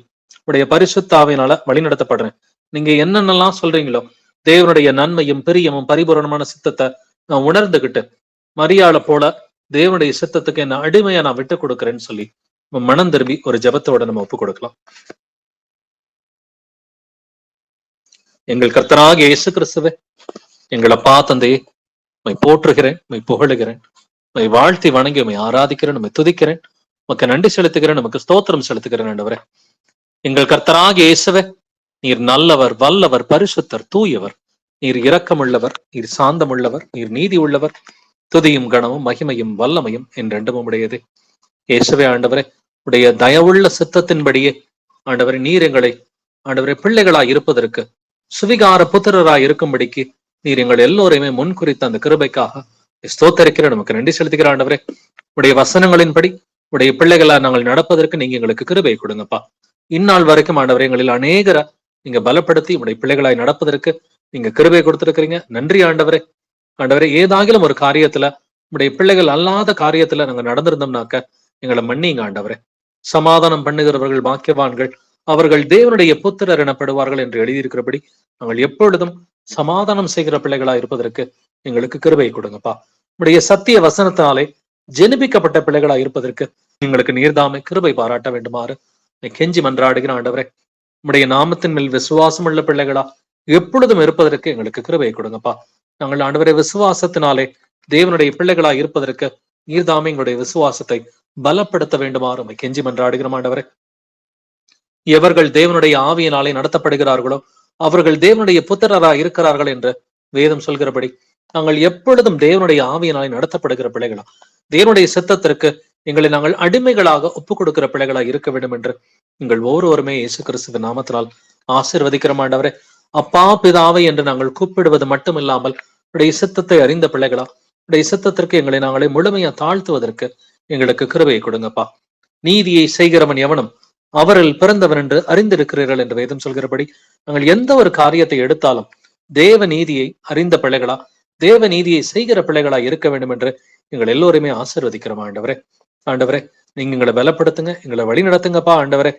உடைய பரிசுத்த ஆவியினால வழி நடத்தப்படுறேன், நீங்க என்னென்னலாம் சொல்றீங்களோ தேவனுடைய நன்மையும் பிரியமும் பரிபூரணமான சித்தத்தை நான் உணர்ந்துகிட்டு மரியாதை போல தேவனுடைய சித்தத்துக்கு என்ன அடிமையா நான் விட்டு கொடுக்குறேன்னு சொல்லி மனம் திரும்பி ஒரு ஜெபத்தோட நம்ம ஒப்பு கொடுக்கலாம். எங்கள் கர்த்தராகிய இயேசு கிறிஸ்துவே, எங்கள் அப்பா தந்தையே, உம்மை போற்றுகிறேன், உம்மை புகழுகிறேன், உம்மை வாழ்த்தி வணங்கி உம்மை ஆராதிக்கிறேன், உம்மை துதிக்கிறேன், உமக்கு நன்றி செலுத்துகிறேன், நமக்கு ஸ்தோத்திரம் செலுத்துகிறேன். ஆண்டவரே, எங்கள் கர்த்தராகிய இயேசுவே, நீர் நல்லவர், வல்லவர், பரிசுத்தர், தூயவர், நீர் இரக்கமுள்ளவர், நீர் சாந்தமுள்ளவர், நீர் நீதி உள்ளவர், துதியும் கனமும் மகிமையும் வல்லமையும் என்றென்றும் உடையதே. இயேசுவே ஆண்டவரே, உடைய தயவுள்ள சித்தத்தின்படியே ஆண்டவரே நீர் எங்களை ஆண்டவரே பிள்ளைகளாய் இருப்பதற்கு, சுவிகார புத்திரராய் இருக்கும்படிக்கு நீர் எங்கள் எல்லோரையுமே முன்குறித்த அந்த கிருபைக்காக ஸ்தோத்தரிக்கிற நமக்கு நன்றி செலுத்துகிற ஆண்டவரே. உடைய வசனங்களின்படி உடைய பிள்ளைகளா நாங்கள் நடப்பதற்கு நீங்க எங்களுக்கு கிருபை கொடுங்கப்பா. இந்நாள் வரைக்கும் ஆண்டவரே எங்களில் அநேகரை நீங்க பலப்படுத்தி உடைய பிள்ளைகளாய் நடப்பதற்கு நீங்க கிருபை கொடுத்திருக்கிறீங்க. நன்றி ஆண்டவரே. ஆண்டவரே, ஏதாகிலும் ஒரு காரியத்துல உடைய பிள்ளைகள் அல்லாத காரியத்துல நாங்க நடந்திருந்தோம்னாக்க எங்களை மன்னிங்க ஆண்டவரே. சமாதானம் பண்ணுகிறவர்கள் பாக்கியவான்கள், அவர்கள் தேவனுடைய புத்திரர் எனப்படுவார்கள் என்று எழுதியிருக்கிறபடி நாங்கள் எப்பொழுதும் சமாதானம் செய்கிற பிள்ளைகளா இருப்பதற்கு எங்களுக்கு கிருபை கொடுங்கப்பா. உடைய சத்திய வசனத்தினாலே ஜெனிபிக்கப்பட்ட பிள்ளைகளா இருப்பதற்கு எங்களுக்கு நீர்தாமை கிருபை பாராட்ட வேண்டுமாறு கெஞ்சி மன்றாடுகிற ஆண்டவரே. உடைய நாமத்தின் மேல் விசுவாசம் உள்ள பிள்ளைகளா எப்பொழுதும் இருப்பதற்கு எங்களுக்கு கிருபை கொடுங்கப்பா. நாங்கள் ஆண்டவரை விசுவாசத்தினாலே தேவனுடைய பிள்ளைகளா இருப்பதற்கு நீர்தாமை எங்களுடைய விசுவாசத்தை பலப்படுத்த வேண்டுமாறு கெஞ்சி மன்றாடுகிற ஆண்டவரே. எவர்கள் தேவனுடைய ஆவியினாலே நடத்தப்படுகிறார்களோ அவர்கள் தேவனுடைய புத்திரராக இருக்கிறார்கள் என்று வேதம் சொல்கிறபடி நாங்கள் எப்பொழுதும் தேவனுடைய ஆவியினாலே நடத்தப்படுகிற பிள்ளைகளா, தேவனுடைய சித்தத்திற்கு எங்களை நாங்கள் அடிமைகளாக ஒப்புக் கொடுக்கிற பிள்ளைகளா இருக்க வேண்டும் என்று எங்கள் ஒவ்வொருவருமே இயேசு கிறிஸ்துவின் நாமத்தினால் ஆசீர்வதிக்கிற ஆண்டவரே. அப்பா பிதாவை என்று நாங்கள் கூப்பிடுவது மட்டும் இல்லாமல் உடைய சித்தத்தை அறிந்த பிள்ளைகளா, உடைய சித்தத்திற்கு எங்களை நாங்களே முழுமையா தாழ்த்துவதற்கு எங்களுக்கு கிருபையை கொடுங்கப்பா. நீதியை செய்கிறவன் எவனும் அவரில் பிறந்தவன் என்று அறிந்திருக்கிறீர்கள் என்று வேதம் சொல்கிறபடி நாங்கள் எந்த ஒரு காரியத்தை எடுத்தாலும் தேவ நீதியை அறிந்த பிள்ளைகளா, தேவ நீதியை செய்கிற பிள்ளைகளா இருக்க வேண்டும் என்று எங்கள் எல்லோருமே ஆசீர்வதிக்கிறோம் ஆண்டவரே. ஆண்டவரே, நீங்க எங்களை பலப்படுத்துங்க, எங்களை வழி நடத்துங்கப்பா ஆண்டவரே.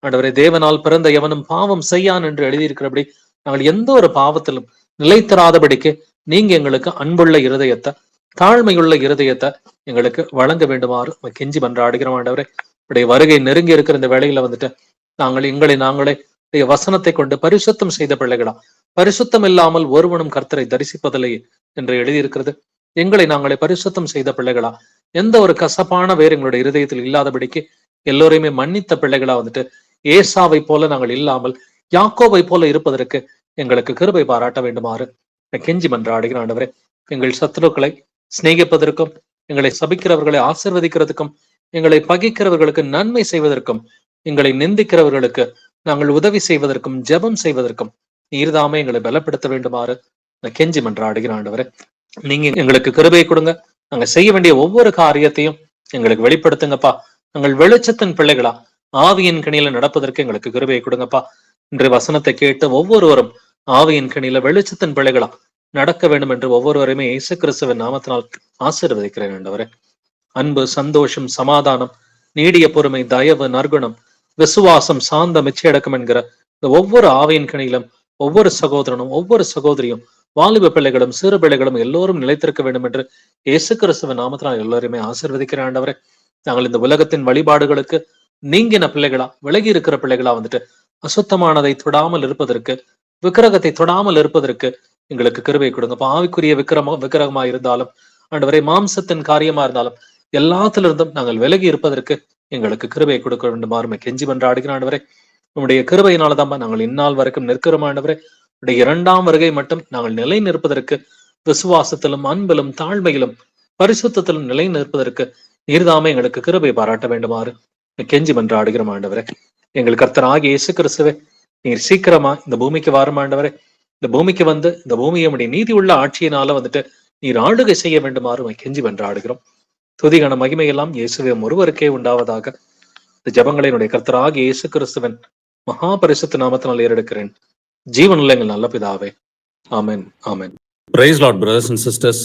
ஆண்டவரே, தேவனால் பிறந்த எவனும் பாவம் செய்யான் என்று எழுதியிருக்கிறபடி நாங்கள் எந்த ஒரு பாவத்திலும் நிலைத்தராதபடிக்கு நீங்க எங்களுக்கு அன்புள்ள இருதயத்தை, தாழ்மையுள்ள இருதயத்தை எங்களுக்கு வழங்க வேண்டுமாறு கெஞ்சி மன்றாடுகிறோம் ஆண்டவரே. உடைய வருகை நெருங்கி இருக்கிற இந்த வேளையில வந்துட்டு நாங்கள் எங்களை நாங்களே வசனத்தை கொண்டு பரிசுத்தம் செய்த பிள்ளைகளா, பரிசுத்தம் இல்லாமல் ஒருவனும் கர்த்தரை தரிசிப்பதில்லை என்று எழுதியிருக்கிறது. எங்களை நாங்களே பரிசுத்தம் செய்த பிள்ளைகளா, எந்த ஒரு கசப்பான வேறு எங்களுடைய இருதயத்தில் இல்லாதபடிக்கு எல்லோரையுமே மன்னித்த பிள்ளைகளா வந்துட்டு ஏசாவை போல நாங்கள் இல்லாமல் யாக்கோவை போல இருப்பதற்கு எங்களுக்கு கிருபை பாராட்ட வேண்டுமாறு கெஞ்சி மன்றாடுகிற ஆண்டவரே. எங்கள் சத்துருக்களை சிநேகிப்பதற்கும், எங்களை சபிக்கிறவர்களை ஆசீர்வதிக்கிறதுக்கும், எங்களை பகைக்கிறவர்களுக்கு நன்மை செய்வதற்கும், எங்களை நிந்திக்கிறவர்களுக்கு நாங்கள் உதவி செய்வதற்கும் ஜெபம் செய்வதற்கும் நீர்தாமே எங்களை பலப்படுத்த வேண்டுமாறு கெஞ்சி மன்றாடுகிற ஆண்டவரே. நீங்க எங்களுக்கு கிருபை கொடுங்க. நாங்க செய்ய வேண்டிய ஒவ்வொரு காரியத்தையும் எங்களுக்கு வெளிப்படுத்துங்கப்பா. நாங்கள் வெளிச்சத்தின் பிள்ளைகளா ஆவியின் கனியில நடப்பதற்கு எங்களுக்கு கிருபை கொடுங்கப்பா. இன்றைய வசனத்தை கேட்டு ஒவ்வொருவரும் ஆவியின் கனியில வெளிச்சத்தின் பிள்ளைகளா நடக்க வேண்டும் என்று ஒவ்வொருவருமே இயேசு கிறிஸ்துவின் நாமத்தினால் ஆசீர்வதிக்கிறேன் ஆண்டவரே. அன்பு, சந்தோஷம், சமாதானம், நீடிய பொறுமை, தயவு, நற்குணம், விசுவாசம், சாந்தம், இச்சையடக்கம் என்கிற இந்த ஒவ்வொரு ஆவியின் கனியிலும் ஒவ்வொரு சகோதரனும் ஒவ்வொரு சகோதரியும் வாலிப பிள்ளைகளும் சிறு பிள்ளைகளும் எல்லோரும் நிலைத்திருக்க வேண்டும் என்று இயேசு கிறிஸ்துவின் நாமத்தினால் எல்லோருமே ஆசீர்வதிக்கிற ஆண்டவரே. நாங்கள் இந்த உலகத்தின் வழிபாடுகளுக்கு நீங்கின பிள்ளைகளா, விலகி இருக்கிற பிள்ளைகளா வந்துட்டு அசுத்தமானதை தொடாமல் இருப்பதற்கு, விக்கிரகத்தை தொடாமல் இருப்பதற்கு எங்களுக்கு கிருபை கொடுங்க. ஆவிக்குரிய விக்கிரகமா இருந்தாலும் ஆண்டவரே, மாம்சத்தின் காரியமா இருந்தாலும் எல்லாத்திலிருந்தும் நாங்கள் விலகி இருப்பதற்கு எங்களுக்கு கிருபை கொடுக்க வேண்டுமாறுமே கெஞ்சி மன்றாடுகிற ஆண்டவரே. உங்களுடைய கிருபையினால்தான் நாங்கள் இந்நாள் வரைக்கும் நிற்கிறோம் ஆண்டவரே. உடைய இரண்டாம் வருகை மட்டும் நாங்கள் நிலை நிற்பதற்கு விசுவாசத்திலும் அன்பிலும் தாழ்மையிலும் பரிசுத்தத்திலும் நிலை நிற்பதற்கு நீர்தாமே எங்களுக்கு கிருபை பாராட்ட வேண்டுமாறு கெஞ்சி மன்றாடுகிற ஆண்டவரே. எங்கள் கர்த்தராகிய இயேசு கிறிஸ்துவே, நீர் சீக்கிரமா இந்த பூமிக்கு வாரும் ஆண்டவரே. இந்த பூமிக்கு வந்து இந்த பூமியை உடைய நீதி உள்ள ஆட்சியினால வந்துட்டு நீர் ஆளுகை செய்ய வேண்டுமாறு கெஞ்சி வென்றாடுகிறோம். துதிகன மகிமையெல்லாம் இயேசுவின் ஒருவருக்கே உண்டாவதாக. இந்த ஜபங்களை என்னுடைய கர்த்தராகிய இயேசு கிறிஸ்துவின் மகா பரிசுத்த நாமத்தினால் ஏறெடுக்கிறேன். ஜீவனுள்ள எங்கள் நல்ல பிதாவே. ஆமென், ஆமென். Praise Lord, brothers and sisters.